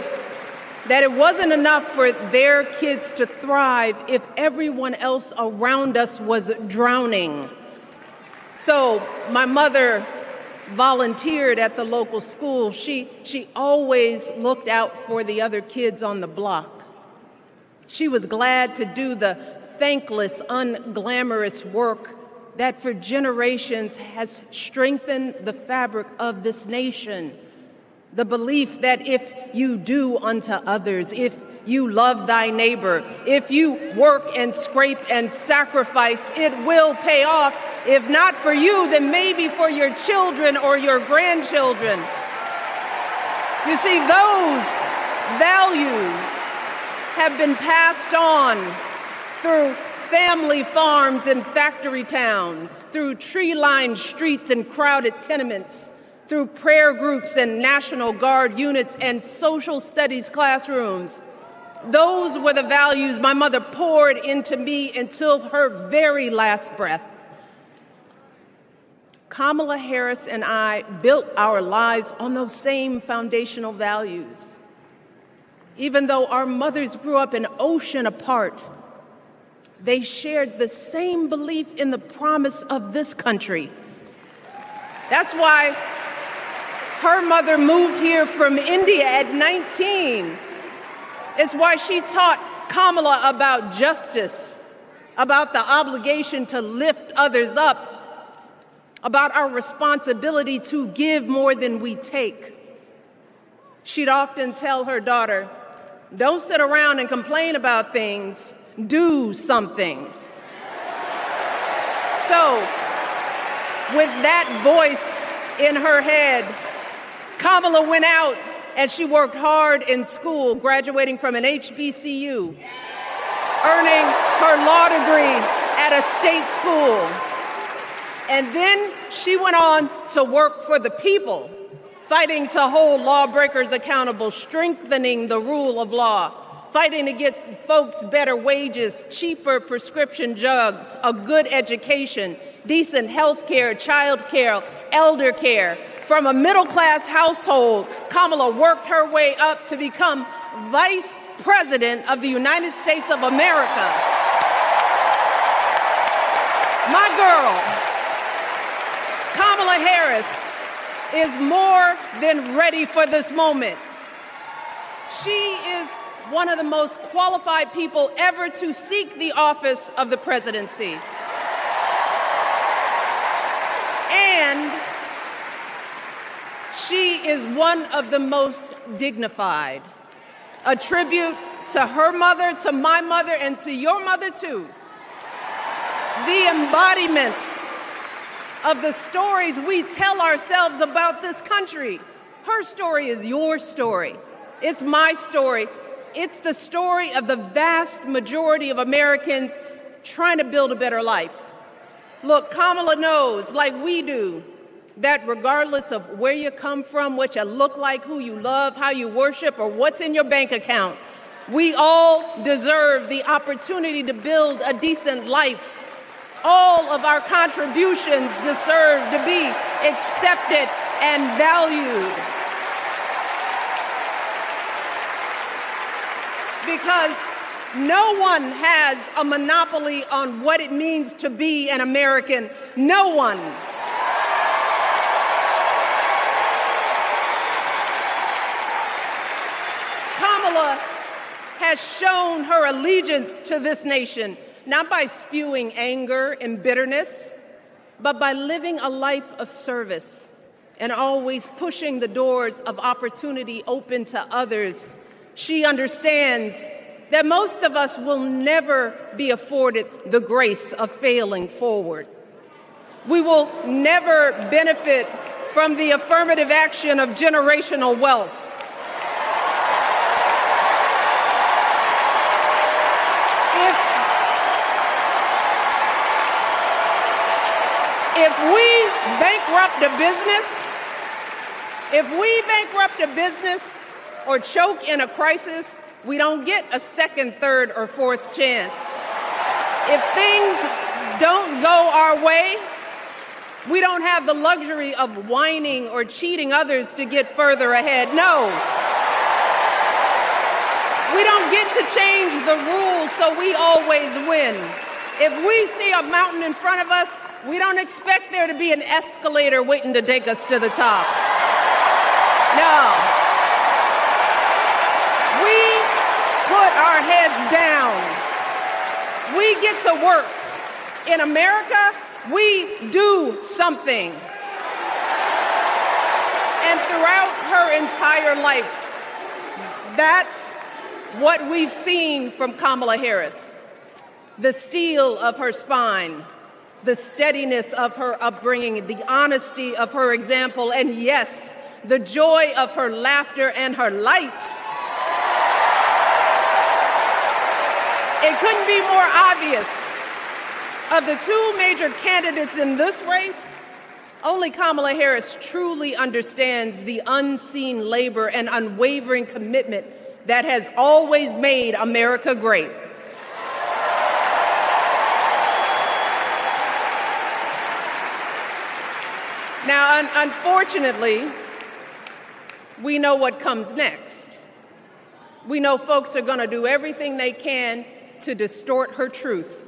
that it wasn't enough for their kids to thrive if everyone else around us was drowning. So my mother volunteered at the local school. She always looked out for the other kids on the block. She was glad to do the thankless, unglamorous work that for generations has strengthened the fabric of this nation. The belief that if you do unto others, if you love thy neighbor, if you work and scrape and sacrifice, it will pay off. If not for you, then maybe for your children or your grandchildren. You see, those values have been passed on through family farms and factory towns, through tree-lined streets and crowded tenements, through prayer groups and National Guard units and social studies classrooms. Those were the values my mother poured into me until her very last breath. Kamala Harris and I built our lives on those same foundational values. Even though our mothers grew up an ocean apart, they shared the same belief in the promise of this country. That's why her mother moved here from India at 19. It's why she taught Kamala about justice, about the obligation to lift others up, about our responsibility to give more than we take. She'd often tell her daughter, "Don't sit around and complain about things, do something." So, with that voice in her head, Kamala went out and she worked hard in school, graduating from an HBCU, earning her law degree at a state school. And then she went on to work for the people, fighting to hold lawbreakers accountable, strengthening the rule of law, fighting to get folks better wages, cheaper prescription drugs, a good education, decent health care, child care, elder care. From a middle-class household, Kamala worked her way up to become Vice President of the United States of America. My girl, Kamala Harris, is more than ready for this moment. She is one of the most qualified people ever to seek the office of the presidency. And she is one of the most dignified. A tribute to her mother, to my mother, and to your mother too. The embodiment of the stories we tell ourselves about this country. Her story is your story. It's my story. It's the story of the vast majority of Americans trying to build a better life. Look, Kamala knows, like we do, that regardless of where you come from, what you look like, who you love, how you worship, or what's in your bank account, we all deserve the opportunity to build a decent life. All of our contributions deserve to be accepted and valued. Because no one has a monopoly on what it means to be an American. No one. Kamala has shown her allegiance to this nation, not by spewing anger and bitterness, but by living a life of service and always pushing the doors of opportunity open to others. She understands that most of us will never be afforded the grace of failing forward. We will never benefit from the affirmative action of generational wealth. If we bankrupt a business or choke in a crisis, we don't get a second, third, or fourth chance. If things don't go our way, we don't have the luxury of whining or cheating others to get further ahead. No. We don't get to change the rules so we always win. If we see a mountain in front of us, we don't expect there to be an escalator waiting to take us to the top. No. We put our heads down. We get to work. In America, we do something. And throughout her entire life, that's what we've seen from Kamala Harris. The steel of her spine, the steadiness of her upbringing, the honesty of her example, and yes, the joy of her laughter and her light. It couldn't be more obvious. Of the two major candidates in this race, only Kamala Harris truly understands the unseen labor and unwavering commitment that has always made America great. Now, unfortunately, we know what comes next. We know folks are going to do everything they can to distort her truth.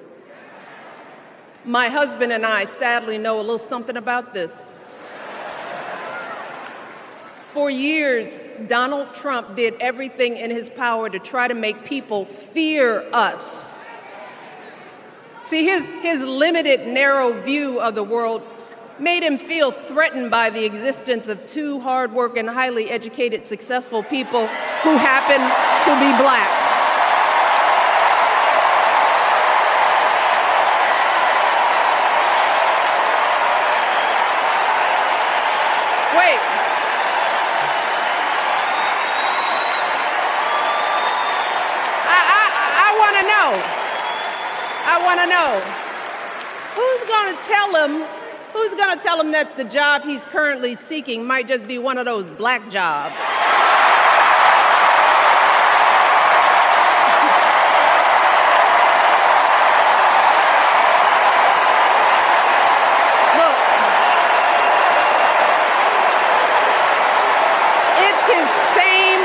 My husband and I sadly know a little something about this. For years, Donald Trump did everything in his power to try to make people fear us. See, his limited, narrow view of the world made him feel threatened by the existence of two hard-working, highly educated, successful people who happen to be black. Wait. I want to know. Who's going to tell him that the job he's currently seeking might just be one of those black jobs? Look, it's his same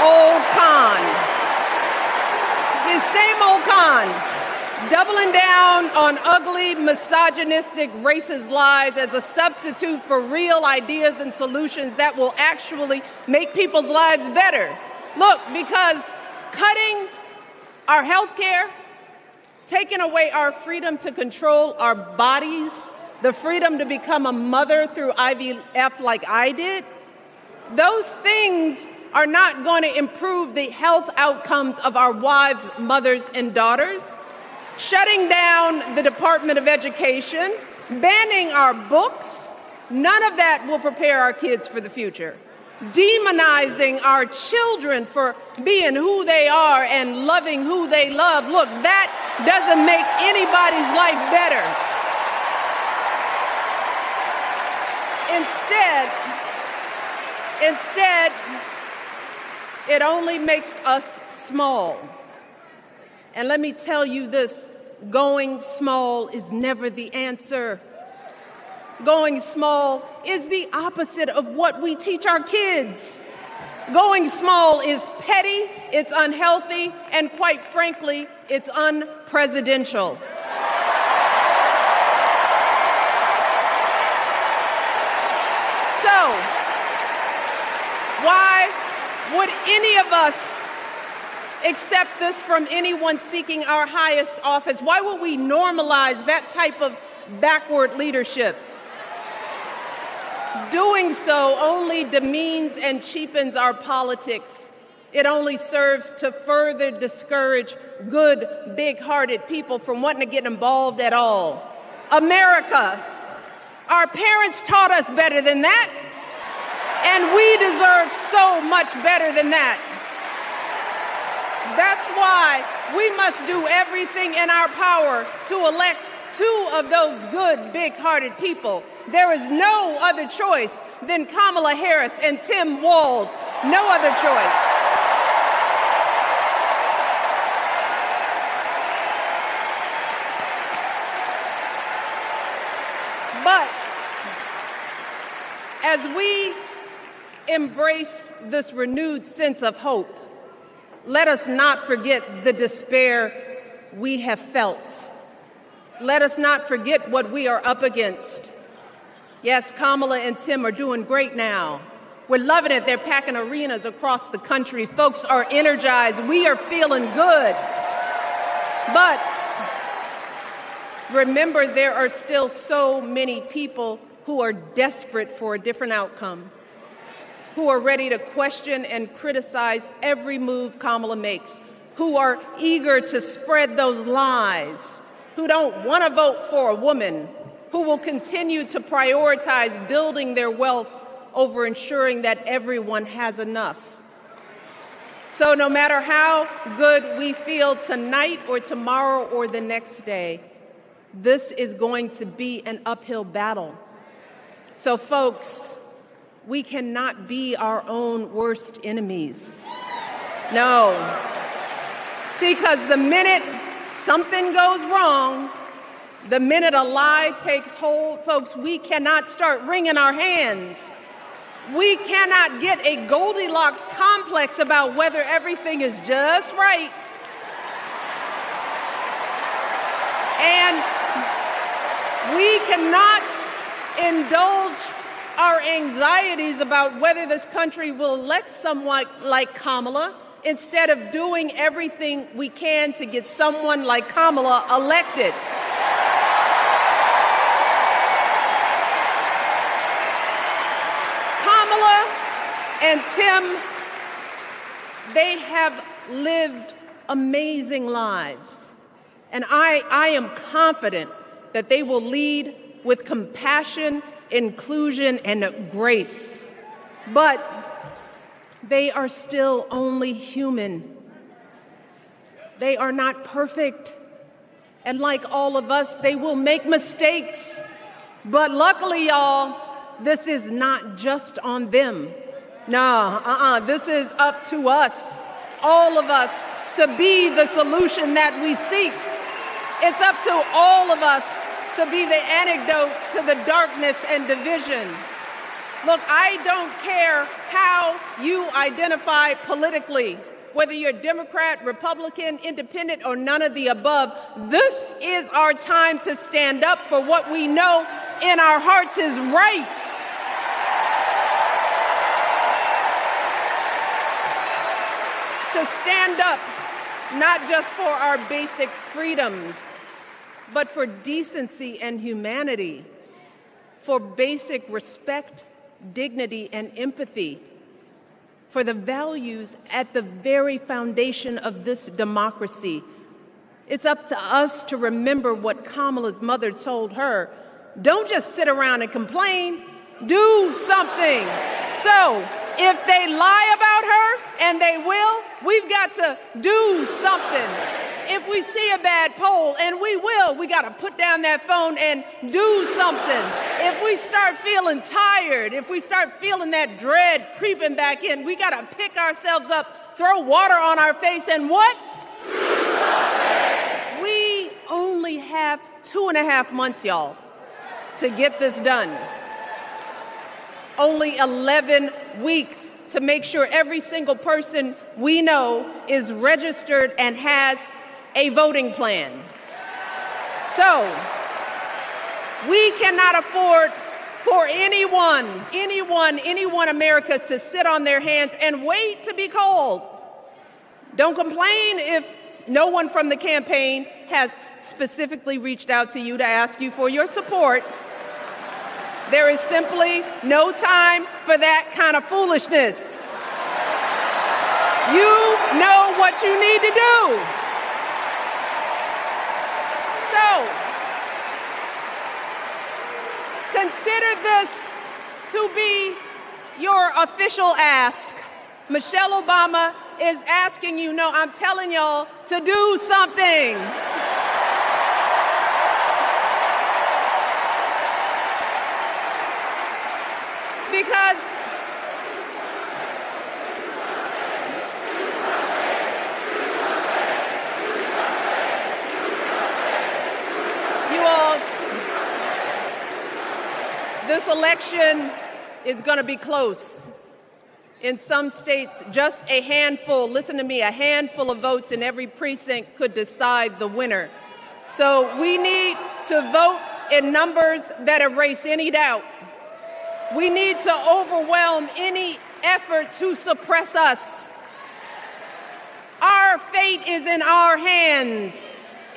old con. His same old con. Doubling down on ugly, misogynistic, racist lies as a substitute for real ideas and solutions that will actually make people's lives better. Look, because cutting our health care, taking away our freedom to control our bodies, the freedom to become a mother through IVF like I did, those things are not going to improve the health outcomes of our wives, mothers, and daughters. Shutting down the Department of Education, banning our books, none of that will prepare our kids for the future. Demonizing our children for being who they are and loving who they love, look, that doesn't make anybody's life better. Instead, it only makes us small. And let me tell you this, going small is never the answer. Going small is the opposite of what we teach our kids. Going small is petty, it's unhealthy, and quite frankly, it's unpresidential. So, why would any of us accept this from anyone seeking our highest office? Why would we normalize that type of backward leadership? Doing so only demeans and cheapens our politics. It only serves to further discourage good, big-hearted people from wanting to get involved at all. America, our parents taught us better than that, and we deserve so much better than that. That's why we must do everything in our power to elect two of those good, big-hearted people. There is no other choice than Kamala Harris and Tim Walz. No other choice. But as we embrace this renewed sense of hope, let us not forget the despair we have felt. Let us not forget what we are up against. Yes, Kamala and Tim are doing great now. We're loving it. They're packing arenas across the country. Folks are energized. We are feeling good. But remember, there are still so many people who are desperate for a different outcome, who are ready to question and criticize every move Kamala makes, who are eager to spread those lies, who don't want to vote for a woman, who will continue to prioritize building their wealth over ensuring that everyone has enough. So no matter how good we feel tonight or tomorrow or the next day, this is going to be an uphill battle. So folks, we cannot be our own worst enemies. No. See, because the minute something goes wrong, the minute a lie takes hold, folks, we cannot start wringing our hands. We cannot get a Goldilocks complex about whether everything is just right. And we cannot indulge our anxieties about whether this country will elect someone like Kamala instead of doing everything we can to get someone like Kamala elected. Kamala and Tim, they have lived amazing lives. And I am confident that they will lead with compassion, inclusion, and grace. But they are still only human. They are not perfect. And like all of us, they will make mistakes. But luckily, y'all, this is not just on them. No, this is up to us, all of us, to be the solution that we seek. It's up to all of us to be the anecdote to the darkness and division. Look, I don't care how you identify politically, whether you're Democrat, Republican, Independent, or none of the above. This is our time to stand up for what we know in our hearts is right. To stand up, not just for our basic freedoms, but for decency and humanity, for basic respect, dignity, and empathy, for the values at the very foundation of this democracy. It's up to us to remember what Kamala's mother told her. Don't just sit around and complain, do something. So, if they lie about her, and they will, we've got to do something. If we see a bad poll, and we will, we got to put down that phone and do something. If we start feeling tired, if we start feeling that dread creeping back in, we got to pick ourselves up, throw water on our face, and what? Do something. We only have 2.5 months, y'all, to get this done. Only 11 weeks to make sure every single person we know is registered and has a voting plan. So, we cannot afford for anyone America to sit on their hands and wait to be called. Don't complain if no one from the campaign has specifically reached out to you to ask you for your support. There is simply no time for that kind of foolishness. You know what you need to do. So, consider this to be your official ask. Michelle Obama is asking you, no, I'm telling y'all to do something. Because you all, this election is going to be close. In some states, just a handful, listen to me, a handful of votes in every precinct could decide the winner. So we need to vote in numbers that erase any doubt. We need to overwhelm any effort to suppress us. Our fate is in our hands.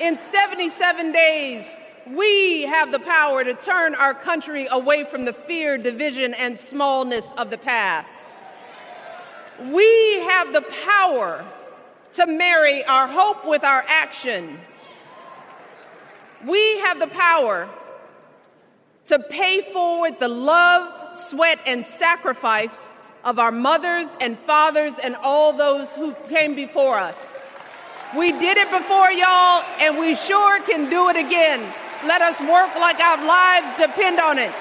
In 77 days, we have the power to turn our country away from the fear, division, and smallness of the past. We have the power to marry our hope with our action. We have the power to pay forward the love, sweat, and sacrifice of our mothers and fathers and all those who came before us. We did it before, y'all, and we sure can do it again. Let us work like our lives depend on it.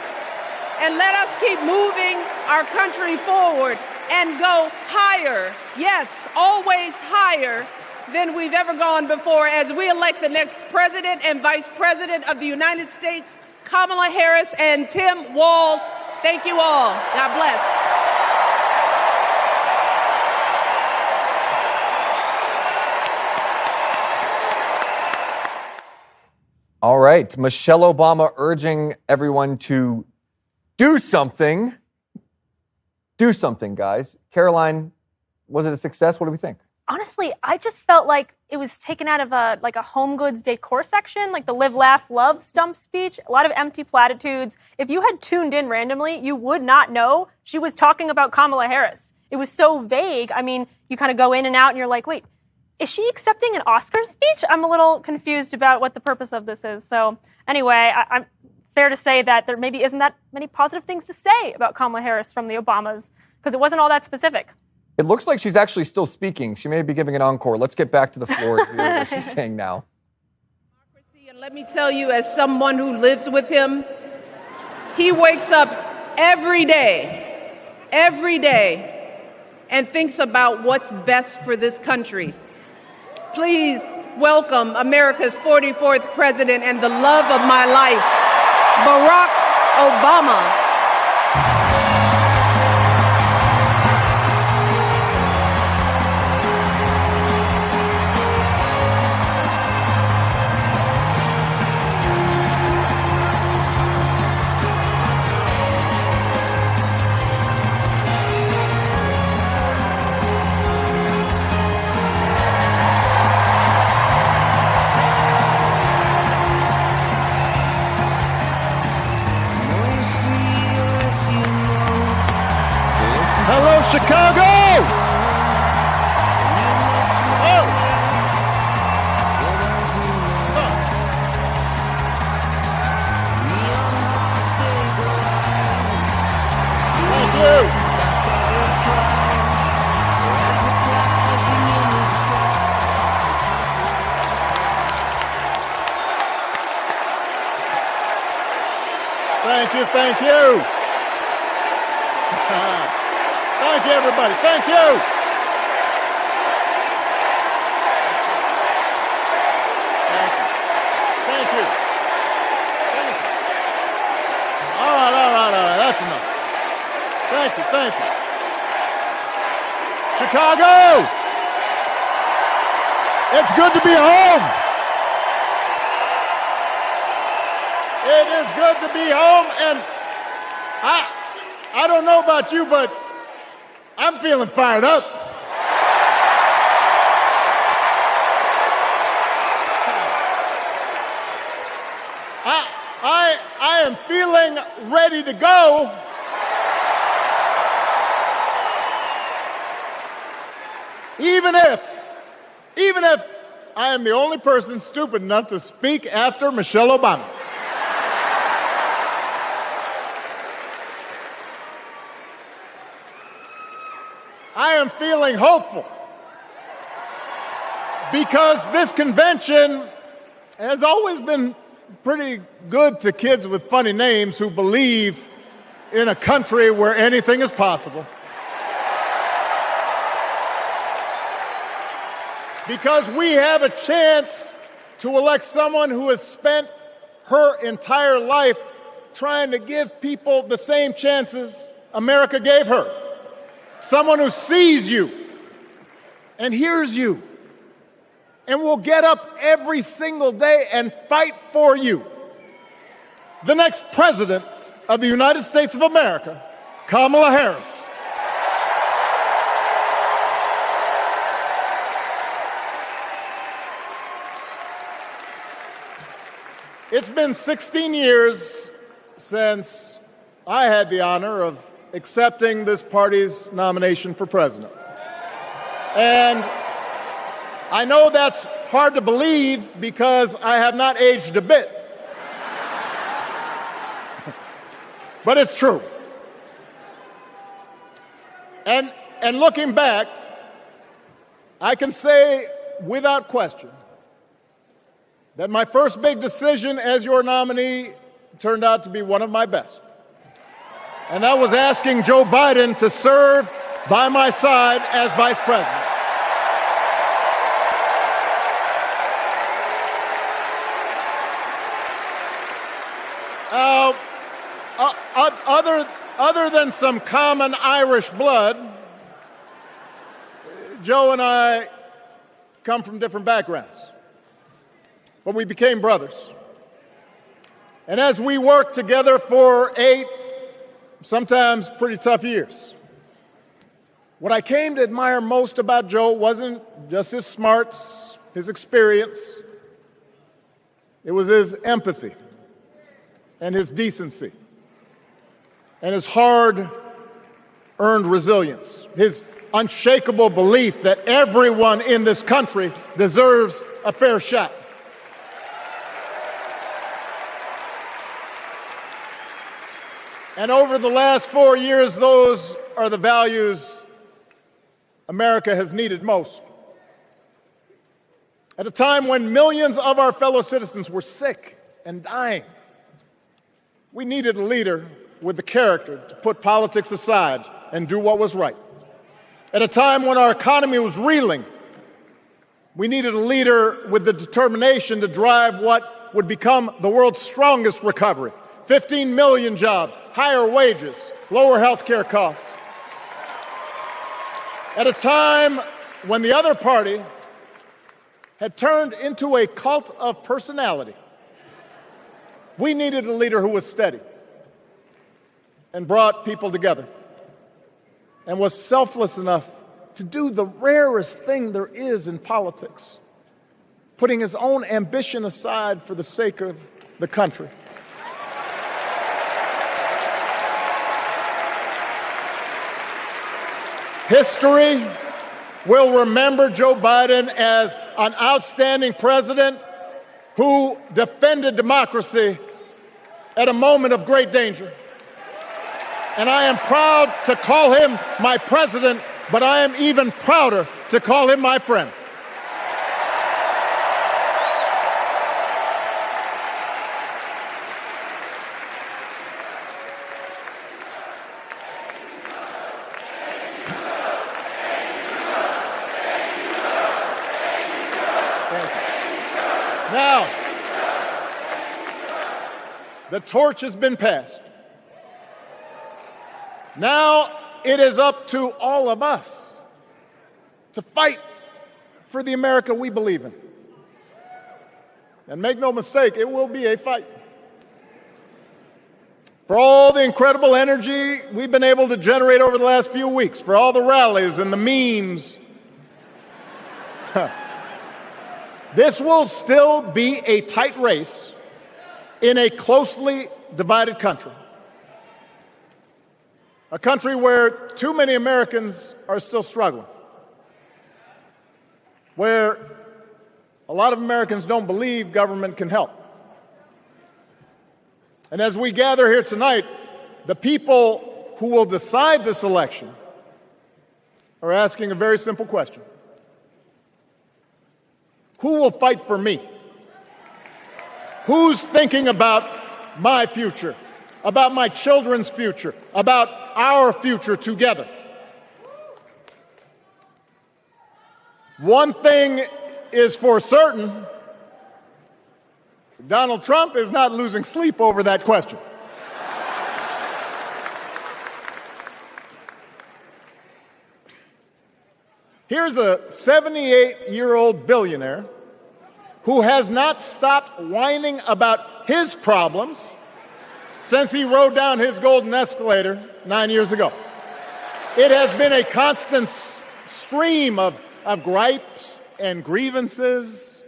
And let us keep moving our country forward and go higher, yes, always higher than we've ever gone before as we elect the next president and vice president of the United States, Kamala Harris and Tim Walz. Thank you all. God bless. All right, Michelle Obama urging everyone to do something. Do something, guys. Caroline, was it a success? What do we think? Honestly, I just felt like it was taken out of a home goods decor section, like the live, laugh, love stump speech. A lot of empty platitudes. If you had tuned in randomly, you would not know she was talking about Kamala Harris. It was so vague. I mean, you kind of go in and out and you're like, wait, is she accepting an Oscar speech? I'm a little confused about what the purpose of this is. So anyway, I'm fair to say that there maybe isn't that many positive things to say about Kamala Harris from the Obamas because it wasn't all that specific. It looks like she's actually still speaking. She may be giving an encore. Let's get back to the floor and hear what she's saying now. And let me tell you, as someone who lives with him, he wakes up every day, and thinks about what's best for this country. Please welcome America's 44th president and the love of my life, Barack Obama. Hello, Chicago! Oh. Thank you. Thank you, thank you. Thank you, everybody. Thank you. Thank you. Thank you. Thank you. All right. That's enough. Thank you. Chicago! It's good to be home. It is good to be home, and I don't know about you, but I'm feeling fired up. I am feeling ready to go. Even if I am the only person stupid enough to speak after Michelle Obama. I am feeling hopeful because this convention has always been pretty good to kids with funny names who believe in a country where anything is possible. Because we have a chance to elect someone who has spent her entire life trying to give people the same chances America gave her. Someone who sees you and hears you and will get up every single day and fight for you. The next president of the United States of America, Kamala Harris. It's been 16 years since I had the honor of accepting this party's nomination for president. And I know that's hard to believe because I have not aged a bit. But it's true. And looking back, I can say without question that my first big decision as your nominee turned out to be one of my best. And that was asking Joe Biden to serve by my side as vice president. Other than some common Irish blood, Joe and I come from different backgrounds. But we became brothers. And as we worked together for 8, sometimes pretty tough years, what I came to admire most about Joe wasn't just his smarts, his experience. It was his empathy and his decency and his hard-earned resilience, his unshakable belief that everyone in this country deserves a fair shot. And over the last 4 years, those are the values America has needed most. At a time when millions of our fellow citizens were sick and dying, we needed a leader with the character to put politics aside and do what was right. At a time when our economy was reeling, we needed a leader with the determination to drive what would become the world's strongest recovery. 15 million jobs, higher wages, lower health care costs. At a time when the other party had turned into a cult of personality, we needed a leader who was steady and brought people together and was selfless enough to do the rarest thing there is in politics, putting his own ambition aside for the sake of the country. History will remember Joe Biden as an outstanding president who defended democracy at a moment of great danger. And I am proud to call him my president, but I am even prouder to call him my friend. Now, the torch has been passed. Now it is up to all of us to fight for the America we believe in. And make no mistake, it will be a fight. For all the incredible energy we've been able to generate over the last few weeks, for all the rallies and the memes, this will still be a tight race in a closely divided country, a country where too many Americans are still struggling, where a lot of Americans don't believe government can help. And as we gather here tonight, the people who will decide this election are asking a very simple question. Who will fight for me? Who's thinking about my future, about my children's future, about our future together? One thing is for certain, Donald Trump is not losing sleep over that question. Here's a 78-year-old billionaire who has not stopped whining about his problems since he rode down his golden escalator 9 years ago. It has been a constant stream of gripes and grievances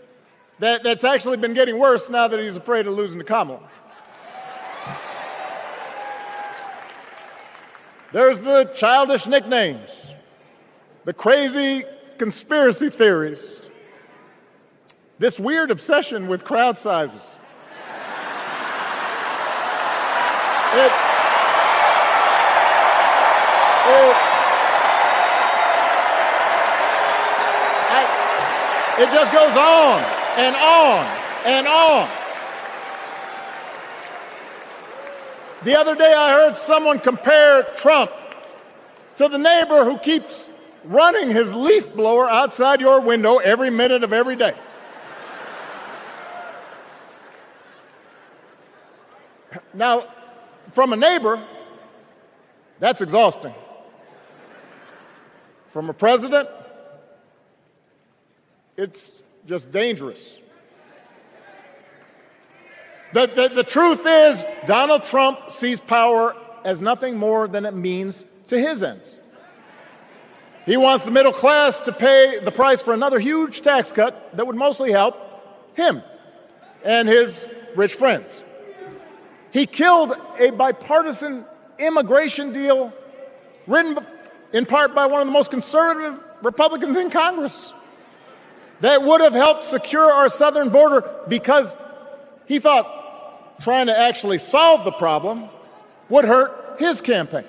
that's actually been getting worse now that he's afraid of losing to Kamala. There's the childish nicknames, the crazy conspiracy theories, this weird obsession with crowd sizes. It just goes on and on and on. The other day I heard someone compare Trump to the neighbor who keeps running his leaf blower outside your window every minute of every day. Now, from a neighbor, that's exhausting. From a president, it's just dangerous. The truth is, Donald Trump sees power as nothing more than it means to his ends. He wants the middle class to pay the price for another huge tax cut that would mostly help him and his rich friends. He killed a bipartisan immigration deal written in part by one of the most conservative Republicans in Congress that would have helped secure our southern border because he thought trying to actually solve the problem would hurt his campaign.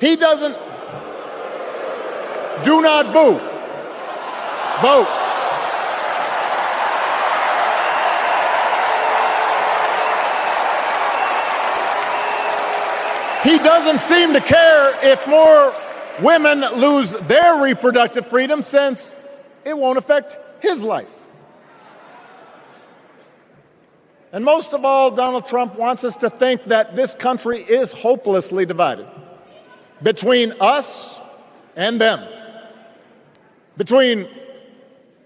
He doesn't. Do not boo. Vote. He doesn't seem to care if more women lose their reproductive freedom since it won't affect his life. And most of all, Donald Trump wants us to think that this country is hopelessly divided between us and them, between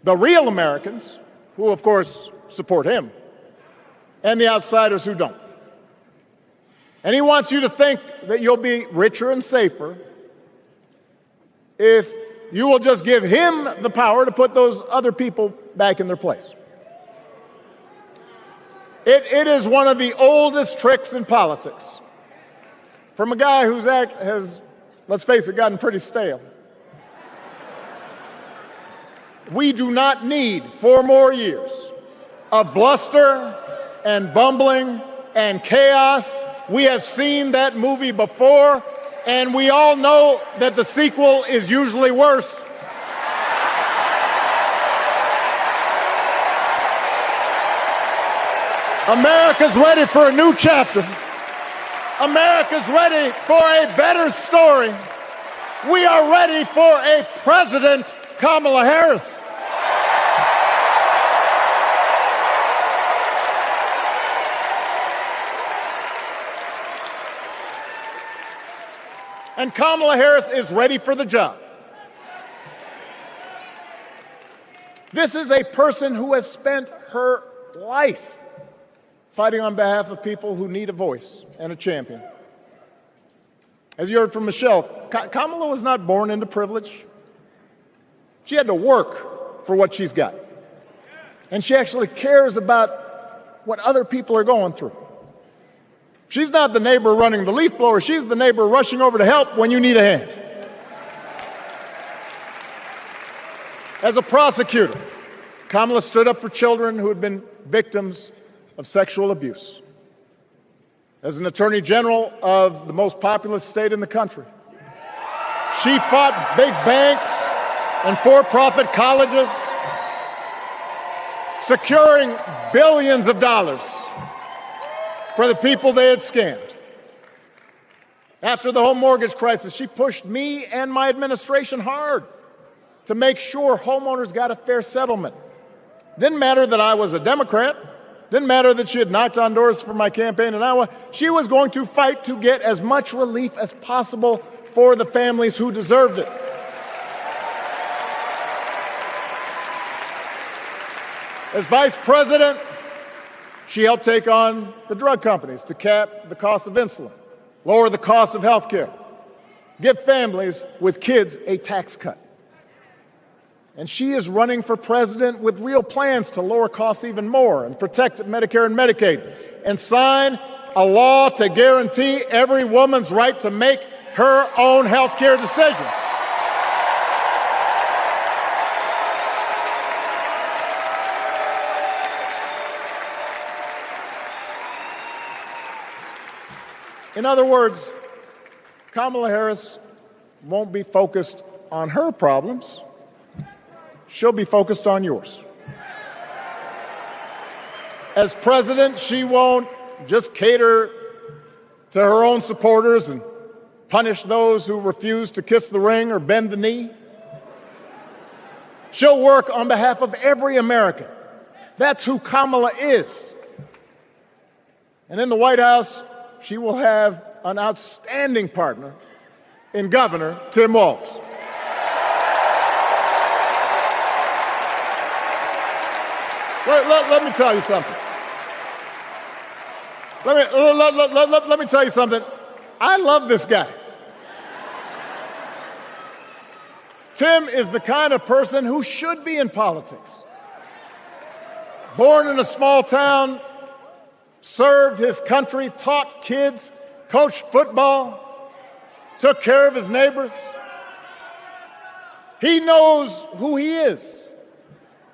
the real Americans, who of course support him, and the outsiders who don't. And he wants you to think that you'll be richer and safer if you will just give him the power to put those other people back in their place. It is one of the oldest tricks in politics from a guy whose act has, let's face it, gotten pretty stale. We do not need 4 more years of bluster and bumbling and chaos. We have seen that movie before, and we all know that the sequel is usually worse. America's ready for a new chapter. America's ready for a better story. We are ready for a President Kamala Harris. And Kamala Harris is ready for the job. This is a person who has spent her life fighting on behalf of people who need a voice and a champion. As you heard from Michelle, Kamala was not born into privilege. She had to work for what she's got. And she actually cares about what other people are going through. She's not the neighbor running the leaf blower. She's the neighbor rushing over to help when you need a hand. As a prosecutor, Kamala stood up for children who had been victims of sexual abuse. As an attorney general of the most populous state in the country, she fought big banks and for-profit colleges, securing billions of dollars for the people they had scammed. After the home mortgage crisis, she pushed me and my administration hard to make sure homeowners got a fair settlement. Didn't matter that I was a Democrat. Didn't matter that she had knocked on doors for my campaign in Iowa. She was going to fight to get as much relief as possible for the families who deserved it. As vice president, she helped take on the drug companies to cap the cost of insulin, lower the cost of health care, give families with kids a tax cut. And she is running for president with real plans to lower costs even more and protect Medicare and Medicaid and sign a law to guarantee every woman's right to make her own health care decisions. In other words, Kamala Harris won't be focused on her problems. She'll be focused on yours. As president, she won't just cater to her own supporters and punish those who refuse to kiss the ring or bend the knee. She'll work on behalf of every American. That's who Kamala is. And in the White House, she will have an outstanding partner in Governor Tim Walz. Let me tell you something. Let me tell you something. I love this guy. Tim is the kind of person who should be in politics. Born in a small town, served his country, taught kids, coached football, took care of his neighbors. He knows who he is,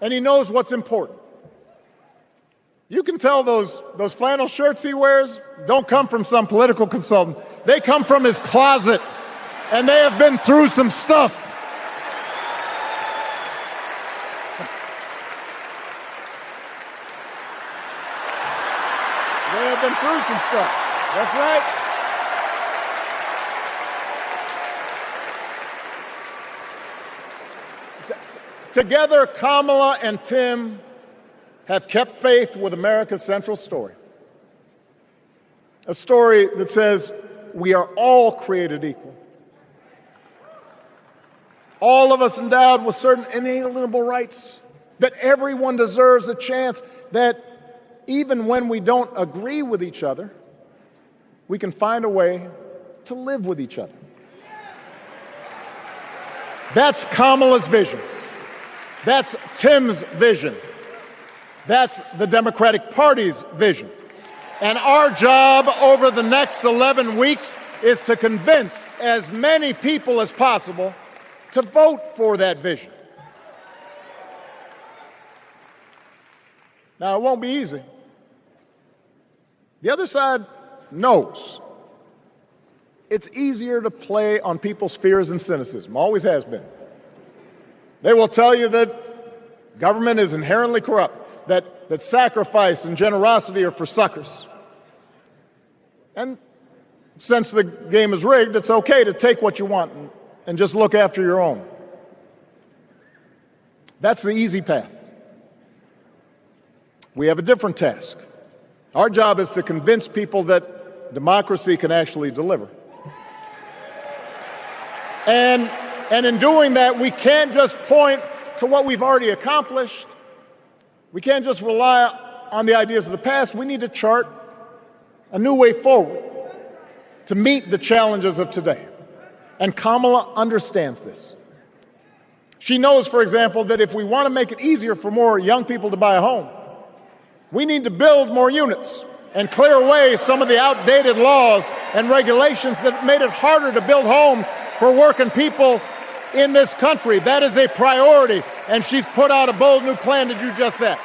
and he knows what's important. You can tell those flannel shirts he wears don't come from some political consultant. They come from his closet, and they have been through some stuff. They have been through some stuff. That's right. Together, Kamala and Tim have kept faith with America's central story. A story that says we are all created equal. All of us endowed with certain inalienable rights, that everyone deserves a chance, that even when we don't agree with each other, we can find a way to live with each other. That's Kamala's vision. That's Tim's vision. That's the Democratic Party's vision. And our job over the next 11 weeks is to convince as many people as possible to vote for that vision. Now, it won't be easy. The other side knows it's easier to play on people's fears and cynicism, always has been. They will tell you that government is inherently corrupt, that sacrifice and generosity are for suckers. And since the game is rigged, it's okay to take what you want and just look after your own. That's the easy path. We have a different task. Our job is to convince people that democracy can actually deliver. And in doing that, we can't just point to what we've already accomplished. We can't just rely on the ideas of the past. We need to chart a new way forward to meet the challenges of today. And Kamala understands this. She knows, for example, that if we want to make it easier for more young people to buy a home, We need to build more units and clear away some of the outdated laws and regulations that made it harder to build homes for working people in this country. That is a priority, and she's put out a bold new plan to do just that.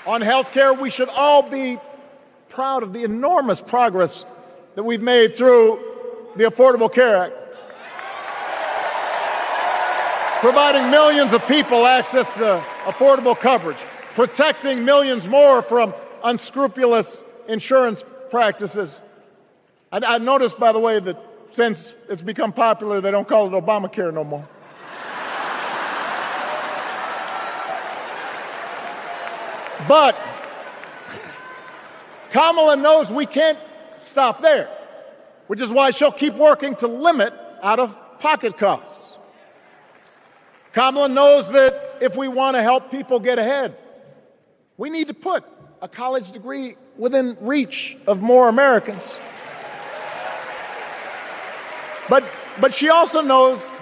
On health care, we should all be proud of the enormous progress that we've made through the Affordable Care Act, providing millions of people access to affordable coverage, protecting millions more from unscrupulous insurance practices. I noticed, by the way, that since it's become popular, they don't call it Obamacare no more. But Kamala knows we can't stop there, which is why she'll keep working to limit out-of-pocket costs. Kamala knows that if we want to help people get ahead, we need to put a college degree within reach of more Americans. But she also knows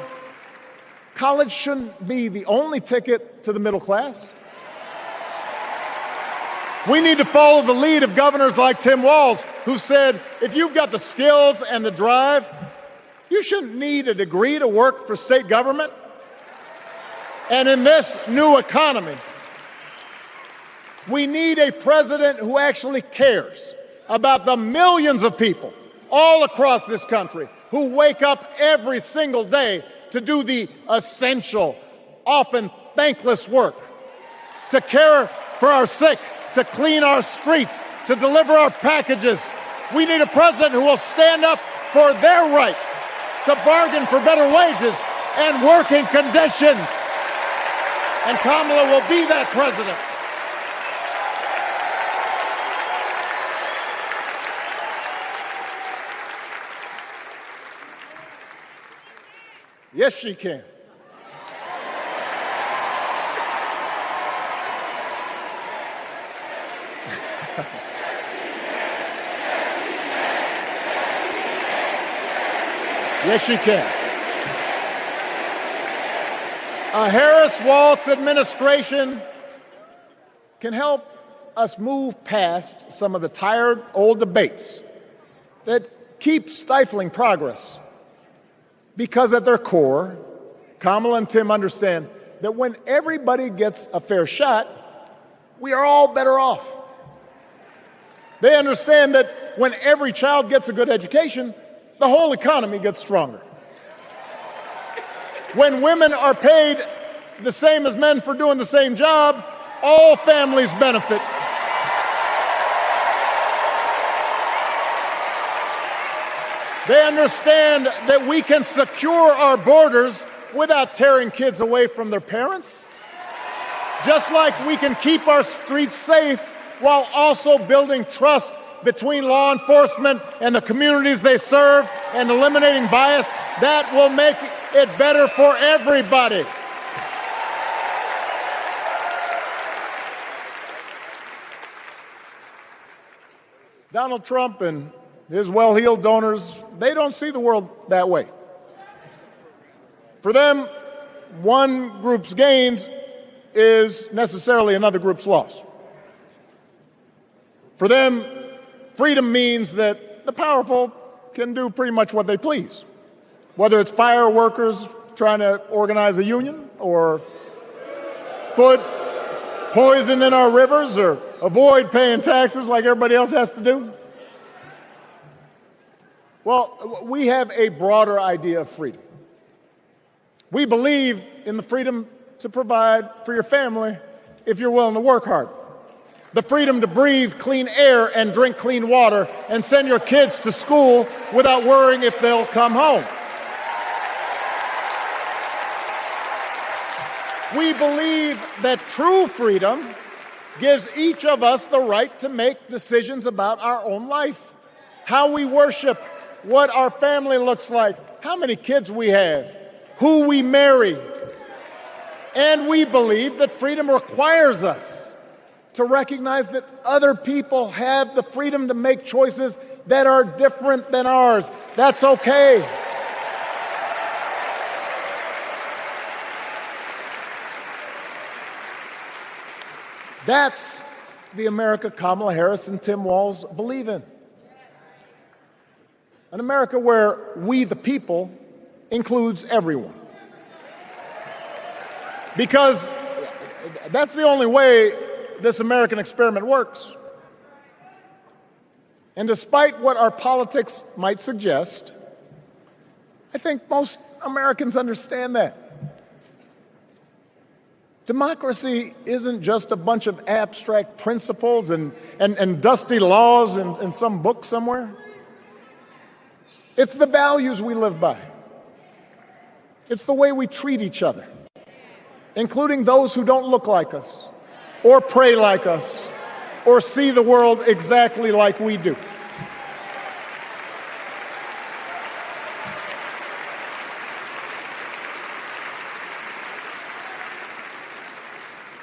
college shouldn't be the only ticket to the middle class. We need to follow the lead of governors like Tim Walz, who said, if you've got the skills and the drive, you shouldn't need a degree to work for state government. And in this new economy, we need a president who actually cares about the millions of people all across this country who wake up every single day to do the essential, often thankless work, to care for our sick, to clean our streets, to deliver our packages. We need a president who will stand up for their right to bargain for better wages and working conditions. And Kamala will be that president. Yes, she can. Yes, she can. A Harris-Walz administration can help us move past some of the tired old debates that keep stifling progress. Because at their core, Kamala and Tim understand that when everybody gets a fair shot, we are all better off. They understand that when every child gets a good education, the whole economy gets stronger. When women are paid the same as men for doing the same job, all families benefit. They understand that we can secure our borders without tearing kids away from their parents, just like we can keep our streets safe while also building trust between law enforcement and the communities they serve and eliminating bias. That will make it better for everybody. Donald Trump and his well-heeled donors, they don't see the world that way. For them, one group's gains is necessarily another group's loss. For them, freedom means that the powerful can do pretty much what they please, whether it's fire workers trying to organize a union or put poison in our rivers or avoid paying taxes like everybody else has to do. Well, we have a broader idea of freedom. We believe in the freedom to provide for your family if you're willing to work hard. The freedom to breathe clean air and drink clean water and send your kids to school without worrying if they'll come home. We believe that true freedom gives each of us the right to make decisions about our own life, how we worship, what our family looks like, how many kids we have, who we marry. And we believe that freedom requires us to recognize that other people have the freedom to make choices that are different than ours. That's okay. That's the America Kamala Harris and Tim Walz believe in. An America where we, the people, includes everyone. Because that's the only way this American experiment works. And despite what our politics might suggest, I think most Americans understand that. Democracy isn't just a bunch of abstract principles and dusty laws in some book somewhere. It's the values we live by. It's the way we treat each other, including those who don't look like us, or pray like us, or see the world exactly like we do.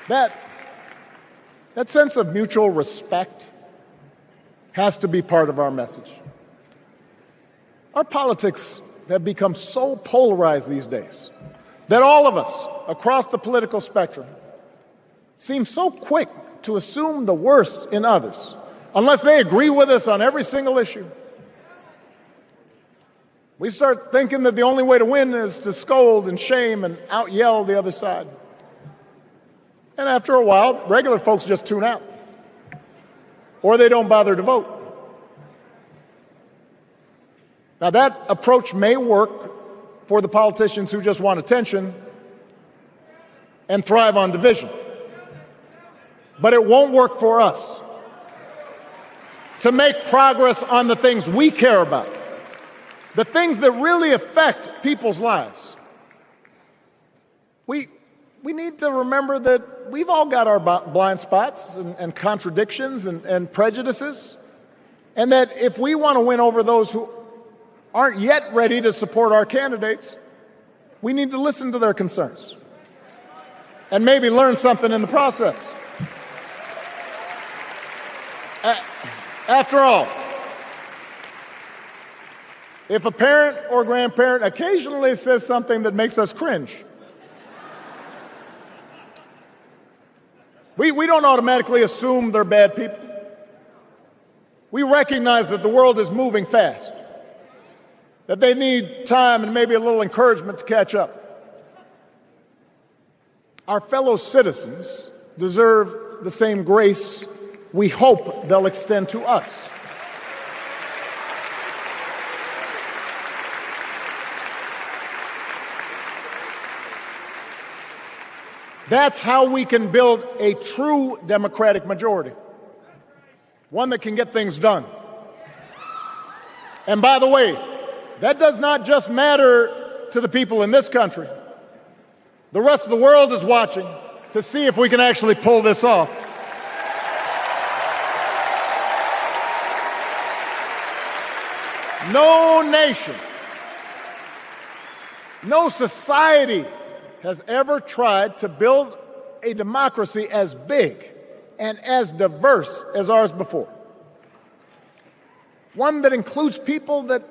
That sense of mutual respect has to be part of our message. Our politics have become so polarized these days that all of us across the political spectrum seem so quick to assume the worst in others, unless they agree with us on every single issue. We start thinking that the only way to win is to scold and shame and out-yell the other side. And after a while, regular folks just tune out, or they don't bother to vote. Now, that approach may work for the politicians who just want attention and thrive on division, but it won't work for us. To make progress on the things we care about, the things that really affect people's lives, we need to remember that we've all got our blind spots and contradictions and prejudices, and that if we want to win over those who aren't yet ready to support our candidates, we need to listen to their concerns and maybe learn something in the process. After all, if a parent or grandparent occasionally says something that makes us cringe, we don't automatically assume they're bad people. We recognize that the world is moving fast, that they need time and maybe a little encouragement to catch up. Our fellow citizens deserve the same grace we hope they'll extend to us. That's how we can build a true Democratic majority, one that can get things done. And by the way, that does not just matter to the people in this country. The rest of the world is watching to see if we can actually pull this off. No nation, no society has ever tried to build a democracy as big and as diverse as ours before. One that includes people that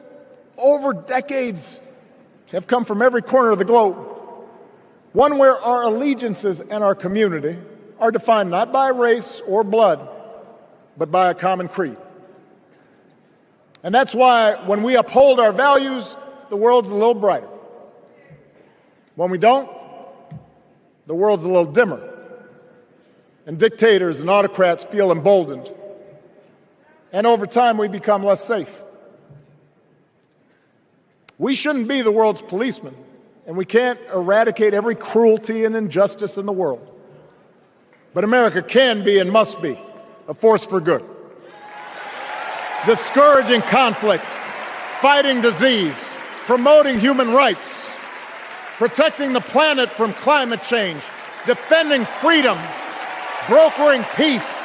over decades have come from every corner of the globe. One where our allegiances and our community are defined not by race or blood, but by a common creed. And that's why when we uphold our values, the world's a little brighter. When we don't, the world's a little dimmer. And dictators and autocrats feel emboldened. And over time, we become less safe. We shouldn't be the world's policemen, and we can't eradicate every cruelty and injustice in the world. But America can be and must be a force for good. Discouraging conflict, fighting disease, promoting human rights, protecting the planet from climate change, defending freedom, brokering peace.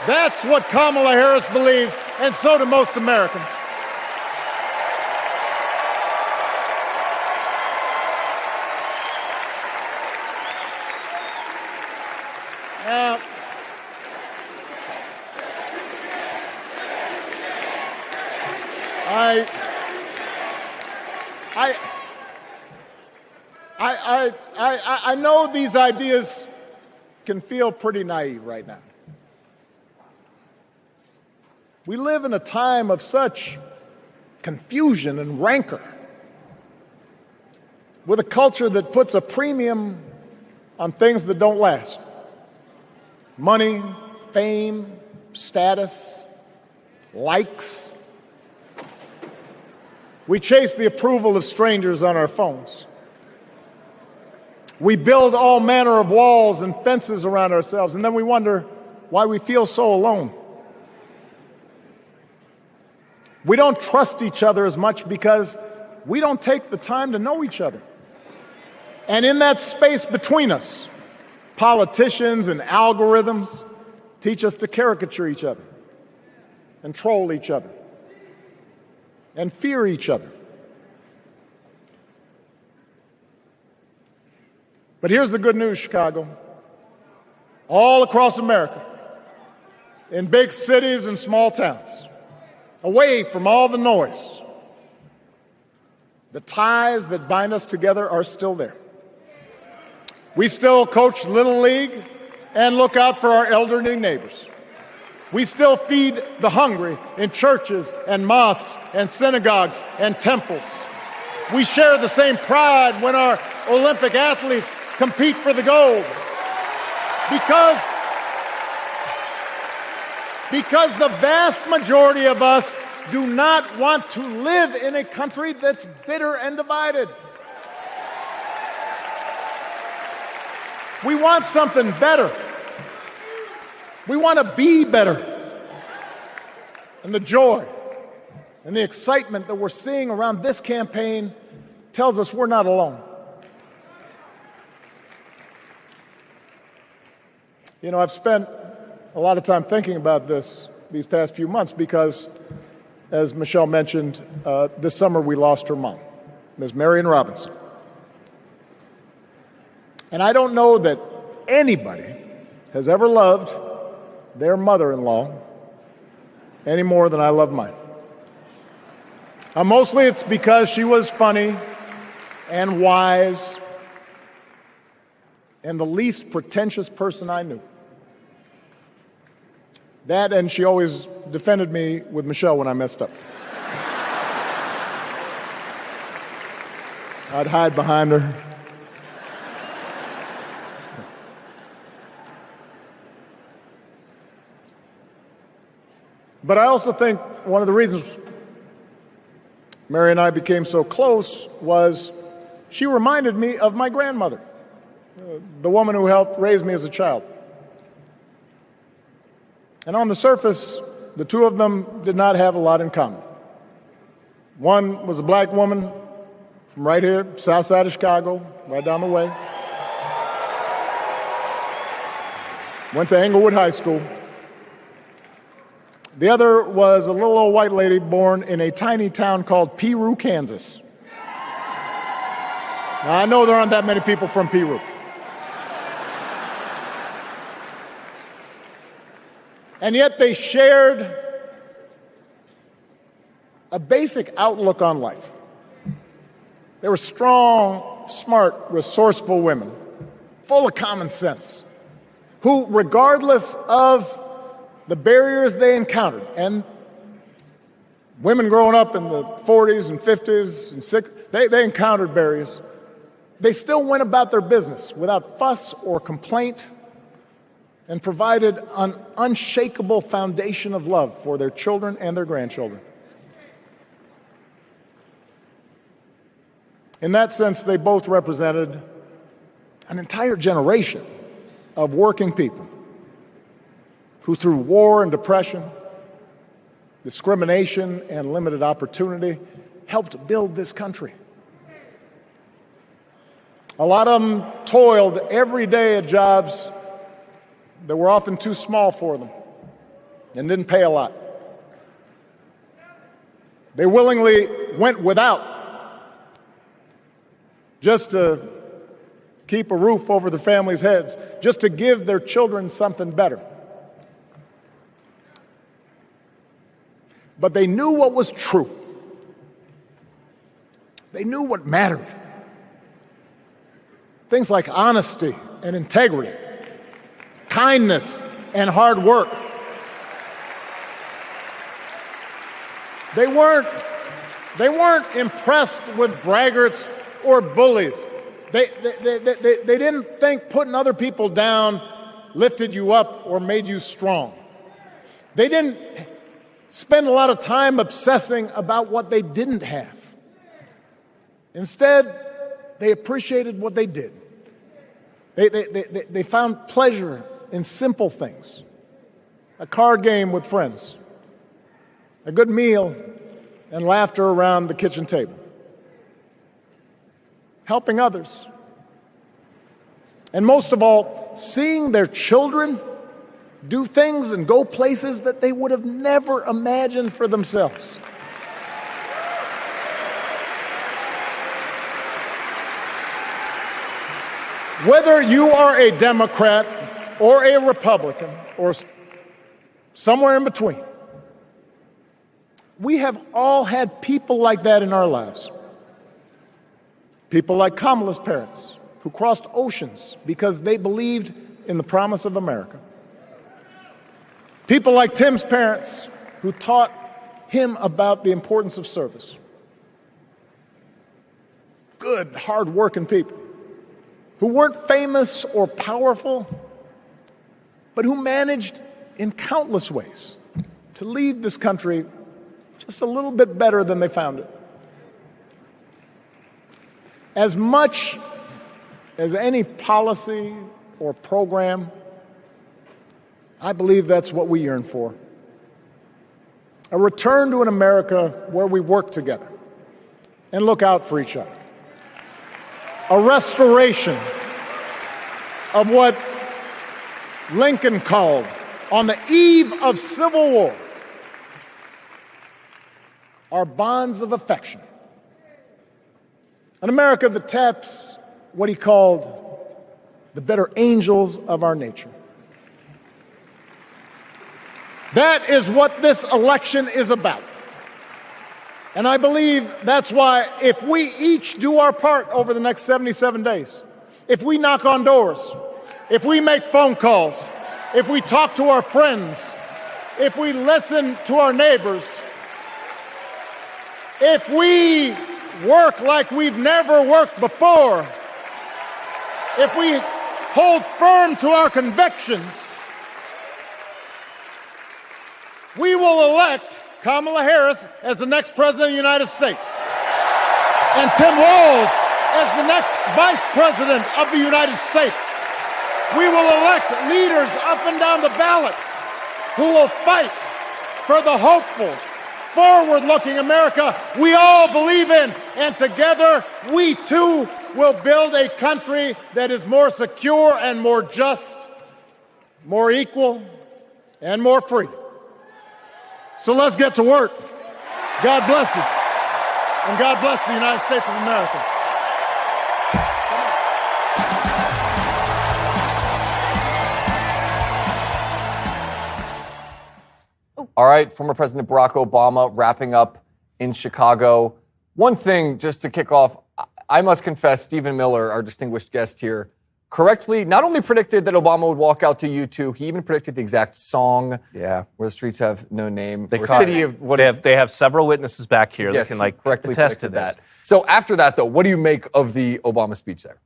That's what Kamala Harris believes, and so do most Americans. Now, I know these ideas can feel pretty naive right now. We live in a time of such confusion and rancor, with a culture that puts a premium on things that don't last. Money, fame, status, likes. We chase the approval of strangers on our phones. We build all manner of walls and fences around ourselves, and then we wonder why we feel so alone. We don't trust each other as much because we don't take the time to know each other. And in that space between us, politicians and algorithms teach us to caricature each other and troll each other and fear each other. But here's the good news, Chicago. All across America, in big cities and small towns, away from all the noise, the ties that bind us together are still there. We still coach Little League and look out for our elderly neighbors. We still feed the hungry in churches and mosques and synagogues and temples. We share the same pride when our Olympic athletes compete for the gold. Because the vast majority of us do not want to live in a country that's bitter and divided. We want something better. We want to be better. And the joy and the excitement that we're seeing around this campaign tells us we're not alone. You know, I've spent a lot of time thinking about these past few months because, as Michelle mentioned, this summer we lost her mom, Ms. Marion Robinson. And I don't know that anybody has ever loved their mother-in-law any more than I love mine. Mostly it's because she was funny and wise and the least pretentious person I knew. That, and she always defended me with Michelle when I messed up. I'd hide behind her. But I also think one of the reasons Mary and I became so close was she reminded me of my grandmother, the woman who helped raise me as a child. And on the surface, the two of them did not have a lot in common. One was a black woman from right here, south side of Chicago, right down the way. Went to Englewood High School. The other was a little old white lady born in a tiny town called Peru, Kansas. Now, I know there aren't that many people from Peru. And yet they shared a basic outlook on life. They were strong, smart, resourceful women, full of common sense, who, regardless of the barriers they encountered, and women growing up in the 40s and 50s and 60s, they encountered barriers. They still went about their business without fuss or complaint and provided an unshakable foundation of love for their children and their grandchildren. In that sense, they both represented an entire generation of working people who, through war and depression, discrimination and limited opportunity, helped build this country. A lot of them toiled every day at jobs that were often too small for them and didn't pay a lot. They willingly went without just to keep a roof over their families' heads, just to give their children something better. But they knew what was true. They knew what mattered. Things like honesty and integrity, kindness, and hard work. They weren't impressed with braggarts or bullies. They didn't think putting other people down lifted you up or made you strong. They didn't spend a lot of time obsessing about what they didn't have. Instead, they appreciated what they did. They found pleasure in simple things. A card game with friends, a good meal, and laughter around the kitchen table. Helping others. And most of all, seeing their children do things and go places that they would have never imagined for themselves. Whether you are a Democrat or a Republican or somewhere in between, we have all had people like that in our lives. People like Kamala's parents, who crossed oceans because they believed in the promise of America. People like Tim's parents, who taught him about the importance of service. Good, hard-working people who weren't famous or powerful, but who managed in countless ways to leave this country just a little bit better than they found it. As much as any policy or program, I believe that's what we yearn for. A return to an America where we work together and look out for each other. A restoration of what Lincoln called, on the eve of civil war, our bonds of affection. An America that taps what he called the better angels of our nature. That is what this election is about. And I believe that's why if we each do our part over the next 77 days, if we knock on doors, if we make phone calls, if we talk to our friends, if we listen to our neighbors, if we work like we've never worked before, if we hold firm to our convictions, we will elect Kamala Harris as the next president of the United States and Tim Walz as the next vice president of the United States. We will elect leaders up and down the ballot who will fight for the hopeful, forward-looking America we all believe in. And together, we too will build a country that is more secure and more just, more equal, and more free. So let's get to work. God bless you. And God bless the United States of America. All right, former President Barack Obama wrapping up in Chicago. One thing just to kick off, I must confess, Stephen Miller, our distinguished guest here, correctly not only predicted that Obama would walk out to U2, he even predicted the exact song. Yeah. Where the streets have no name. They have several witnesses back here that can correctly attest to predicted that. So after that, though, what do you make of the Obama speech there?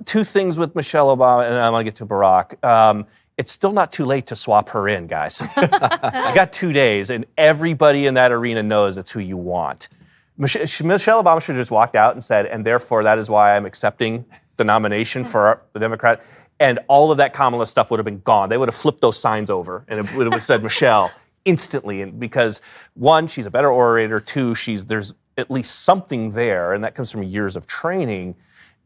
Two things with Michelle Obama, and I want to get to Barack. It's still not too late to swap her in, guys. I got 2 days, and everybody in that arena knows it's who you want. Michelle Obama should have just walked out and said, and therefore that is why I'm accepting the nomination for the Democrat, and all of that Kamala stuff would have been gone. They would have flipped those signs over, and it would have said Michelle instantly. And because one, she's a better orator. Two, there's at least something there, and that comes from years of training.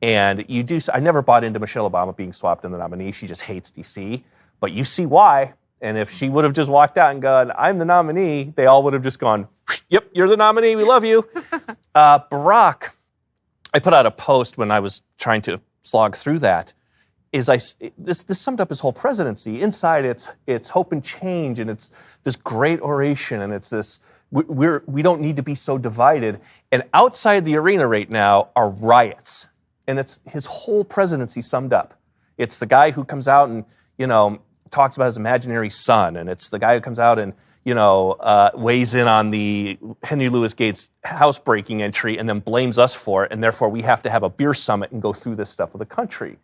And I never bought into Michelle Obama being swapped in the nominee. She just hates DC, but you see why. And if she would have just walked out and gone, I'm the nominee, they all would have just gone, yep, you're the nominee, we love you. Barack, I put out a post when I was trying to slog through that. This summed up his whole presidency. Inside, it's hope and change, and it's this great oration, and it's this we don't need to be so divided. And outside the arena right now are riots, and it's his whole presidency summed up. It's the guy who comes out and, talks about his imaginary son, and it's the guy who comes out and, weighs in on the Henry Louis Gates housebreaking entry and then blames us for it, and therefore we have to have a beer summit and go through this stuff with the country.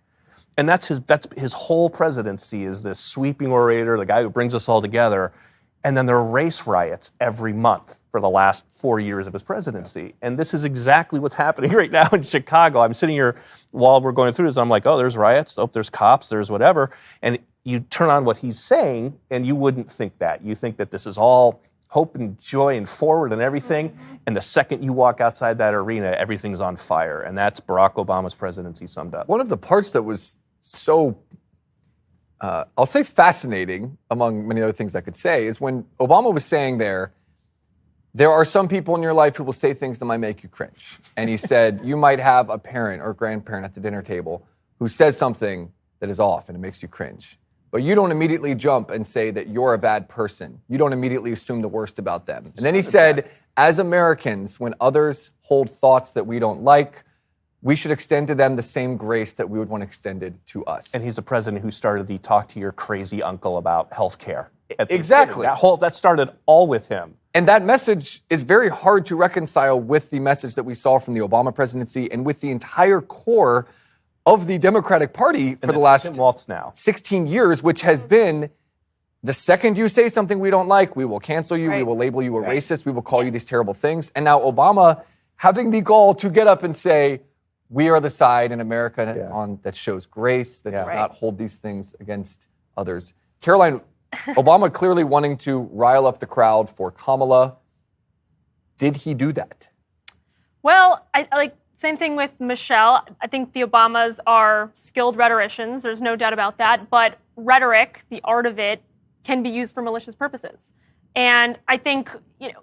And that's his whole presidency, is this sweeping orator, the guy who brings us all together. And then there are race riots every month for the last 4 years of his presidency. And this is exactly what's happening right now in Chicago. I'm sitting here while we're going through this, I'm like, oh, there's riots, oh, there's cops, there's whatever. And you turn on what he's saying, and you wouldn't think that. You think that this is all hope and joy and forward and everything. And the second you walk outside that arena, everything's on fire. And that's Barack Obama's presidency summed up. One of the parts that was so I'll say fascinating, among many other things I could say, is when Obama was saying there are some people in your life who will say things that might make you cringe. And he said, you might have a parent or grandparent at the dinner table who says something that is off and it makes you cringe. But you don't immediately jump and say that you're a bad person. You don't immediately assume the worst about them. And then he said, as Americans, when others hold thoughts that we don't like, we should extend to them the same grace that we would want extended to us. And he's a president who started the talk to your crazy uncle about health care. Exactly. That started all with him. And that message is very hard to reconcile with the message that we saw from the Obama presidency and with the entire core of the Democratic Party for the last 16 years, which has been, the second you say something we don't like, we will cancel you, we will label you a racist, we will call you these terrible things. And now Obama having the gall to get up and say, we are the side in America that shows grace, that does not hold these things against others. Caroline, Obama clearly wanting to rile up the crowd for Kamala. Did he do that? Well, I same thing with Michelle. I think the Obamas are skilled rhetoricians. There's no doubt about that. But rhetoric, the art of it, can be used for malicious purposes. And I think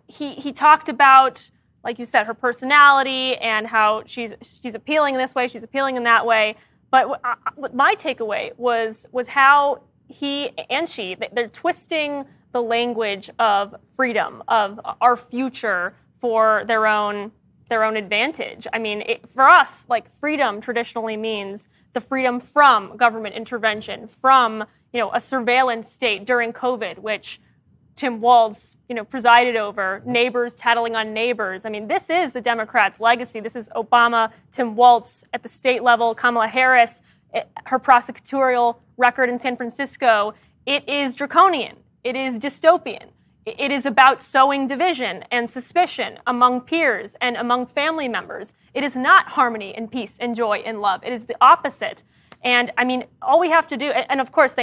he talked about, like you said, her personality and how she's appealing in this way, she's appealing in that way. But what my takeaway was how he and she, they're twisting the language of freedom, of our future for their own advantage. I mean, for us, freedom traditionally means the freedom from government intervention, from a surveillance state during COVID, which Tim Walz, presided over, neighbors tattling on neighbors. I mean, this is the Democrats' legacy. This is Obama, Tim Walz at the state level, Kamala Harris, her prosecutorial record in San Francisco. It is draconian. It is dystopian. It is about sowing division and suspicion among peers and among family members. It is not harmony and peace and joy and love. It is the opposite. And I mean, all we have to do, and of course,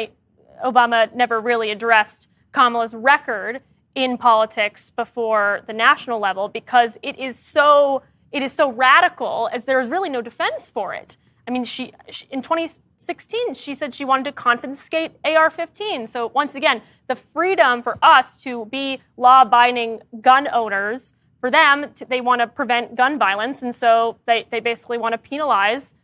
Obama never really addressed Kamala's record in politics before the national level because it is so radical as there is really no defense for it. I mean, she in 2016, she said she wanted to confiscate AR-15. So once again, the freedom for us to be law-abiding gun owners, for them, they want to prevent gun violence. And so they basically want to penalize,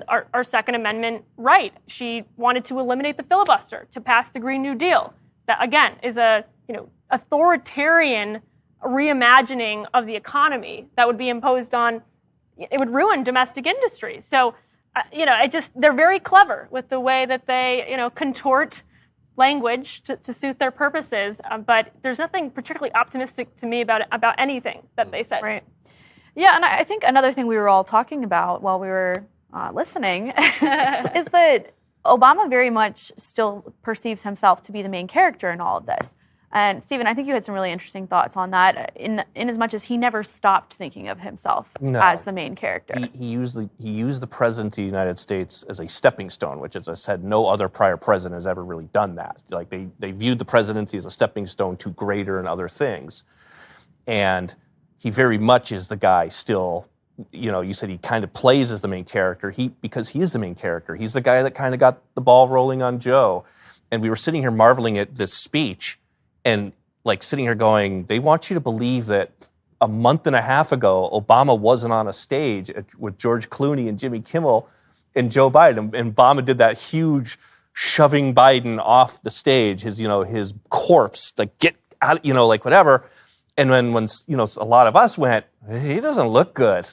our Second Amendment right. She wanted to eliminate the filibuster to pass the Green New Deal. That, again, is a authoritarian reimagining of the economy that would be imposed on, it would ruin domestic industry. So, they're very clever with the way that they, contort language to suit their purposes. But there's nothing particularly optimistic to me about anything that they said. Right. Yeah, and I think another thing we were all talking about while we were listening is that Obama very much still perceives himself to be the main character in all of this. And Stephen, I think you had some really interesting thoughts on that, in as much as he never stopped thinking of himself as the main character. He used the president of the United States as a stepping stone, which, as I said, no other prior president has ever really done that. Like they viewed the presidency as a stepping stone to greater and other things. And he very much is the guy still. You said he kind of plays as the main character. Because he is the main character. He's the guy that kind of got the ball rolling on Joe. And we were sitting here marveling at this speech and sitting here going, they want you to believe that a month and a half ago, Obama wasn't on a stage with George Clooney and Jimmy Kimmel and Joe Biden. And Obama did that huge shoving Biden off the stage, his corpse, get out, whatever. And when a lot of us went, he doesn't look good.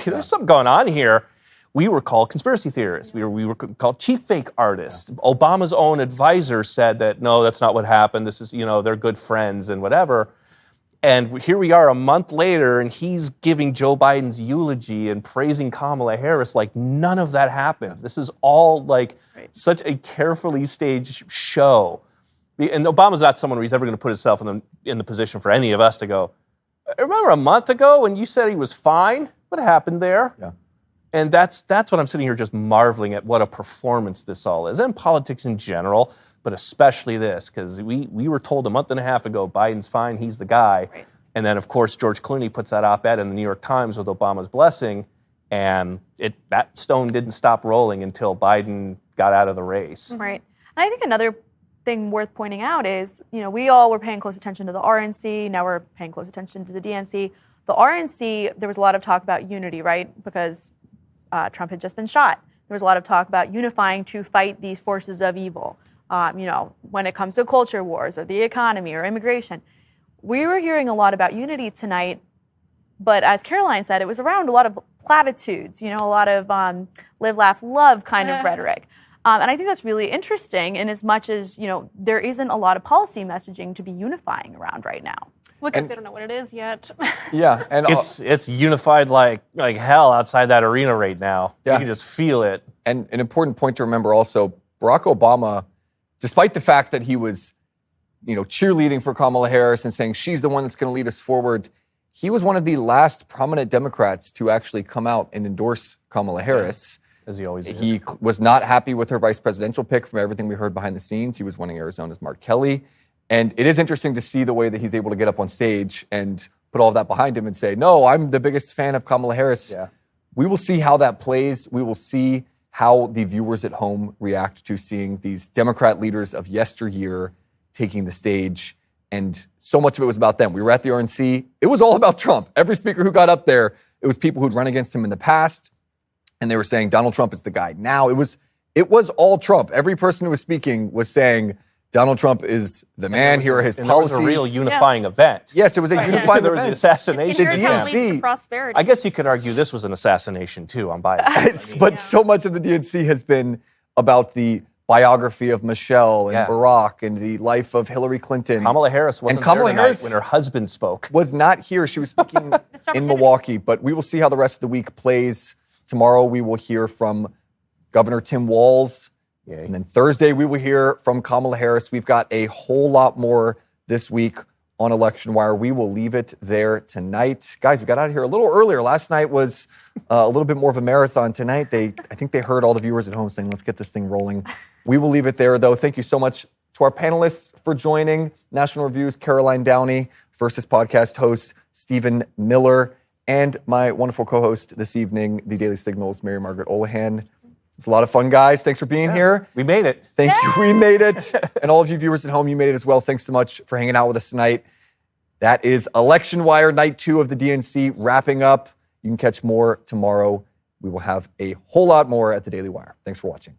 There's something going on here. we were called conspiracy theorists. We were called chief fake artists. Yeah. Obama's own advisor said that, no, that's not what happened. This is, they're good friends and whatever. And here we are a month later, and he's giving Joe Biden's eulogy and praising Kamala Harris like none of that happened. This is all such a carefully staged show. And Obama's not someone who's ever going to put himself in the position for any of us to go, remember a month ago when you said he was fine? What happened there? Yeah. And that's what I'm sitting here just marveling at, what a performance this all is. And politics in general, but especially this, because we were told a month and a half ago, Biden's fine, he's the guy. Right. And then, of course, George Clooney puts that op-ed in the New York Times with Obama's blessing, and that stone didn't stop rolling until Biden got out of the race. Right. And I think another thing worth pointing out is, we all were paying close attention to the RNC, now we're paying close attention to the DNC. The RNC, there was a lot of talk about unity, right? Because Trump had just been shot. There was a lot of talk about unifying to fight these forces of evil. When it comes to culture wars or the economy or immigration. We were hearing a lot about unity tonight, but as Caroline said, it was around a lot of platitudes, a lot of live, laugh, love kind of rhetoric. And I think that's really interesting in as much as, there isn't a lot of policy messaging to be unifying around right now. Well, because they don't know what it is yet. Yeah. And it's unified like hell outside that arena right now. Yeah. You can just feel it. And an important point to remember also, Barack Obama, despite the fact that he was, cheerleading for Kamala Harris and saying she's the one that's going to lead us forward, he was one of the last prominent Democrats to actually come out and endorse Kamala Harris. As he always is. He was not happy with her vice presidential pick from everything we heard behind the scenes. He was wanting Arizona's Mark Kelly. And it is interesting to see the way that he's able to get up on stage and put all of that behind him and say, no, I'm the biggest fan of Kamala Harris. Yeah. We will see how that plays. We will see how the viewers at home react to seeing these Democrat leaders of yesteryear taking the stage. And so much of it was about them. We were at the RNC. It was all about Trump. Every speaker who got up there, it was people who'd run against him in the past, and they were saying Donald Trump is the guy. Now it was all Trump. Every person who was speaking was saying Donald Trump is the man. Here are his policies. It was a real unifying event. Yes, it was a unifying There event. was the assassination. The DNC. Prosperity. I guess you could argue this was an assassination too on Biden. But so much of the DNC has been about the biography of Michelle and Barack and the life of Hillary Clinton. Kamala Harris wasn't there tonight when her husband spoke. Was not here. She was speaking in Milwaukee. But we will see how the rest of the week plays. Tomorrow we will hear from Governor Tim Walz. Yay. And then Thursday we will hear from Kamala Harris. We've got a whole lot more this week on Election Wire. We will leave it there tonight. Guys, we got out of here a little earlier. Last night was a little bit more of a marathon. Tonight, I think they heard all the viewers at home saying, let's get this thing rolling. We will leave it there, though. Thank you so much to our panelists for joining. National Review's Caroline Downey, Versus podcast host Stephen Miller, and my wonderful co-host this evening, the Daily Signal's Mary Margaret Olahan. It's a lot of fun, guys. Thanks for being here. We made it. Thank you. We made it. And all of you viewers at home, you made it as well. Thanks so much for hanging out with us tonight. That is Election Wire Night 2 of the DNC wrapping up. You can catch more tomorrow. We will have a whole lot more at the Daily Wire. Thanks for watching.